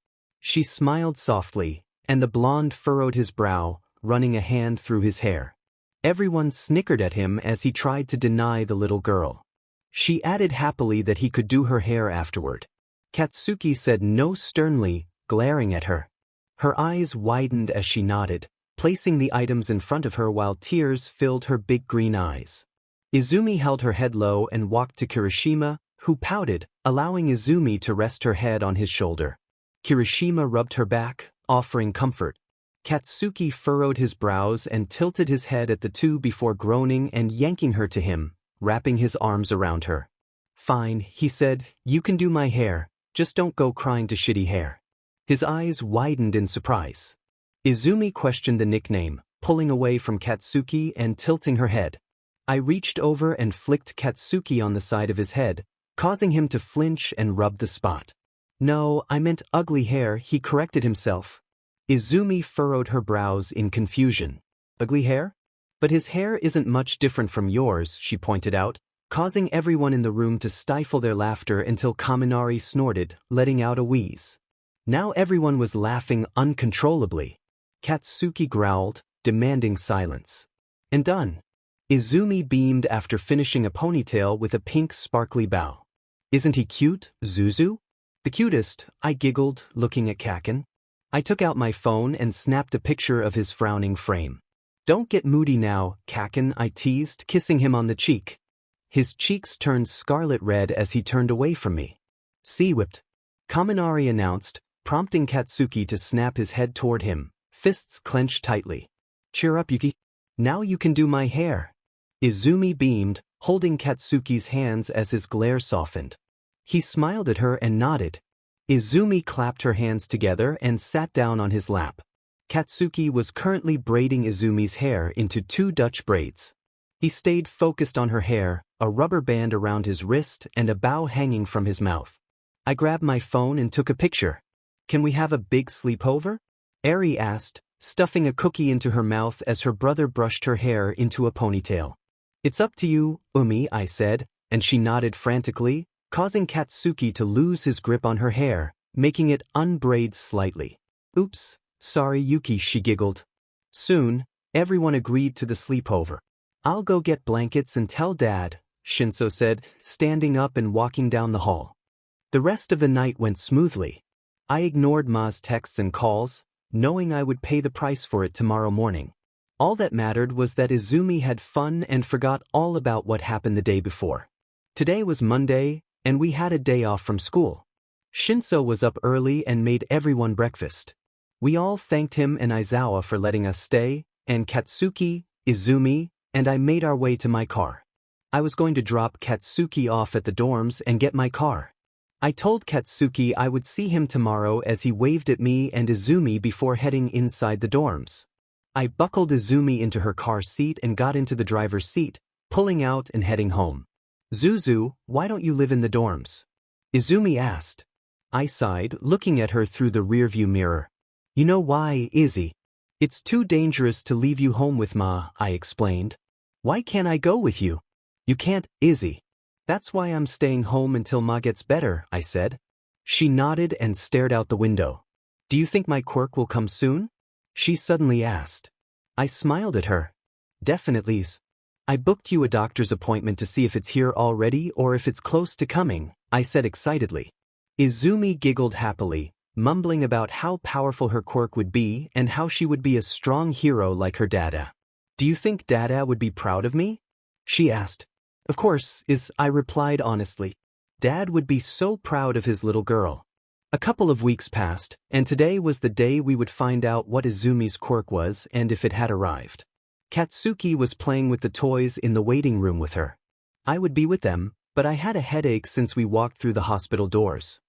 S1: She smiled softly, and the blonde furrowed his brow, running a hand through his hair. Everyone snickered at him as he tried to deny the little girl. She added happily that he could do her hair afterward. Katsuki said no sternly, glaring at her. Her eyes widened as she nodded, placing the items in front of her while tears filled her big green eyes. Izumi held her head low and walked to Kirishima, who pouted, allowing Izumi to rest her head on his shoulder. Kirishima rubbed her back, offering comfort. Katsuki furrowed his brows and tilted his head at the two before groaning and yanking her to him, wrapping his arms around her. "Fine," he said, "you can do my hair, just don't go crying to shitty hair." His eyes widened in surprise. Izumi questioned the nickname, pulling away from Katsuki and tilting her head. I reached over and flicked Katsuki on the side of his head, causing him to flinch and rub the spot. "No, I meant ugly hair," he corrected himself. Izumi furrowed her brows in confusion. "Ugly hair? But his hair isn't much different from yours," she pointed out, causing everyone in the room to stifle their laughter until Kaminari snorted, letting out a wheeze. Now everyone was laughing uncontrollably. Katsuki growled, demanding silence. "And done." Izumi beamed after finishing a ponytail with a pink sparkly bow. "Isn't he cute, Zuzu?" "The cutest," I giggled, looking at Kaken. I took out my phone and snapped a picture of his frowning frame. "Don't get moody now, Kaken," I teased, kissing him on the cheek. His cheeks turned scarlet red as he turned away from me. "See whipped," Kaminari announced, prompting Katsuki to snap his head toward him, fists clenched tightly. "Cheer up, Yuki. Now you can do my hair." Izumi beamed, holding Katsuki's hands as his glare softened. He smiled at her and nodded. Izumi clapped her hands together and sat down on his lap. Katsuki was currently braiding Izumi's hair into 2 Dutch braids. He stayed focused on her hair, a rubber band around his wrist and a bow hanging from his mouth. I grabbed my phone and took a picture. "Can we have a big sleepover?" Eri asked, stuffing a cookie into her mouth as her brother brushed her hair into a ponytail. "It's up to you, Umi," I said, and she nodded frantically, causing Katsuki to lose his grip on her hair, making it unbraid slightly. "Oops, sorry Yuki," she giggled. Soon, everyone agreed to the sleepover. "I'll go get blankets and tell Dad," Shinso said, standing up and walking down the hall. The rest of the night went smoothly. I ignored Ma's texts and calls, knowing I would pay the price for it tomorrow morning. All that mattered was that Izumi had fun and forgot all about what happened the day before. Today was Monday, and we had a day off from school. Shinso was up early and made everyone breakfast. We all thanked him and Aizawa for letting us stay, and Katsuki, Izumi, and I made our way to my car. I was going to drop Katsuki off at the dorms and get my car. I told Katsuki I would see him tomorrow as he waved at me and Izumi before heading inside the dorms. I buckled Izumi into her car seat and got into the driver's seat, pulling out and heading home. "Zuzu, why don't you live in the dorms?" Izumi asked. I sighed, looking at her through the rearview mirror. "You know why, Izzy? It's too dangerous to leave you home with Ma, I explained. Why can't I go with you? You can't, Izzy. That's why I'm staying home until Ma gets better, I said. She nodded and stared out the window. Do you think my quirk will come soon? She suddenly asked. I smiled at her. Definitely. I booked you a doctor's appointment to see if it's here already or if it's close to coming, I said excitedly. Izumi giggled happily, mumbling about how powerful her quirk would be and how she would be a strong hero like her dada. Do you think Dada would be proud of me? She asked. Of course, I replied honestly. Dad would be so proud of his little girl. A couple of weeks passed, and today was the day we would find out what Izumi's quirk was and if it had arrived. Katsuki was playing with the toys in the waiting room with her. I would be with them, but I had a headache since we walked through the hospital doors.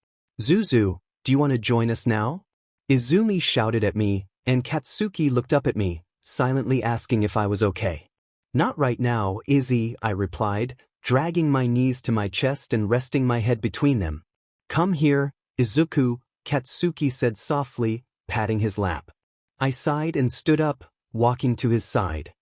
S1: Zuzu, do you want to join us now? Izumi shouted at me, and Katsuki looked up at me, silently asking if I was okay. Not right now, Izzy, I replied, dragging my knees to my chest and resting my head between them. Come here, Izuku, Katsuki said softly, patting his lap. I sighed and stood up, walking to his side.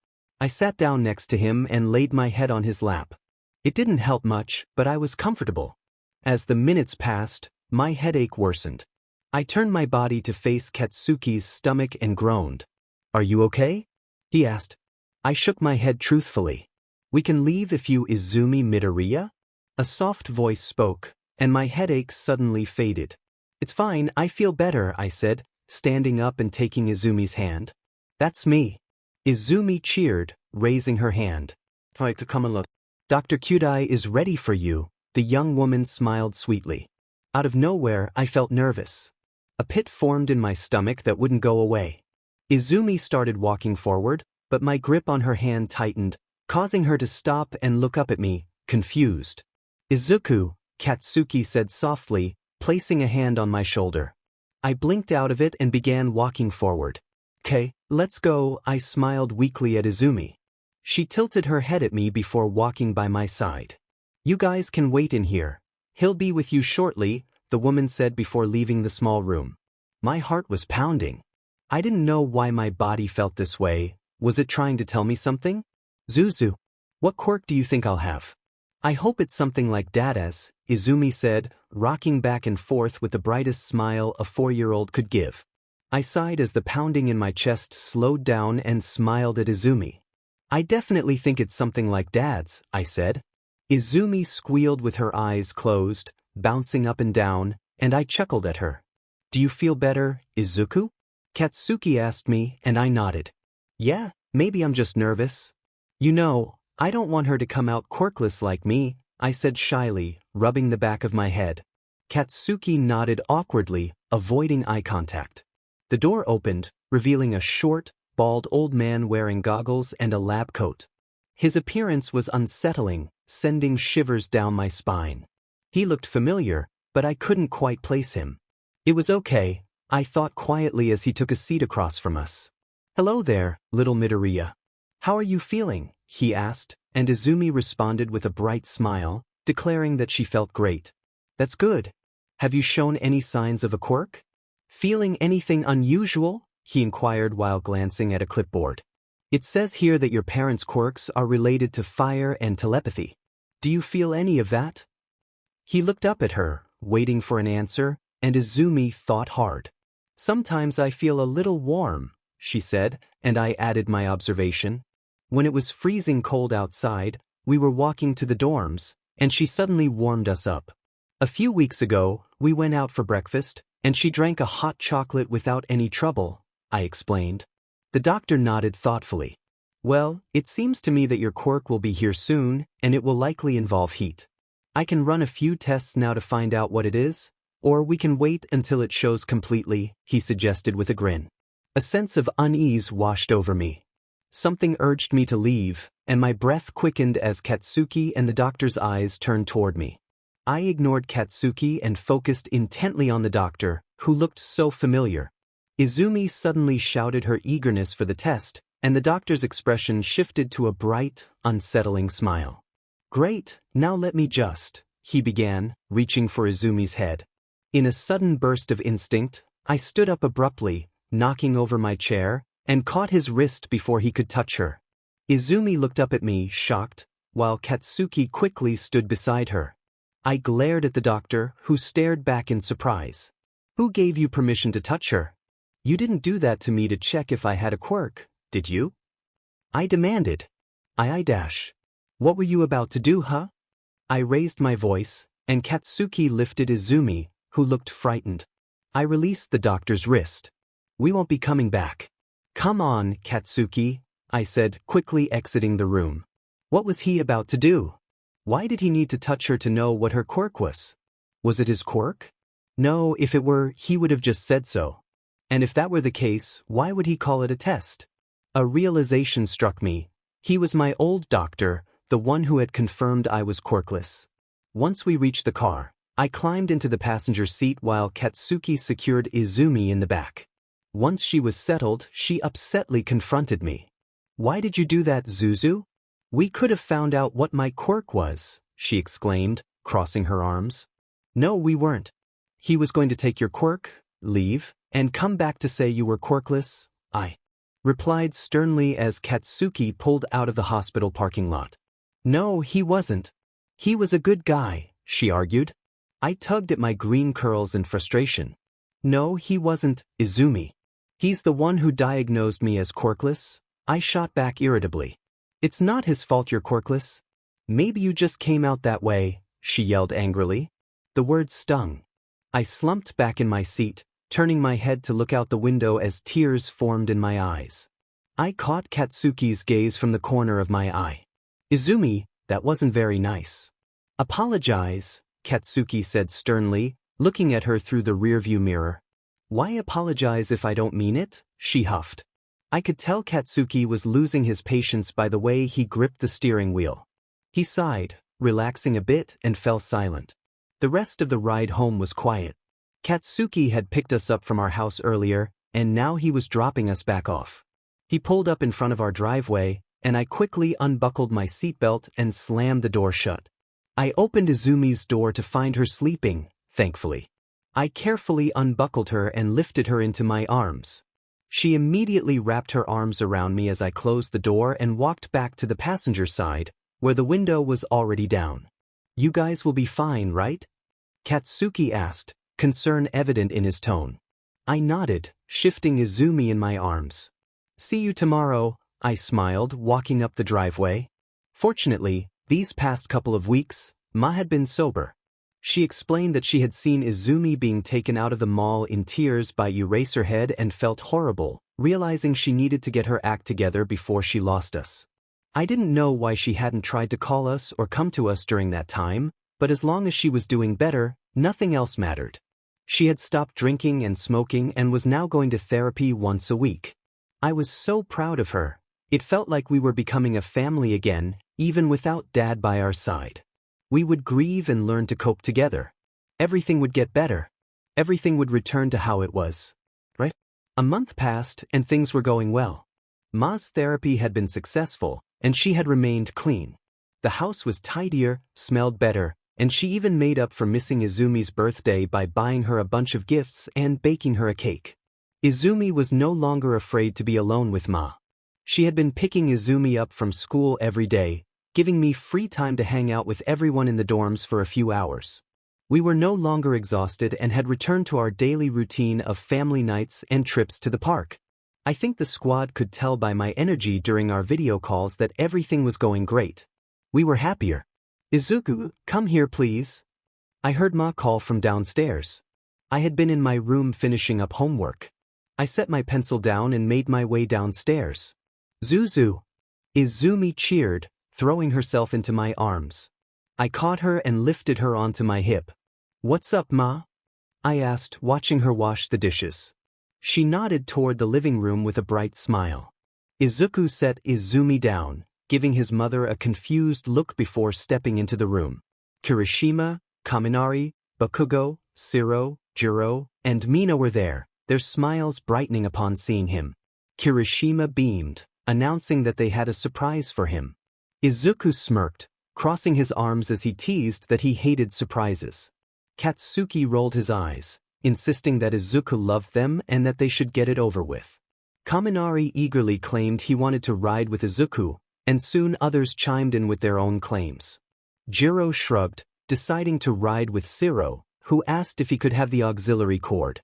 S1: I sat down next to him and laid my head on his lap. It didn't help much, but I was comfortable. As the minutes passed, my headache worsened. I turned my body to face Katsuki's stomach and groaned. Are you okay? He asked. I shook my head truthfully. We can leave if you Izumi Midoriya? A soft voice spoke, and my headache suddenly faded. It's fine, I feel better, I said, standing up and taking Izumi's hand. That's me. Izumi cheered, raising her hand. Come and look. Dr. Kyudai is ready for you, the young woman smiled sweetly. Out of nowhere, I felt nervous. A pit formed in my stomach that wouldn't go away. Izumi started walking forward, but my grip on her hand tightened, causing her to stop and look up at me, confused. Izuku, Katsuki said softly, placing a hand on my shoulder. I blinked out of it and began walking forward. Okay, let's go, I smiled weakly at Izumi. She tilted her head at me before walking by my side. You guys can wait in here. He'll be with you shortly, the woman said before leaving the small room. My heart was pounding. I didn't know why my body felt this way. Was it trying to tell me something? Zuzu, what quirk do you think I'll have? I hope it's something like Dada's, Izumi said, rocking back and forth with the brightest smile a 4-year-old could give. I sighed as the pounding in my chest slowed down and smiled at Izumi. I definitely think it's something like Dad's, I said. Izumi squealed with her eyes closed, bouncing up and down, and I chuckled at her. Do you feel better, Izuku? Katsuki asked me, and I nodded. Yeah, maybe I'm just nervous. You know, I don't want her to come out quirkless like me, I said shyly, rubbing the back of my head. Katsuki nodded awkwardly, avoiding eye contact. The door opened, revealing a short, bald old man wearing goggles and a lab coat. His appearance was unsettling, sending shivers down my spine. He looked familiar, but I couldn't quite place him. It was okay, I thought quietly as he took a seat across from us. Hello there, little Midoriya. How are you feeling? He asked, and Izumi responded with a bright smile, declaring that she felt great. That's good. Have you shown any signs of a quirk? Feeling anything unusual? He inquired while glancing at a clipboard. It says here that your parents' quirks are related to fire and telepathy. Do you feel any of that? He looked up at her, waiting for an answer, and Izumi thought hard. Sometimes I feel a little warm, she said, and I added my observation. When it was freezing cold outside, we were walking to the dorms, and she suddenly warmed us up. A few weeks ago, we went out for breakfast, and she drank a hot chocolate without any trouble, I explained. The doctor nodded thoughtfully. Well, it seems to me that your quirk will be here soon, and it will likely involve heat. I can run a few tests now to find out what it is, or we can wait until it shows completely, he suggested with a grin. A sense of unease washed over me. Something urged me to leave, and my breath quickened as Katsuki and the doctor's eyes turned toward me. I ignored Katsuki and focused intently on the doctor, who looked so familiar. Izumi suddenly shouted her eagerness for the test, and the doctor's expression shifted to a bright, unsettling smile. Great, now let me just, he began, reaching for Izumi's head. In a sudden burst of instinct, I stood up abruptly, knocking over my chair, and caught his wrist before he could touch her. Izumi looked up at me, shocked, while Katsuki quickly stood beside her. I glared at the doctor, who stared back in surprise. Who gave you permission to touch her? You didn't do that to me to check if I had a quirk, did you? I demanded. What were you about to do, huh? I raised my voice, and Katsuki lifted Izumi, who looked frightened. I released the doctor's wrist. We won't be coming back. Come on, Katsuki, I said, quickly exiting the room. What was he about to do? Why did he need to touch her to know what her quirk was? Was it his quirk? No, if it were, he would have just said so. And if that were the case, why would he call it a test? A realization struck me. He was my old doctor, the one who had confirmed I was quirkless. Once we reached the car, I climbed into the passenger seat while Katsuki secured Izumi in the back. Once she was settled, she upsetly confronted me. Why did you do that, Zuzu? We could have found out what my quirk was, she exclaimed, crossing her arms. No, we weren't. He was going to take your quirk, leave, and come back to say you were quirkless, I replied sternly as Katsuki pulled out of the hospital parking lot. No, he wasn't. He was a good guy, she argued. I tugged at my green curls in frustration. No, he wasn't, Izumi. He's the one who diagnosed me as quirkless, I shot back irritably. It's not his fault you're quirkless. Maybe you just came out that way, she yelled angrily. The words stung. I slumped back in my seat, turning my head to look out the window as tears formed in my eyes. I caught Katsuki's gaze from the corner of my eye. Izumi, that wasn't very nice. Apologize, Katsuki said sternly, looking at her through the rearview mirror. Why apologize if I don't mean it? She huffed. I could tell Katsuki was losing his patience by the way he gripped the steering wheel. He sighed, relaxing a bit, and fell silent. The rest of the ride home was quiet. Katsuki had picked us up from our house earlier, and now he was dropping us back off. He pulled up in front of our driveway, and I quickly unbuckled my seatbelt and slammed the door shut. I opened Izumi's door to find her sleeping, thankfully. I carefully unbuckled her and lifted her into my arms. She immediately wrapped her arms around me as I closed the door and walked back to the passenger side, where the window was already down. You guys will be fine, right? Katsuki asked, concern evident in his tone. I nodded, shifting Izumi in my arms. See you tomorrow, I smiled, walking up the driveway. Fortunately, these past couple of weeks, Ma had been sober. She explained that she had seen Izumi being taken out of the mall in tears by Eraserhead and felt horrible, realizing she needed to get her act together before she lost us. I didn't know why she hadn't tried to call us or come to us during that time, but as long as she was doing better, nothing else mattered. She had stopped drinking and smoking and was now going to therapy once a week. I was so proud of her. It felt like we were becoming a family again, even without Dad by our side. We would grieve and learn to cope together. Everything would get better. Everything would return to how it was. Right? A month passed and things were going well. Ma's therapy had been successful, and she had remained clean. The house was tidier, smelled better, and she even made up for missing Izumi's birthday by buying her a bunch of gifts and baking her a cake. Izumi was no longer afraid to be alone with Ma. She had been picking Izumi up from school every day, giving me free time to hang out with everyone in the dorms for a few hours. We were no longer exhausted and had returned to our daily routine of family nights and trips to the park. I think the squad could tell by my energy during our video calls that everything was going great. We were happier. Izuku, come here please. I heard Ma call from downstairs. I had been in my room finishing up homework. I set my pencil down and made my way downstairs. Zuzu! Izumi cheered, throwing herself into my arms. I caught her and lifted her onto my hip. What's up, Ma? I asked, watching her wash the dishes. She nodded toward the living room with a bright smile. Izuku set Izumi down, giving his mother a confused look before stepping into the room. Kirishima, Kaminari, Bakugo, Shiro, Jiro, and Mina were there, their smiles brightening upon seeing him. Kirishima beamed, announcing that they had a surprise for him. Izuku smirked, crossing his arms as he teased that he hated surprises. Katsuki rolled his eyes, insisting that Izuku loved them and that they should get it over with. Kaminari eagerly claimed he wanted to ride with Izuku, and soon others chimed in with their own claims. Jiro shrugged, deciding to ride with Siro, who asked if he could have the auxiliary cord.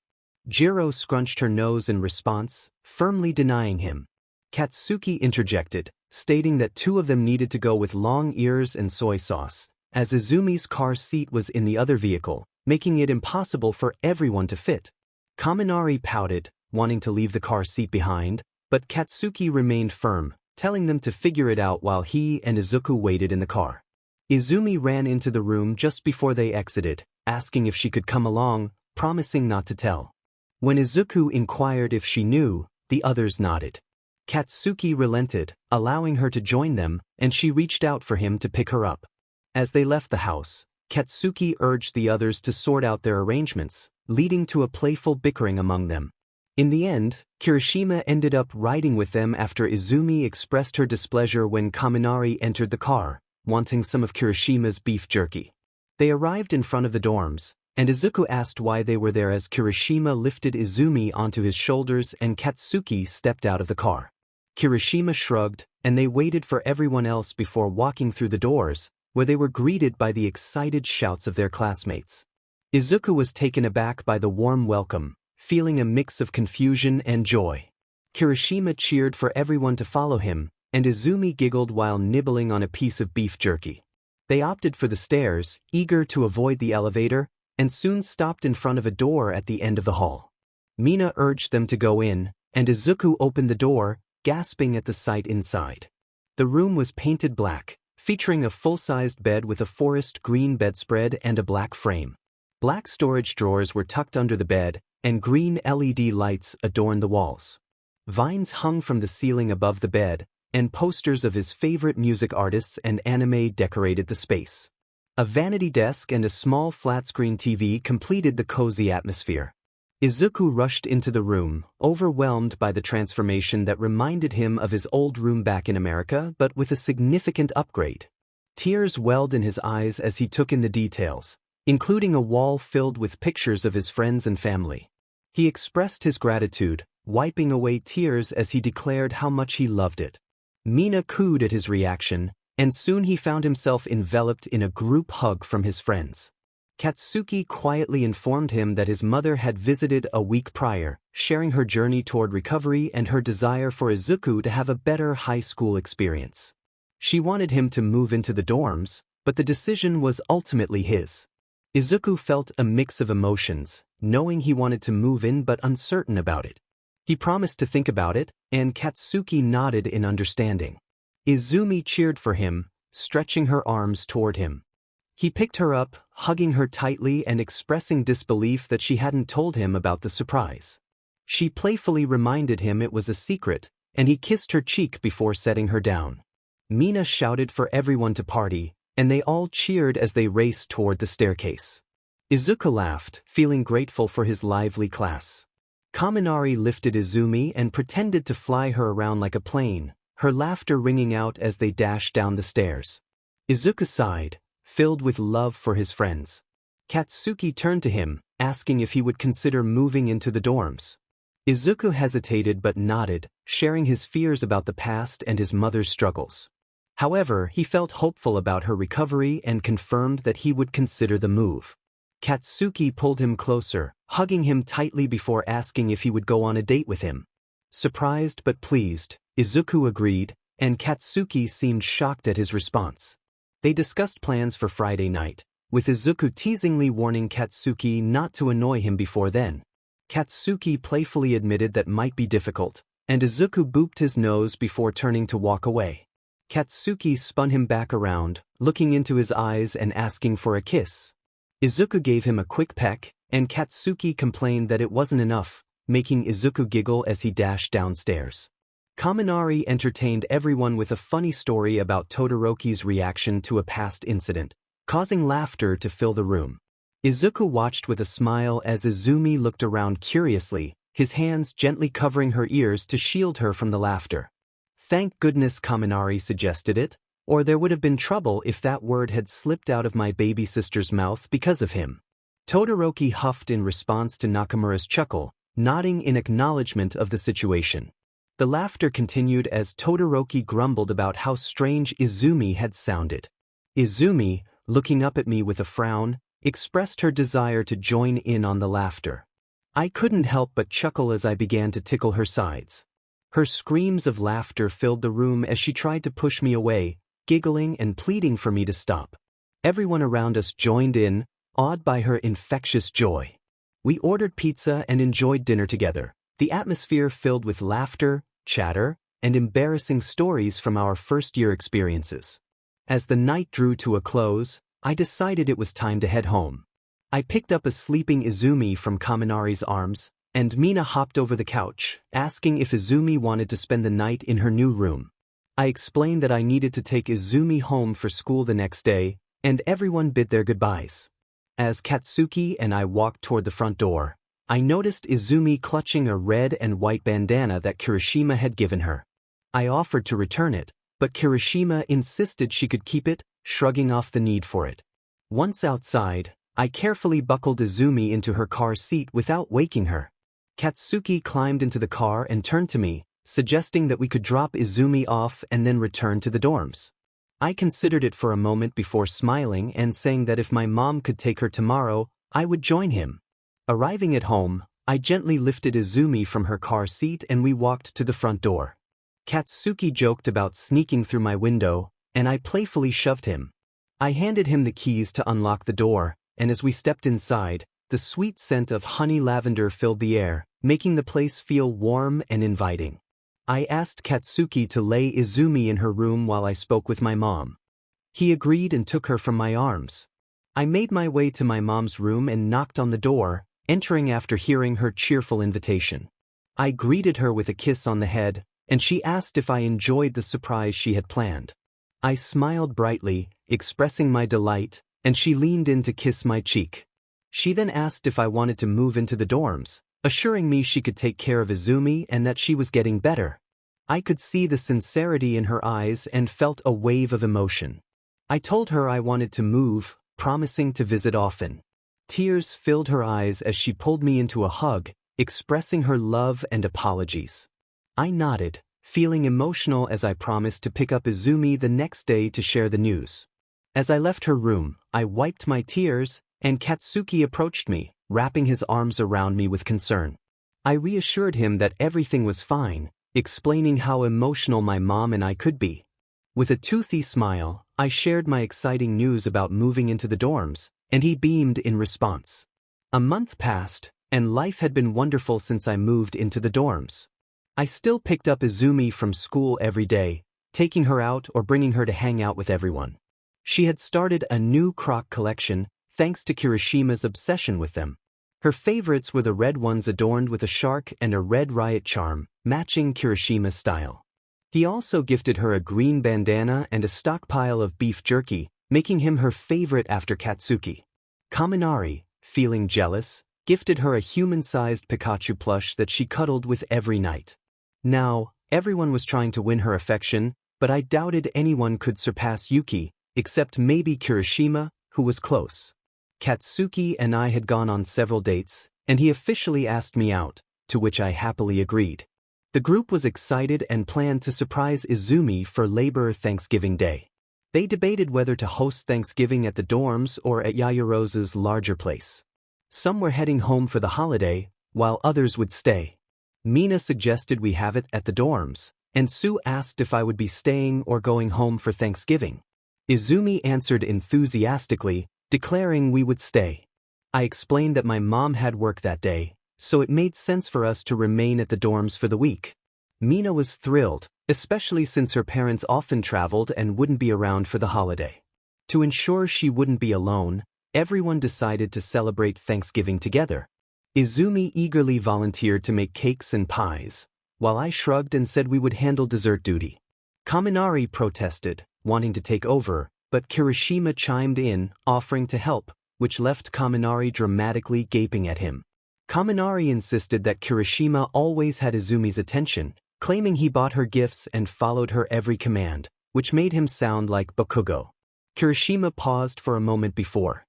S1: Jiro scrunched her nose in response, firmly denying him. Katsuki interjected, stating that two of them needed to go with long ears and soy sauce, as Izumi's car seat was in the other vehicle, making it impossible for everyone to fit. Kaminari pouted, wanting to leave the car seat behind, but Katsuki remained firm, telling them to figure it out while he and Izuku waited in the car. Izumi ran into the room just before they exited, asking if she could come along, promising not to tell. When Izuku inquired if she knew, the others nodded. Katsuki relented, allowing her to join them, and she reached out for him to pick her up. As they left the house, Katsuki urged the others to sort out their arrangements, leading to a playful bickering among them. In the end, Kirishima ended up riding with them after Izumi expressed her displeasure when Kaminari entered the car, wanting some of Kirishima's beef jerky. They arrived in front of the dorms, and Izuku asked why they were there as Kirishima lifted Izumi onto his shoulders and Katsuki stepped out of the car. Kirishima shrugged, and they waited for everyone else before walking through the doors, where they were greeted by the excited shouts of their classmates. Izuku was taken aback by the warm welcome, feeling a mix of confusion and joy. Kirishima cheered for everyone to follow him, and Izumi giggled while nibbling on a piece of beef jerky. They opted for the stairs, eager to avoid the elevator, and soon stopped in front of a door at the end of the hall. Mina urged them to go in, and Izuku opened the door, gasping at the sight inside. The room was painted black, featuring a full-sized bed with a forest green bedspread and a black frame. Black storage drawers were tucked under the bed, and green LED lights adorned the walls. Vines hung from the ceiling above the bed, and posters of his favorite music artists and anime decorated the space. A vanity desk and a small flat-screen TV completed the cozy atmosphere. Izuku rushed into the room, overwhelmed by the transformation that reminded him of his old room back in America, but with a significant upgrade. Tears welled in his eyes as he took in the details, including a wall filled with pictures of his friends and family. He expressed his gratitude, wiping away tears as he declared how much he loved it. Mina cooed at his reaction, and soon he found himself enveloped in a group hug from his friends. Katsuki quietly informed him that his mother had visited a week prior, sharing her journey toward recovery and her desire for Izuku to have a better high school experience. She wanted him to move into the dorms, but the decision was ultimately his. Izuku felt a mix of emotions, knowing he wanted to move in but uncertain about it. He promised to think about it, and Katsuki nodded in understanding. Izumi cheered for him, stretching her arms toward him. He picked her up, hugging her tightly and expressing disbelief that she hadn't told him about the surprise. She playfully reminded him it was a secret, and he kissed her cheek before setting her down. Mina shouted for everyone to party, and they all cheered as they raced toward the staircase. Izuku laughed, feeling grateful for his lively class. Kaminari lifted Izumi and pretended to fly her around like a plane, her laughter ringing out as they dashed down the stairs. Izuku sighed, filled with love for his friends. Katsuki turned to him, asking if he would consider moving into the dorms. Izuku hesitated but nodded, sharing his fears about the past and his mother's struggles. However, he felt hopeful about her recovery and confirmed that he would consider the move. Katsuki pulled him closer, hugging him tightly before asking if he would go on a date with him. Surprised but pleased, Izuku agreed, and Katsuki seemed shocked at his response. They discussed plans for Friday night, with Izuku teasingly warning Katsuki not to annoy him before then. Katsuki playfully admitted that might be difficult, and Izuku booped his nose before turning to walk away. Katsuki spun him back around, looking into his eyes and asking for a kiss. Izuku gave him a quick peck, and Katsuki complained that it wasn't enough, making Izuku giggle as he dashed downstairs. Kaminari entertained everyone with a funny story about Todoroki's reaction to a past incident, causing laughter to fill the room. Izuku watched with a smile as Izumi looked around curiously, his hands gently covering her ears to shield her from the laughter. Thank goodness Kaminari suggested it, or there would have been trouble if that word had slipped out of my baby sister's mouth because of him. Todoroki huffed in response to Nakamura's chuckle, nodding in acknowledgement of the situation. The laughter continued as Todoroki grumbled about how strange Izumi had sounded. Izumi, looking up at me with a frown, expressed her desire to join in on the laughter. I couldn't help but chuckle as I began to tickle her sides. Her screams of laughter filled the room as she tried to push me away, giggling and pleading for me to stop. Everyone around us joined in, awed by her infectious joy. We ordered pizza and enjoyed dinner together, the atmosphere filled with laughter, chatter, and embarrassing stories from our first-year experiences. As the night drew to a close, I decided it was time to head home. I picked up a sleeping Izumi from Kaminari's arms, and Mina hopped over the couch, asking if Izumi wanted to spend the night in her new room. I explained that I needed to take Izumi home for school the next day, and everyone bid their goodbyes. As Katsuki and I walked toward the front door, I noticed Izumi clutching a red and white bandana that Kirishima had given her. I offered to return it, but Kirishima insisted she could keep it, shrugging off the need for it. Once outside, I carefully buckled Izumi into her car seat without waking her. Katsuki climbed into the car and turned to me, suggesting that we could drop Izumi off and then return to the dorms. I considered it for a moment before smiling and saying that if my mom could take her tomorrow, I would join him. Arriving at home, I gently lifted Izumi from her car seat and we walked to the front door. Katsuki joked about sneaking through my window, and I playfully shoved him. I handed him the keys to unlock the door, and as we stepped inside, the sweet scent of honey lavender filled the air, making the place feel warm and inviting. I asked Katsuki to lay Izumi in her room while I spoke with my mom. He agreed and took her from my arms. I made my way to my mom's room and knocked on the door, entering after hearing her cheerful invitation. I greeted her with a kiss on the head, and she asked if I enjoyed the surprise she had planned. I smiled brightly, expressing my delight, and she leaned in to kiss my cheek. She then asked if I wanted to move into the dorms, assuring me she could take care of Izumi and that she was getting better. I could see the sincerity in her eyes and felt a wave of emotion. I told her I wanted to move, promising to visit often. Tears filled her eyes as she pulled me into a hug, expressing her love and apologies. I nodded, feeling emotional as I promised to pick up Izumi the next day to share the news. As I left her room, I wiped my tears, and Katsuki approached me, wrapping his arms around me with concern. I reassured him that everything was fine, explaining how emotional my mom and I could be. With a toothy smile, I shared my exciting news about moving into the dorms, and he beamed in response. A month passed, and life had been wonderful since I moved into the dorms. I still picked up Izumi from school every day, taking her out or bringing her to hang out with everyone. She had started a new crock collection, thanks to Kirishima's obsession with them. Her favorites were the red ones adorned with a shark and a red riot charm, matching Kirishima's style. He also gifted her a green bandana and a stockpile of beef jerky, making him her favorite after Katsuki. Kaminari, feeling jealous, gifted her a human-sized Pikachu plush that she cuddled with every night. Now, everyone was trying to win her affection, but I doubted anyone could surpass Yuki, except maybe Kirishima, who was close. Katsuki and I had gone on several dates, and he officially asked me out, to which I happily agreed. The group was excited and planned to surprise Izumi for Labor Thanksgiving Day. They debated whether to host Thanksgiving at the dorms or at Yayarosa's larger place. Some were heading home for the holiday, while others would stay. Mina suggested we have it at the dorms, and Sue asked if I would be staying or going home for Thanksgiving. Izumi answered enthusiastically, declaring we would stay. I explained that my mom had work that day, so it made sense for us to remain at the dorms for the week. Mina was thrilled, especially since her parents often traveled and wouldn't be around for the holiday. To ensure she wouldn't be alone, everyone decided to celebrate Thanksgiving together. Izumi eagerly volunteered to make cakes and pies, while I shrugged and said we would handle dessert duty. Kaminari protested, wanting to take over, but Kirishima chimed in, offering to help, which left Kaminari dramatically gaping at him. Kaminari insisted that Kirishima always had Izumi's attention, claiming he bought her gifts and followed her every command, which made him sound like Bakugo. Kirishima paused for a moment before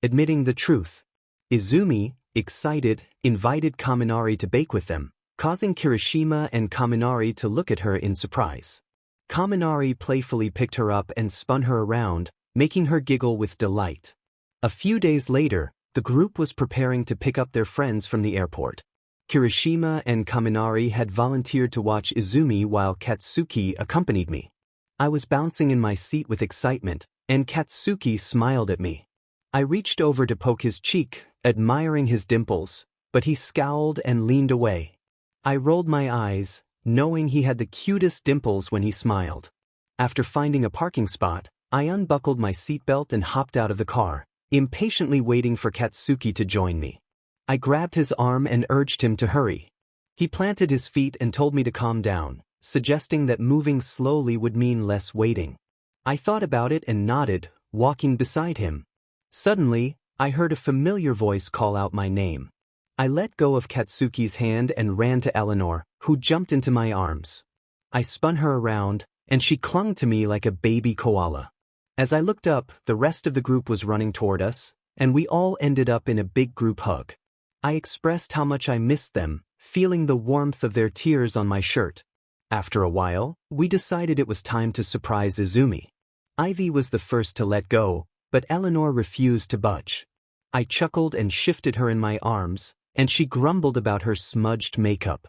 S1: admitting the truth. Izumi, excited, invited Kaminari to bake with them, causing Kirishima and Kaminari to look at her in surprise. Kaminari playfully picked her up and spun her around, making her giggle with delight. A few days later, the group was preparing to pick up their friends from the airport. Kirishima and Kaminari had volunteered to watch Izumi while Katsuki accompanied me. I was bouncing in my seat with excitement, and Katsuki smiled at me. I reached over to poke his cheek, admiring his dimples, but he scowled and leaned away. I rolled my eyes, knowing he had the cutest dimples when he smiled. After finding a parking spot, I unbuckled my seatbelt and hopped out of the car, impatiently waiting for Katsuki to join me. I grabbed his arm and urged him to hurry. He planted his feet and told me to calm down, suggesting that moving slowly would mean less waiting. I thought about it and nodded, walking beside him. Suddenly, I heard a familiar voice call out my name. I let go of Katsuki's hand and ran to Eleanor, who jumped into my arms. I spun her around, and she clung to me like a baby koala. As I looked up, the rest of the group was running toward us, and we all ended up in a big group hug. I expressed how much I missed them, feeling the warmth of their tears on my shirt. After a while, we decided it was time to surprise Izumi. Ivy was the first to let go, but Eleanor refused to budge. I chuckled and shifted her in my arms, and she grumbled about her smudged makeup.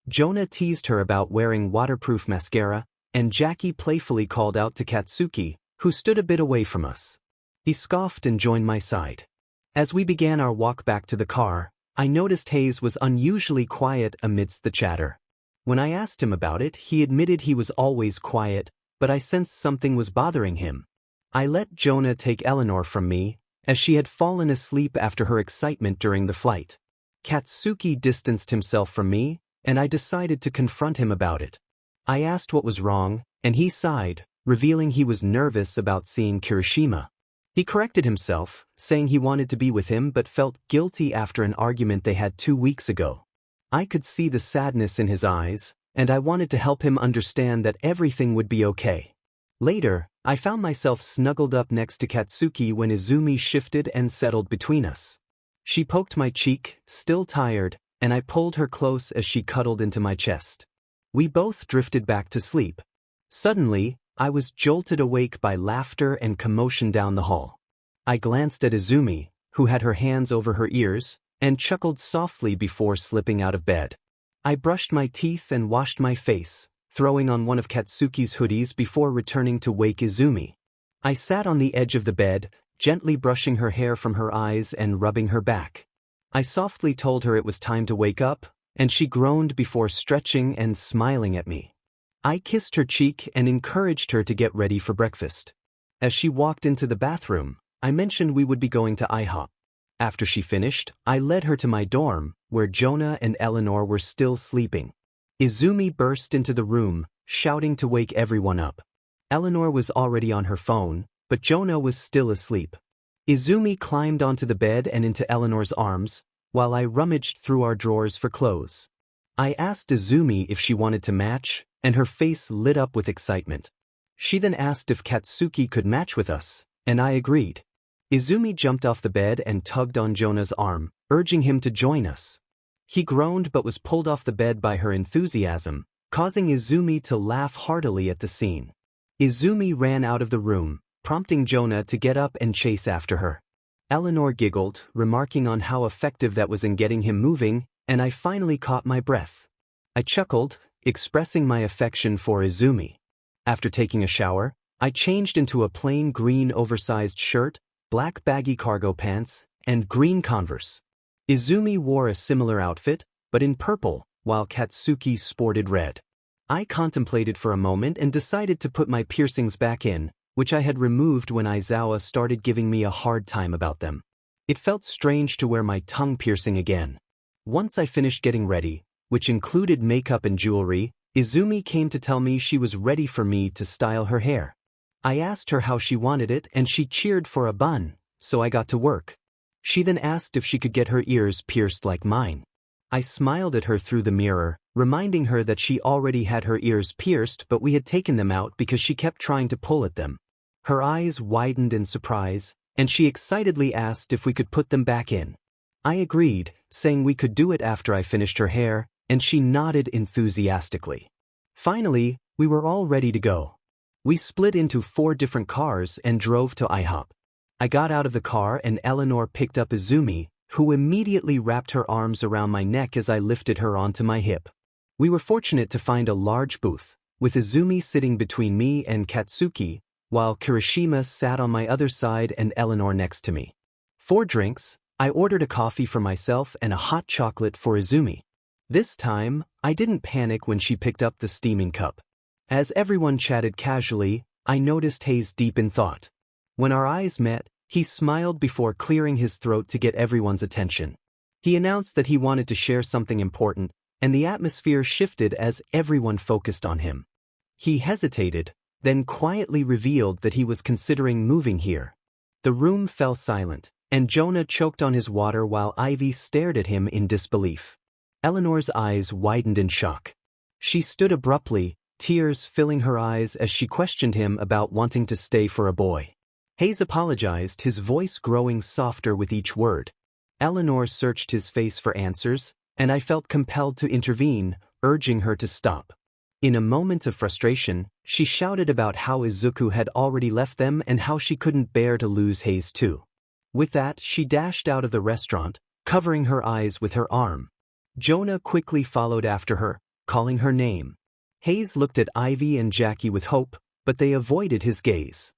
S1: Jonah teased her about wearing waterproof mascara, and Jackie playfully called out to Katsuki, who stood a bit away from us. He scoffed and joined my side. As we began our walk back to the car, I noticed Hayes was unusually quiet amidst the chatter. When I asked him about it, he admitted he was always quiet, but I sensed something was bothering him. I let Jonah take Eleanor from me, as she had fallen asleep after her excitement during the flight. Katsuki distanced himself from me, and I decided to confront him about it. I asked what was wrong, and he sighed, revealing he was nervous about seeing Kirishima. He corrected himself, saying he wanted to be with him but felt guilty after an argument they had 2 weeks ago. I could see the sadness in his eyes, and I wanted to help him understand that everything would be okay. Later, I found myself snuggled up next to Katsuki when Izumi shifted and settled between us. She poked my cheek, still tired, and I pulled her close as she cuddled into my chest. We both drifted back to sleep. Suddenly, I was jolted awake by laughter and commotion down the hall. I glanced at Izumi, who had her hands over her ears, and chuckled softly before slipping out of bed. I brushed my teeth and washed my face, throwing on one of Katsuki's hoodies before returning to wake Izumi. I sat on the edge of the bed, gently brushing her hair from her eyes and rubbing her back. I softly told her it was time to wake up, and she groaned before stretching and smiling at me. I kissed her cheek and encouraged her to get ready for breakfast. As she walked into the bathroom, I mentioned we would be going to IHOP. After she finished, I led her to my dorm, where Jonah and Eleanor were still sleeping. Izumi burst into the room, shouting to wake everyone up. Eleanor was already on her phone, but Jonah was still asleep. Izumi climbed onto the bed and into Eleanor's arms, while I rummaged through our drawers for clothes. I asked Izumi if she wanted to match, and her face lit up with excitement. She then asked if Katsuki could match with us, and I agreed. Izumi jumped off the bed and tugged on Jonah's arm, urging him to join us. He groaned but was pulled off the bed by her enthusiasm, causing Izumi to laugh heartily at the scene. Izumi ran out of the room, prompting Jonah to get up and chase after her. Eleanor giggled, remarking on how effective that was in getting him moving, and I finally caught my breath. I chuckled, expressing my affection for Izumi. After taking a shower, I changed into a plain green oversized shirt, black baggy cargo pants, and green Converse. Izumi wore a similar outfit, but in purple, while Katsuki sported red. I contemplated for a moment and decided to put my piercings back in, which I had removed when Aizawa started giving me a hard time about them. It felt strange to wear my tongue piercing again. Once I finished getting ready, which included makeup and jewelry, Izumi came to tell me she was ready for me to style her hair. I asked her how she wanted it and she cheered for a bun, so I got to work. She then asked if she could get her ears pierced like mine. I smiled at her through the mirror, reminding her that she already had her ears pierced but we had taken them out because she kept trying to pull at them. Her eyes widened in surprise, and she excitedly asked if we could put them back in. I agreed, saying we could do it after I finished her hair, and she nodded enthusiastically. Finally, we were all ready to go. We split into 4 different cars and drove to IHOP. I got out of the car and Eleanor picked up Izumi, who immediately wrapped her arms around my neck as I lifted her onto my hip. We were fortunate to find a large booth, with Izumi sitting between me and Katsuki, while Kirishima sat on my other side and Eleanor next to me. For drinks, I ordered a coffee for myself and a hot chocolate for Izumi. This time, I didn't panic when she picked up the steaming cup. As everyone chatted casually, I noticed Hayes deep in thought. When our eyes met, he smiled before clearing his throat to get everyone's attention. He announced that he wanted to share something important, and the atmosphere shifted as everyone focused on him. He hesitated, then quietly revealed that he was considering moving here. The room fell silent, and Jonah choked on his water while Ivy stared at him in disbelief. Eleanor's eyes widened in shock. She stood abruptly, tears filling her eyes as she questioned him about wanting to stay for a boy. Hayes apologized, his voice growing softer with each word. Eleanor searched his face for answers, and I felt compelled to intervene, urging her to stop. In a moment of frustration, she shouted about how Izuku had already left them and how she couldn't bear to lose Hayes too. With that, she dashed out of the restaurant, covering her eyes with her arm. Jonah quickly followed after her, calling her name. Hayes looked at Ivy and Jackie with hope, but they avoided his gaze.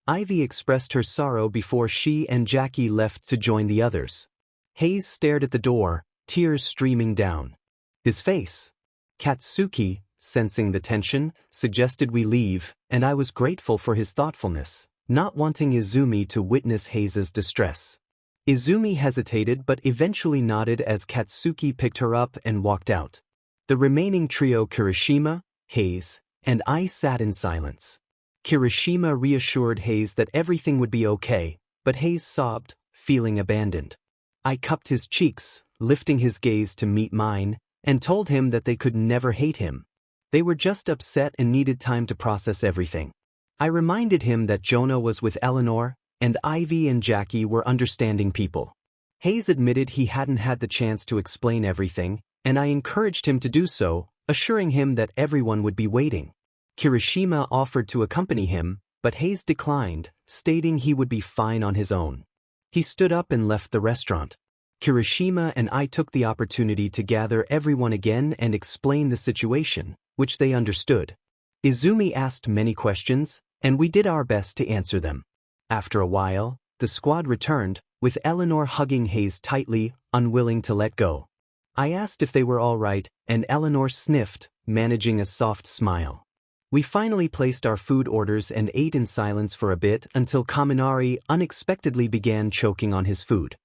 S1: Ivy expressed her sorrow before she and Jackie left to join the others. Hayes stared at the door, tears streaming down his face. Katsuki, sensing the tension, suggested we leave, and I was grateful for his thoughtfulness, not wanting Izumi to witness Hayes' distress. Izumi hesitated but eventually nodded as Katsuki picked her up and walked out. The remaining trio, Kirishima, Hayes, and I, sat in silence. Kirishima reassured Hayes that everything would be okay, but Hayes sobbed, feeling abandoned. I cupped his cheeks, lifting his gaze to meet mine, and told him that they could never hate him. They were just upset and needed time to process everything. I reminded him that Jonah was with Eleanor, and Ivy and Jackie were understanding people. Hayes admitted he hadn't had the chance to explain everything, and I encouraged him to do so, assuring him that everyone would be waiting. Kirishima offered to accompany him, but Hayes declined, stating he would be fine on his own. He stood up and left the restaurant. Kirishima and I took the opportunity to gather everyone again and explain the situation, which they understood. Izumi asked many questions, and we did our best to answer them. After a while, the squad returned, with Eleanor hugging Hayes tightly, unwilling to let go. I asked if they were all right, and Eleanor sniffed, managing a soft smile. We finally placed our food orders and ate in silence for a bit until Kaminari unexpectedly began choking on his food.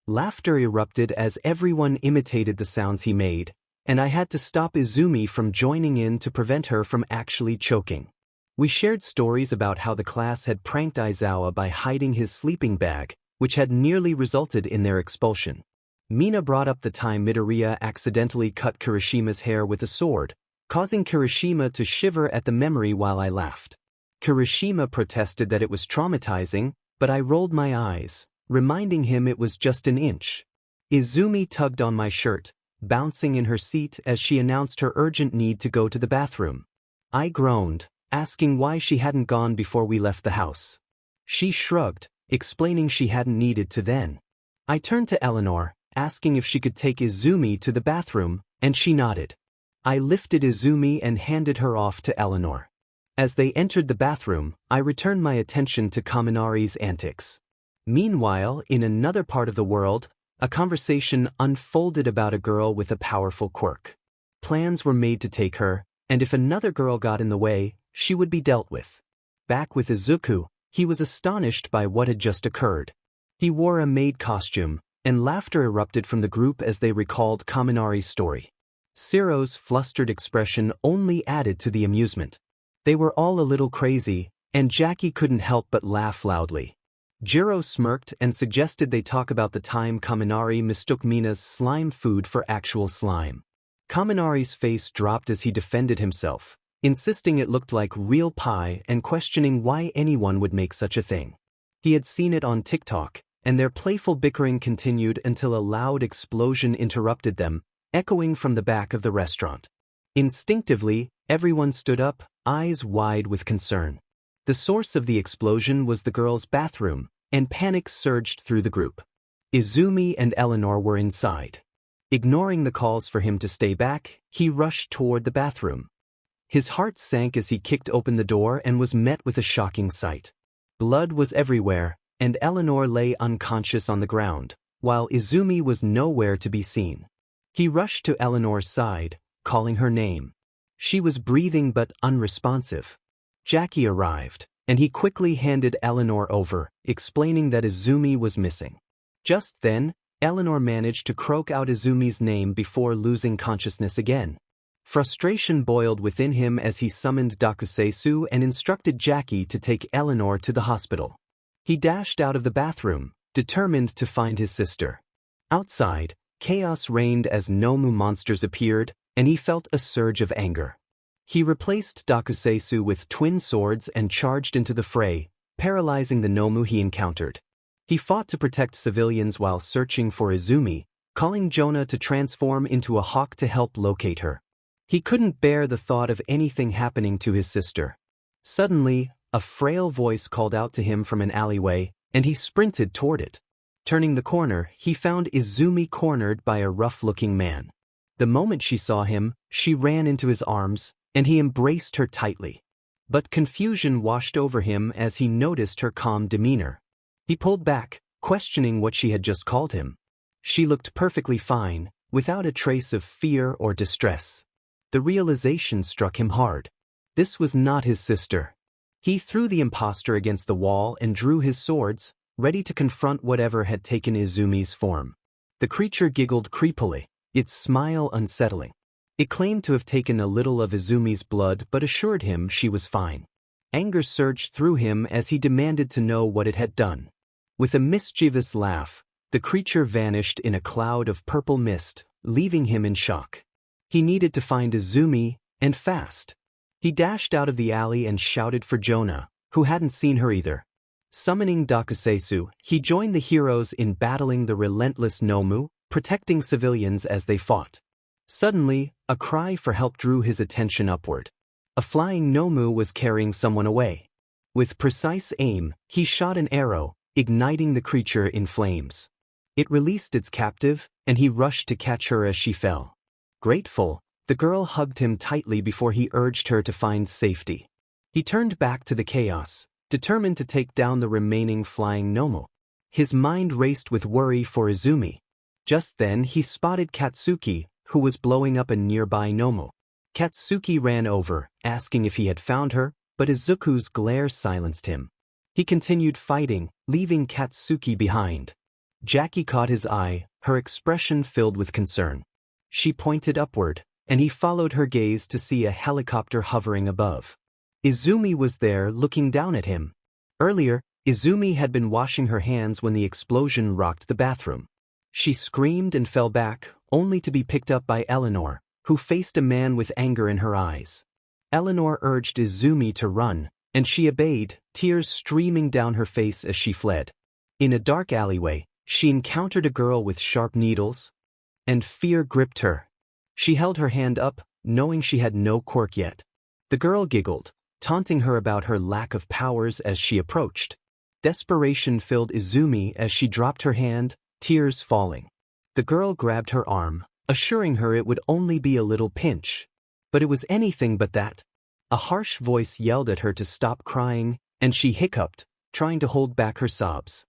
S1: Laughter erupted as everyone imitated the sounds he made, and I had to stop Izumi from joining in to prevent her from actually choking. We shared stories about how the class had pranked Aizawa by hiding his sleeping bag, which had nearly resulted in their expulsion. Mina brought up the time Midoriya accidentally cut Kirishima's hair with a sword, causing Kirishima to shiver at the memory while I laughed. Kirishima protested that it was traumatizing, but I rolled my eyes, reminding him it was just an inch. Izumi tugged on my shirt, bouncing in her seat as she announced her urgent need to go to the bathroom. I groaned, asking why she hadn't gone before we left the house. She shrugged, explaining she hadn't needed to then. I turned to Eleanor, asking if she could take Izumi to the bathroom, and she nodded. I lifted Izumi and handed her off to Eleanor. As they entered the bathroom, I returned my attention to Kaminari's antics. Meanwhile, in another part of the world, a conversation unfolded about a girl with a powerful quirk. Plans were made to take her, and if another girl got in the way, she would be dealt with. Back with Izuku, he was astonished by what had just occurred. He wore a maid costume, and laughter erupted from the group as they recalled Kaminari's story. Ciro's flustered expression only added to the amusement. They were all a little crazy, and Jackie couldn't help but laugh loudly. Jiro smirked and suggested they talk about the time Kaminari mistook Mina's slime food for actual slime. Kaminari's face dropped as he defended himself, insisting it looked like real pie and questioning why anyone would make such a thing. He had seen it on TikTok, and their playful bickering continued until a loud explosion interrupted them, echoing from the back of the restaurant. Instinctively, everyone stood up, eyes wide with concern. The source of the explosion was the girls' bathroom, and panic surged through the group. Izumi and Eleanor were inside. Ignoring the calls for him to stay back, he rushed toward the bathroom. His heart sank as he kicked open the door and was met with a shocking sight. Blood was everywhere, and Eleanor lay unconscious on the ground, while Izumi was nowhere to be seen. He rushed to Eleanor's side, calling her name. She was breathing but unresponsive. Jackie arrived, and he quickly handed Eleanor over, explaining that Izumi was missing. Just then, Eleanor managed to croak out Izumi's name before losing consciousness again. Frustration boiled within him as he summoned Dakusetsu and instructed Jackie to take Eleanor to the hospital. He dashed out of the bathroom, determined to find his sister. Outside, chaos reigned as Nomu monsters appeared, and he felt a surge of anger. He replaced Dakusetsu with twin swords and charged into the fray, paralyzing the Nomu he encountered. He fought to protect civilians while searching for Izumi, calling Jonah to transform into a hawk to help locate her. He couldn't bear the thought of anything happening to his sister. Suddenly, a frail voice called out to him from an alleyway, and he sprinted toward it. Turning the corner, he found Izumi cornered by a rough-looking man. The moment she saw him, she ran into his arms, and he embraced her tightly. But confusion washed over him as he noticed her calm demeanor. He pulled back, questioning what she had just called him. She looked perfectly fine, without a trace of fear or distress. The realization struck him hard. This was not his sister. He threw the impostor against the wall and drew his swords, ready to confront whatever had taken Izumi's form. The creature giggled creepily, its smile unsettling. It claimed to have taken a little of Izumi's blood but assured him she was fine. Anger surged through him as he demanded to know what it had done. With a mischievous laugh, the creature vanished in a cloud of purple mist, leaving him in shock. He needed to find Izumi, and fast. He dashed out of the alley and shouted for Jonah, who hadn't seen her either. Summoning Dakusetsu, he joined the heroes in battling the relentless Nomu, protecting civilians as they fought. Suddenly, a cry for help drew his attention upward. A flying Nomu was carrying someone away. With precise aim, he shot an arrow, igniting the creature in flames. It released its captive, and he rushed to catch her as she fell. Grateful, the girl hugged him tightly before he urged her to find safety. He turned back to the chaos, determined to take down the remaining flying Nomu. His mind raced with worry for Izumi. Just then he spotted Katsuki, who was blowing up a nearby Nomu. Katsuki ran over, asking if he had found her, but Izuku's glare silenced him. He continued fighting, leaving Katsuki behind. Jackie caught his eye, her expression filled with concern. She pointed upward, and he followed her gaze to see a helicopter hovering above. Izumi was there looking down at him. Earlier, Izumi had been washing her hands when the explosion rocked the bathroom. She screamed and fell back, only to be picked up by Eleanor, who faced a man with anger in her eyes. Eleanor urged Izumi to run, and she obeyed, tears streaming down her face as she fled. In a dark alleyway, she encountered a girl with sharp needles, and fear gripped her. She held her hand up, knowing she had no quirk yet. The girl giggled, taunting her about her lack of powers as she approached. Desperation filled Izumi as she dropped her hand, tears falling. The girl grabbed her arm, assuring her it would only be a little pinch. But it was anything but that. A harsh voice yelled at her to stop crying, and she hiccuped, trying to hold back her sobs.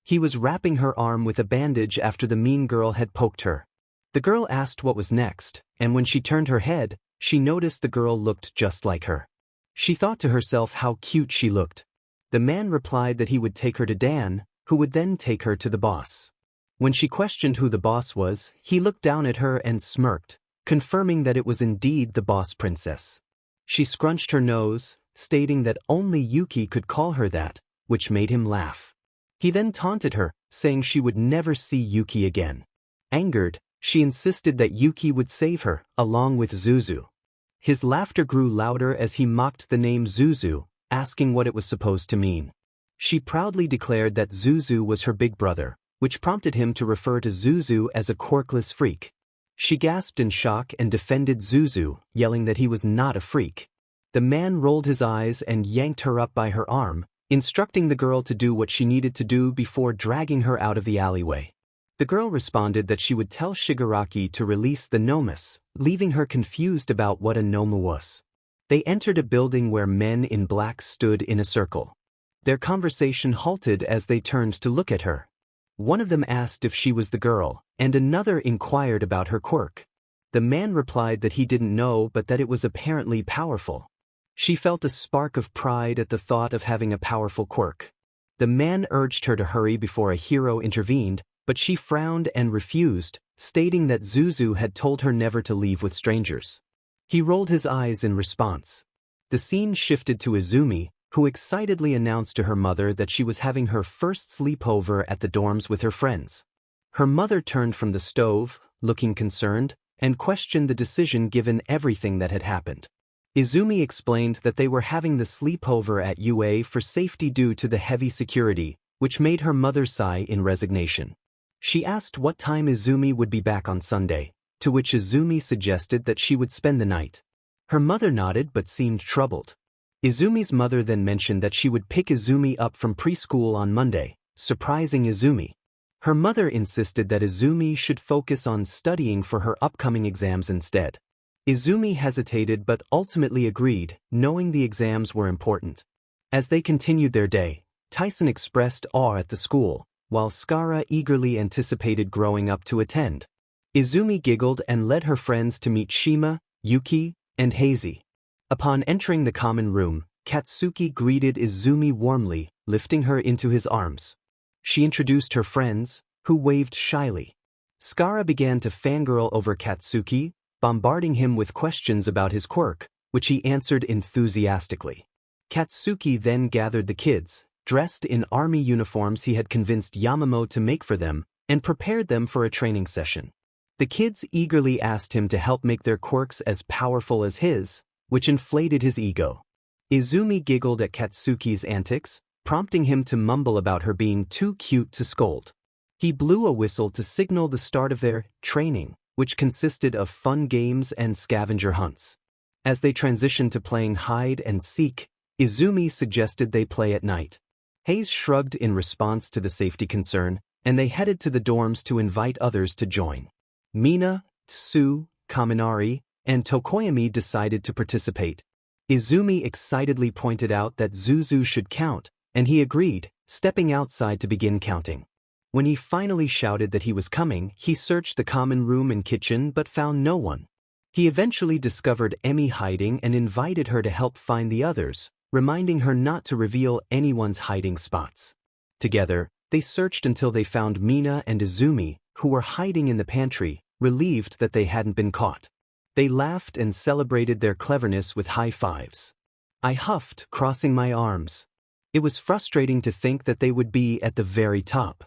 S1: He was wrapping her arm with a bandage after the mean girl had poked her. The girl asked what was next, and when she turned her head, she noticed the girl looked just like her. She thought to herself how cute she looked. The man replied that he would take her to Dan, who would then take her to the boss. When she questioned who the boss was, he looked down at her and smirked, confirming that it was indeed the boss princess. She scrunched her nose, stating that only Yuki could call her that, which made him laugh. He then taunted her, saying she would never see Yuki again. Angered, she insisted that Yuki would save her, along with Zuzu. His laughter grew louder as he mocked the name Zuzu, asking what it was supposed to mean. She proudly declared that Zuzu was her big brother, which prompted him to refer to Zuzu as a quirkless freak. She gasped in shock and defended Zuzu, yelling that he was not a freak. The man rolled his eyes and yanked her up by her arm, instructing the girl to do what she needed to do before dragging her out of the alleyway. The girl responded that she would tell Shigaraki to release the Nomus, leaving her confused about what a Noma was. They entered a building where men in black stood in a circle. Their conversation halted as they turned to look at her. One of them asked if she was the girl, and another inquired about her quirk. The man replied that he didn't know but that it was apparently powerful. She felt a spark of pride at the thought of having a powerful quirk. The man urged her to hurry before a hero intervened, but she frowned and refused, stating that Zuzu had told her never to leave with strangers. He rolled his eyes in response. The scene shifted to Izumi, who excitedly announced to her mother that she was having her first sleepover at the dorms with her friends. Her mother turned from the stove, looking concerned, and questioned the decision given everything that had happened. Izumi explained that they were having the sleepover at UA for safety due to the heavy security, which made her mother sigh in resignation. She asked what time Izumi would be back on Sunday, to which Izumi suggested that she would spend the night. Her mother nodded but seemed troubled. Izumi's mother then mentioned that she would pick Izumi up from preschool on Monday, surprising Izumi. Her mother insisted that Izumi should focus on studying for her upcoming exams instead. Izumi hesitated but ultimately agreed, knowing the exams were important. As they continued their day, Tyson expressed awe at the school, while Skara eagerly anticipated growing up to attend. Izumi giggled and led her friends to meet Shima, Yuki, and Hazy. Upon entering the common room, Katsuki greeted Izumi warmly, lifting her into his arms. She introduced her friends, who waved shyly. Skara began to fangirl over Katsuki, bombarding him with questions about his quirk, which he answered enthusiastically. Katsuki then gathered the kids, dressed in army uniforms he had convinced Yamamoto to make for them, and prepared them for a training session. The kids eagerly asked him to help make their quirks as powerful as his, which inflated his ego. Izumi giggled at Katsuki's antics, prompting him to mumble about her being too cute to scold. He blew a whistle to signal the start of their training, which consisted of fun games and scavenger hunts. As they transitioned to playing hide and seek, Izumi suggested they play at night. Hayes shrugged in response to the safety concern, and they headed to the dorms to invite others to join. Mina, Tsu, Kaminari, and Tokoyami decided to participate. Izumi excitedly pointed out that Zuzu should count, and he agreed, stepping outside to begin counting. When he finally shouted that he was coming, he searched the common room and kitchen but found no one. He eventually discovered Emi hiding and invited her to help find the others, reminding her not to reveal anyone's hiding spots. Together, they searched until they found Mina and Izumi, who were hiding in the pantry, relieved that they hadn't been caught. They laughed and celebrated their cleverness with high fives. I huffed, crossing my arms. It was frustrating to think that they would be at the very top.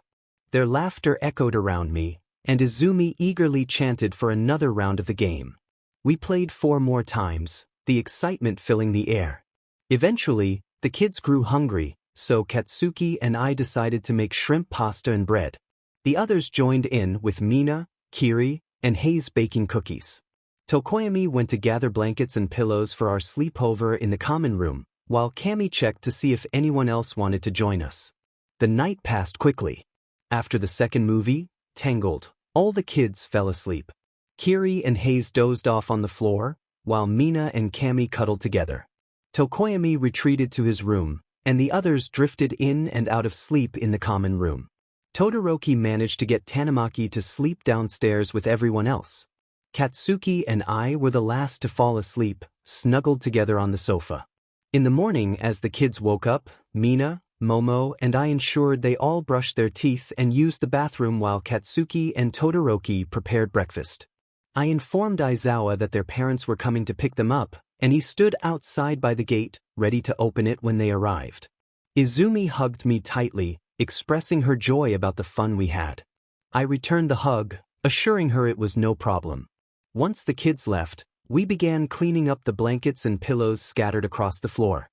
S1: Their laughter echoed around me, and Izumi eagerly chanted for another round of the game. We played 4 more times, the excitement filling the air. Eventually, the kids grew hungry, so Katsuki and I decided to make shrimp pasta and bread. The others joined in with Mina, Kiri, and Hayes baking cookies. Tokoyami went to gather blankets and pillows for our sleepover in the common room, while Kami checked to see if anyone else wanted to join us. The night passed quickly. After the second movie, Tangled, all the kids fell asleep. Kiri and Hayes dozed off on the floor, while Mina and Kami cuddled together. Tokoyami retreated to his room, and the others drifted in and out of sleep in the common room. Todoroki managed to get Tanemaki to sleep downstairs with everyone else. Katsuki and I were the last to fall asleep, snuggled together on the sofa. In the morning, as the kids woke up, Mina, Momo, and I ensured they all brushed their teeth and used the bathroom while Katsuki and Todoroki prepared breakfast. I informed Aizawa that their parents were coming to pick them up, and he stood outside by the gate, ready to open it when they arrived. Izumi hugged me tightly, expressing her joy about the fun we had. I returned the hug, assuring her it was no problem. Once the kids left, we began cleaning up the blankets and pillows scattered across the floor.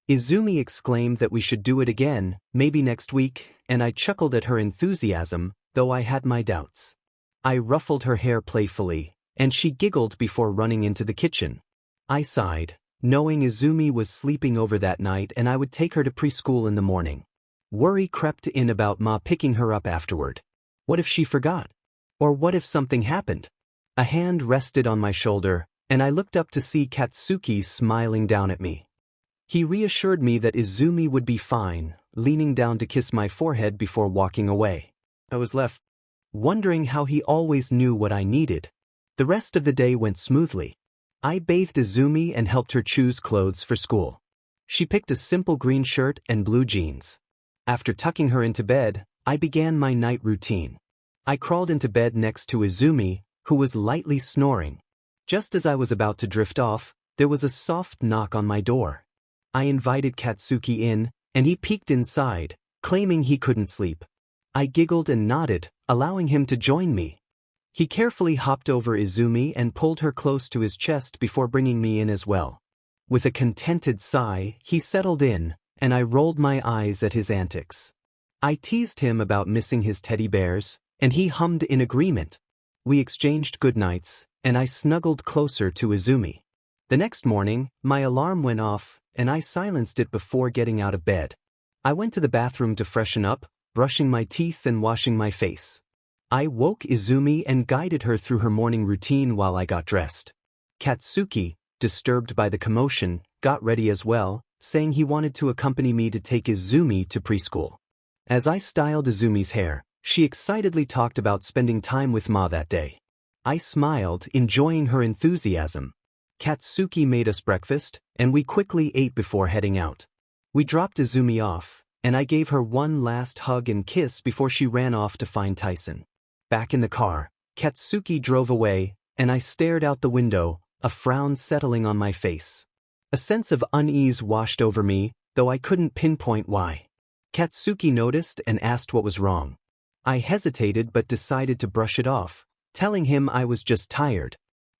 S1: Izumi exclaimed that we should do it again, maybe next week, and I chuckled at her enthusiasm, though I had my doubts. I ruffled her hair playfully, and she giggled before running into the kitchen. I sighed, knowing Izumi was sleeping over that night and I would take her to preschool in the morning. Worry crept in about Ma picking her up afterward. What if she forgot? Or what if something happened? A hand rested on my shoulder, and I looked up to see Katsuki smiling down at me. He reassured me that Izumi would be fine, leaning down to kiss my forehead before walking away. I was left wondering how he always knew what I needed. The rest of the day went smoothly. I bathed Izumi and helped her choose clothes for school. She picked a simple green shirt and blue jeans. After tucking her into bed, I began my night routine. I crawled into bed next to Izumi, who was lightly snoring. Just as I was about to drift off, there was a soft knock on my door. I invited Katsuki in, and he peeked inside, claiming he couldn't sleep. I giggled and nodded, allowing him to join me. He carefully hopped over Izumi and pulled her close to his chest before bringing me in as well. With a contented sigh, he settled in, and I rolled my eyes at his antics. I teased him about missing his teddy bears, and he hummed in agreement. We exchanged goodnights, and I snuggled closer to Izumi. The next morning, my alarm went off, and I silenced it before getting out of bed. I went to the bathroom to freshen up, brushing my teeth and washing my face. I woke Izumi and guided her through her morning routine while I got dressed. Katsuki, disturbed by the commotion, got ready as well, saying he wanted to accompany me to take Izumi to preschool. As I styled Izumi's hair, she excitedly talked about spending time with Ma that day. I smiled, enjoying her enthusiasm. Katsuki made us breakfast, and we quickly ate before heading out. We dropped Izumi off, and I gave her one last hug and kiss before she ran off to find Tyson. Back in the car, Katsuki drove away, and I stared out the window, a frown settling on my face. A sense of unease washed over me, though I couldn't pinpoint why. Katsuki noticed and asked what was wrong. I hesitated but decided to brush it off, telling him I was just tired.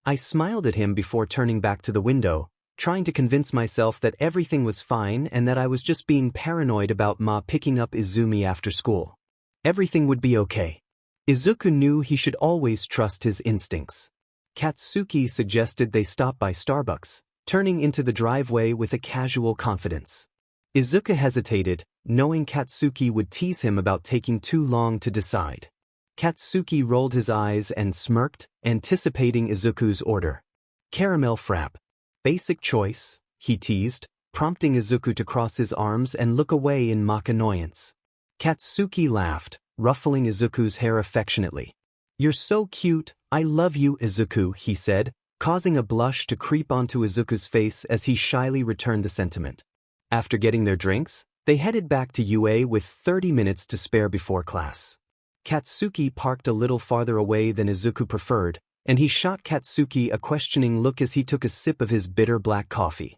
S1: I smiled at him before turning back to the window, trying to convince myself that everything was fine and that I was just being paranoid about Ma picking up Izumi after school. Everything would be okay. Izuku knew he should always trust his instincts. Katsuki suggested they stop by Starbucks, turning into the driveway with a casual confidence. Izuku hesitated, knowing Katsuki would tease him about taking too long to decide. Katsuki rolled his eyes and smirked, anticipating Izuku's order. Caramel frap. Basic choice, he teased, prompting Izuku to cross his arms and look away in mock annoyance. Katsuki laughed, ruffling Izuku's hair affectionately. "You're so cute, I love you, Izuku," he said, causing a blush to creep onto Izuku's face as he shyly returned the sentiment. After getting their drinks, they headed back to UA with 30 minutes to spare before class. Katsuki parked a little farther away than Izuku preferred, and he shot Katsuki a questioning look as he took a sip of his bitter black coffee.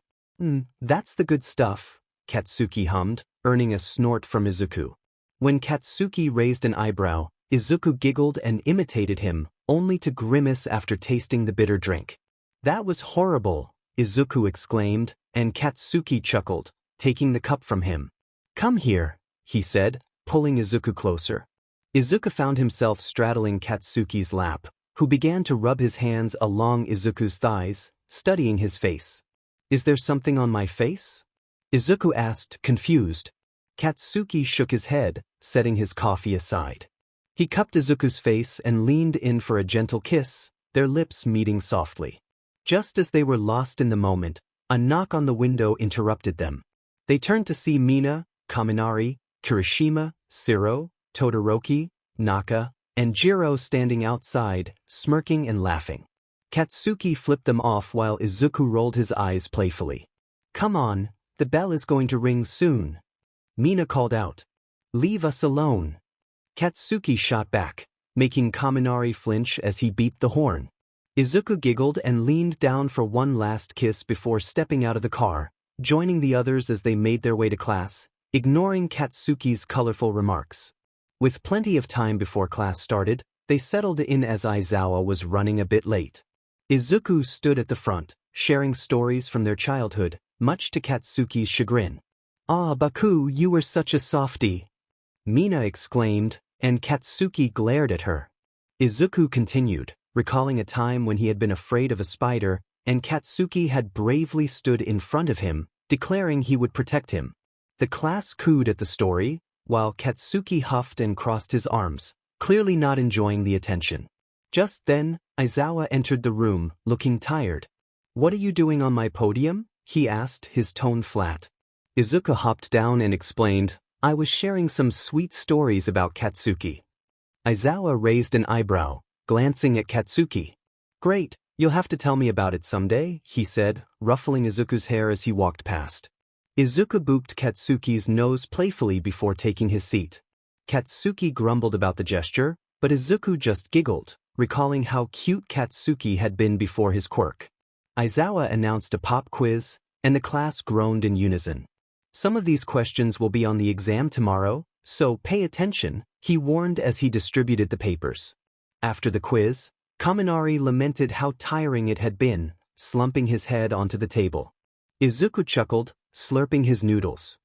S1: That's the good stuff," Katsuki hummed, earning a snort from Izuku. When Katsuki raised an eyebrow, Izuku giggled and imitated him, only to grimace after tasting the bitter drink. "That was horrible," Izuku exclaimed, and Katsuki chuckled, taking the cup from him. "Come here," he said, pulling Izuku closer. Izuku found himself straddling Katsuki's lap, who began to rub his hands along Izuku's thighs, studying his face. "Is there something on my face?" Izuku asked, confused. Katsuki shook his head, setting his coffee aside. He cupped Izuku's face and leaned in for a gentle kiss, their lips meeting softly. Just as they were lost in the moment, a knock on the window interrupted them. They turned to see Mina, Kaminari, Kirishima, Siro, Todoroki, Naka, and Jiro standing outside, smirking and laughing. Katsuki flipped them off while Izuku rolled his eyes playfully. "Come on, the bell is going to ring soon," Mina called out. "Leave us alone." Katsuki shot back, making Kaminari flinch as he beeped the horn. Izuku giggled and leaned down for one last kiss before stepping out of the car, joining the others as they made their way to class, ignoring Katsuki's colorful remarks. With plenty of time before class started, they settled in as Aizawa was running a bit late. Izuku stood at the front, sharing stories from their childhood, much to Katsuki's chagrin. "Ah, Baku, you were such a softie," Mina exclaimed, and Katsuki glared at her. Izuku continued, recalling a time when he had been afraid of a spider, and Katsuki had bravely stood in front of him, declaring he would protect him. The class cooed at the story, while Katsuki huffed and crossed his arms, clearly not enjoying the attention. Just then, Aizawa entered the room, looking tired. "What are you doing on my podium?" he asked, his tone flat. Izuku hopped down and explained, "I was sharing some sweet stories about Katsuki." Aizawa raised an eyebrow, glancing at Katsuki. "Great, you'll have to tell me about it someday," he said, ruffling Izuku's hair as he walked past. Izuku booped Katsuki's nose playfully before taking his seat. Katsuki grumbled about the gesture, but Izuku just giggled, recalling how cute Katsuki had been before his quirk. Aizawa announced a pop quiz, and the class groaned in unison. "Some of these questions will be on the exam tomorrow, so pay attention," he warned as he distributed the papers. After the quiz, Kaminari lamented how tiring it had been, slumping his head onto the table. Izuku chuckled, slurping his noodles.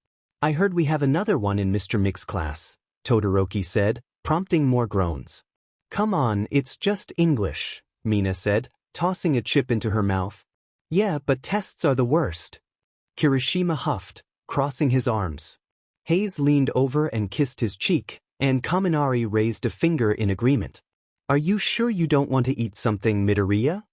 S1: "I heard we have another one in Mr. Mix's class," Todoroki said, prompting more groans. "Come on, it's just English," Mina said, tossing a chip into her mouth. "Yeah, but tests are the worst." Kirishima huffed, crossing his arms. Hayes leaned over and kissed his cheek, and Kaminari raised a finger in agreement. "Are you sure you don't want to eat something, Midoriya?"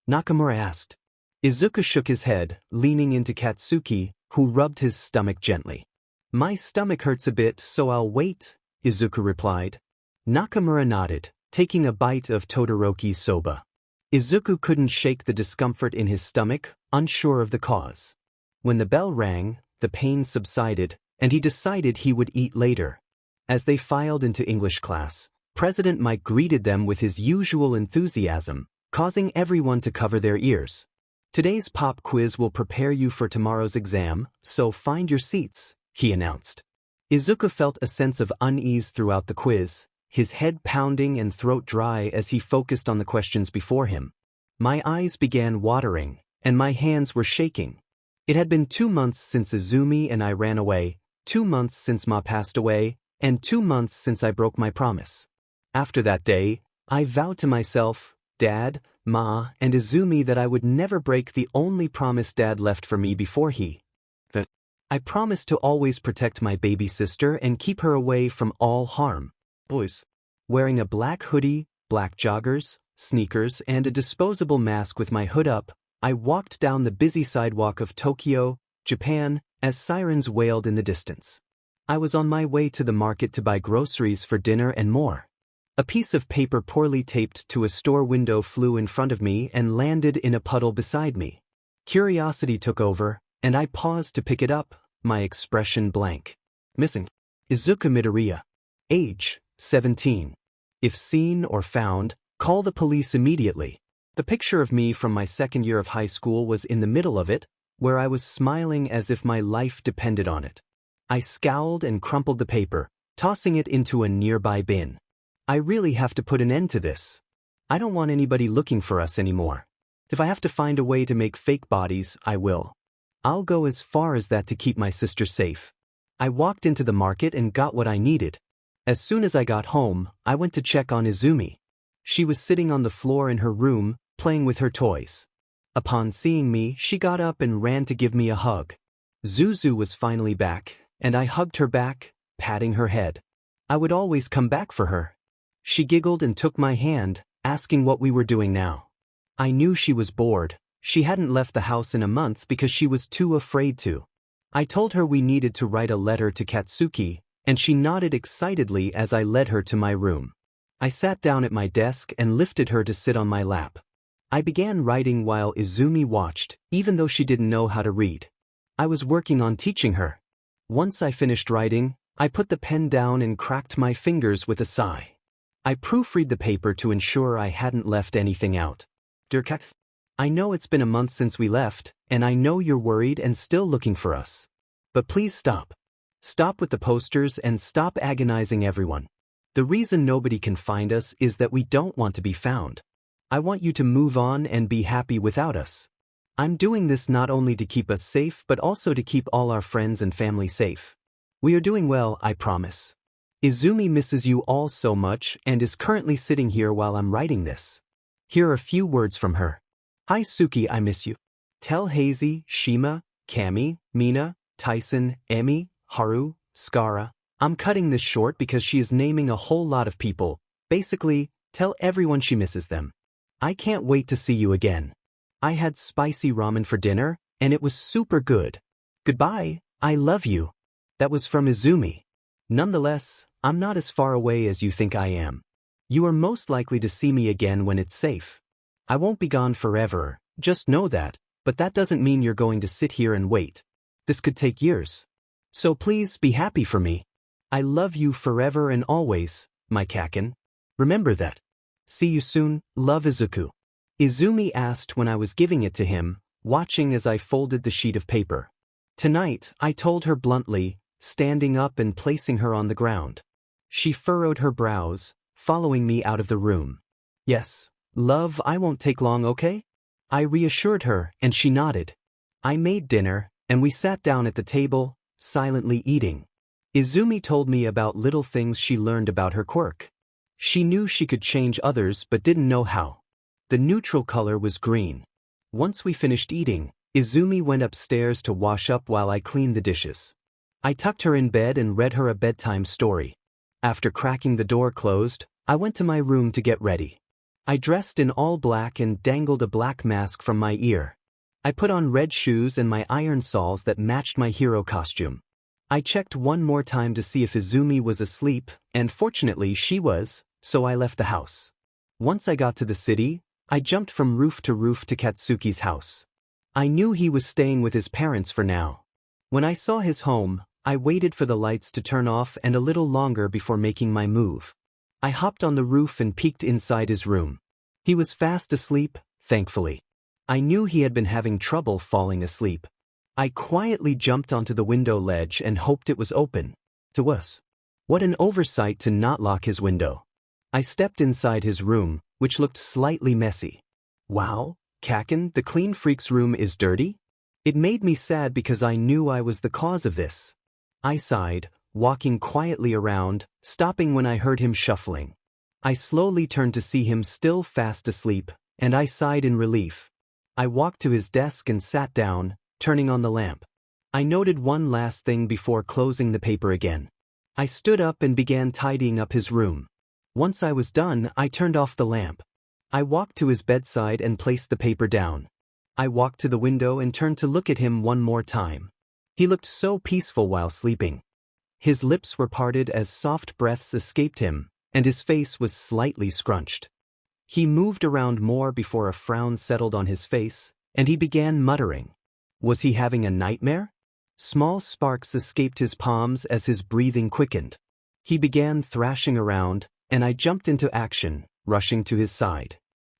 S1: Nakamura asked. Izuku shook his head, leaning into Katsuki, who rubbed his stomach gently. "My stomach hurts a bit, so I'll wait," Izuku replied. Nakamura nodded, taking a bite of Todoroki's soba. Izuku couldn't shake the discomfort in his stomach, unsure of the cause. When the bell rang, the pain subsided, and he decided he would eat later. As they filed into English class, President Mike greeted them with his usual enthusiasm, causing everyone to cover their ears. "Today's pop quiz will prepare you for tomorrow's exam, so find your seats," he announced. Izuku felt a sense of unease throughout the quiz, his head pounding and throat dry as he focused on the questions before him. My eyes began watering, and my hands were shaking. It had been 2 months since Izumi and I ran away, 2 months since Ma passed away, and 2 months since I broke my promise. After that day, I vowed to myself, Dad, Ma, and Izumi that I would never break the only promise Dad left for me before he. I promised to always protect my baby sister and keep her away from all harm. Boys. Wearing a black hoodie, black joggers, sneakers, and a disposable mask with my hood up, I walked down the busy sidewalk of Tokyo, Japan, as sirens wailed in the distance. I was on my way to the market to buy groceries for dinner and more. A piece of paper poorly taped to a store window flew in front of me and landed in a puddle beside me. Curiosity took over, and I paused to pick it up, my expression blank. Missing. Izuku Midoriya. Age, 17. If seen or found, call the police immediately. The picture of me from my second year of high school was in the middle of it, where I was smiling as if my life depended on it. I scowled and crumpled the paper, tossing it into a nearby bin. I really have to put an end to this. I don't want anybody looking for us anymore. If I have to find a way to make fake bodies, I will. I'll go as far as that to keep my sister safe. I walked into the market and got what I needed. As soon as I got home, I went to check on Izumi. She was sitting on the floor in her room, playing with her toys. Upon seeing me, she got up and ran to give me a hug. Zuzu was finally back, and I hugged her back, patting her head. I would always come back for her. She giggled and took my hand, asking what we were doing now. I knew she was bored. She hadn't left the house in a month because she was too afraid to. I told her we needed to write a letter to Katsuki, and she nodded excitedly as I led her to my room. I sat down at my desk and lifted her to sit on my lap. I began writing while Izumi watched, even though she didn't know how to read. I was working on teaching her. Once I finished writing, I put the pen down and cracked my fingers with a sigh. I proofread the paper to ensure I hadn't left anything out. Dirk, I know it's been a month since we left, and I know you're worried and still looking for us. But please stop. Stop with the posters and stop agonizing everyone. The reason nobody can find us is that we don't want to be found. I want you to move on and be happy without us. I'm doing this not only to keep us safe but also to keep all our friends and family safe. We are doing well, I promise. Izumi misses you all so much and is currently sitting here while I'm writing this. Here are a few words from her. Hi Suki, I miss you. Tell Hazy, Shima, Kami, Mina, Tyson, Emi, Haru, Skara. I'm cutting this short because she is naming a whole lot of people. Basically, tell everyone she misses them. I can't wait to see you again. I had spicy ramen for dinner, and it was super good. Goodbye, I love you. That was from Izumi. Nonetheless, I'm not as far away as you think I am. You are most likely to see me again when it's safe. I won't be gone forever, just know that, but that doesn't mean you're going to sit here and wait. This could take years. So please be happy for me. I love you forever and always, my Kaken. Remember that. See you soon, love Izuku. Izumi asked when I was giving it to him, watching as I folded the sheet of paper. Tonight, I told her bluntly, standing up and placing her on the ground. She furrowed her brows, following me out of the room. Yes, love, I won't take long, okay? I reassured her, and she nodded. I made dinner, and we sat down at the table, silently eating. Izumi told me about little things she learned about her quirk. She knew she could change others but didn't know how. The neutral color was green. Once we finished eating, Izumi went upstairs to wash up while I cleaned the dishes. I tucked her in bed and read her a bedtime story. After cracking the door closed, I went to my room to get ready. I dressed in all black and dangled a black mask from my ear. I put on red shoes and my iron soles that matched my hero costume. I checked one more time to see if Izumi was asleep, and fortunately she was, so I left the house. Once I got to the city, I jumped from roof to Katsuki's house. I knew he was staying with his parents for now. When I saw his home, I waited for the lights to turn off and a little longer before making my move. I hopped on the roof and peeked inside his room. He was fast asleep, thankfully. I knew he had been having trouble falling asleep. I quietly jumped onto the window ledge and hoped it was open. It was. What an oversight to not lock his window. I stepped inside his room, which looked slightly messy. Wow, Kaken, the clean freak's room is dirty? It made me sad because I knew I was the cause of this. I sighed, walking quietly around, stopping when I heard him shuffling. I slowly turned to see him still fast asleep, and I sighed in relief. I walked to his desk and sat down, turning on the lamp. I noted one last thing before closing the paper again. I stood up and began tidying up his room. Once I was done, I turned off the lamp. I walked to his bedside and placed the paper down. I walked to the window and turned to look at him one more time. He looked so peaceful while sleeping. His lips were parted as soft breaths escaped him, and his face was slightly scrunched. He moved around more before a frown settled on his face, and he began muttering. Was he having a nightmare? Small sparks escaped his palms as his breathing quickened. He began thrashing around, and I jumped into action, rushing to his side.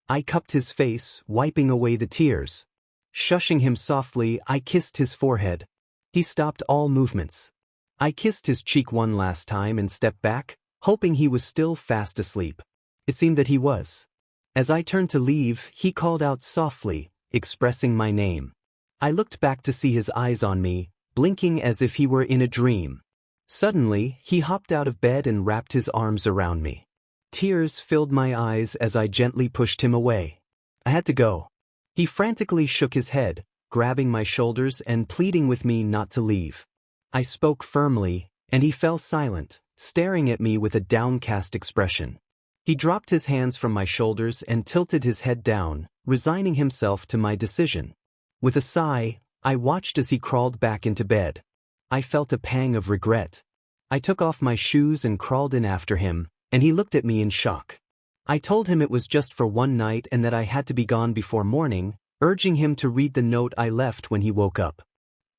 S1: I cupped his face, wiping away the tears. Shushing him softly, I kissed his forehead. He stopped all movements. I kissed his cheek one last time and stepped back, hoping he was still fast asleep. It seemed that he was. As I turned to leave, he called out softly, expressing my name. I looked back to see his eyes on me, blinking as if he were in a dream. Suddenly, he hopped out of bed and wrapped his arms around me. Tears filled my eyes as I gently pushed him away. I had to go. He frantically shook his head, grabbing my shoulders and pleading with me not to leave. I spoke firmly, and he fell silent, staring at me with a downcast expression. He dropped his hands from my shoulders and tilted his head down, resigning himself to my decision. With a sigh, I watched as he crawled back into bed. I felt a pang of regret. I took off my shoes and crawled in after him, and he looked at me in shock. I told him it was just for one night and that I had to be gone before morning, urging him to read the note I left when he woke up.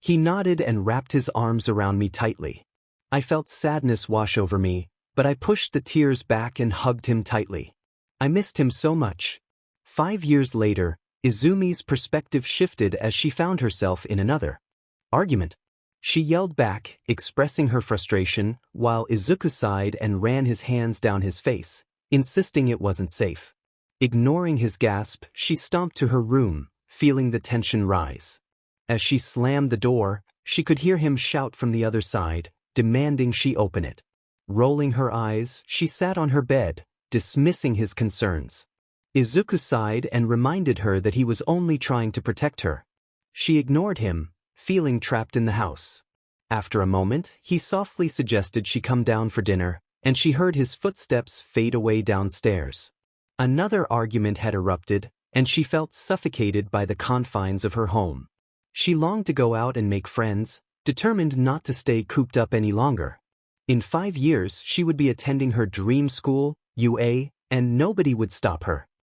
S1: He nodded and wrapped his arms around me tightly. I felt sadness wash over me, but I pushed the tears back and hugged him tightly. I missed him so much. 5 years later, Izumi's perspective shifted as she found herself in another argument. She yelled back, expressing her frustration, while Izuku sighed and ran his hands down his face, insisting it wasn't safe. Ignoring his gasp, she stomped to her room, feeling the tension rise. As she slammed the door, she could hear him shout from the other side, demanding she open it. Rolling her eyes, she sat on her bed, dismissing his concerns. Izuku sighed and reminded her that he was only trying to protect her. She ignored him, feeling trapped in the house. After a moment, he softly suggested she come down for dinner, and she heard his footsteps fade away downstairs. Another argument had erupted, and she felt suffocated by the confines of her home. She longed to go out and make friends, determined not to stay cooped up any longer. In 5 years she would be attending her dream school, UA, and nobody would stop her.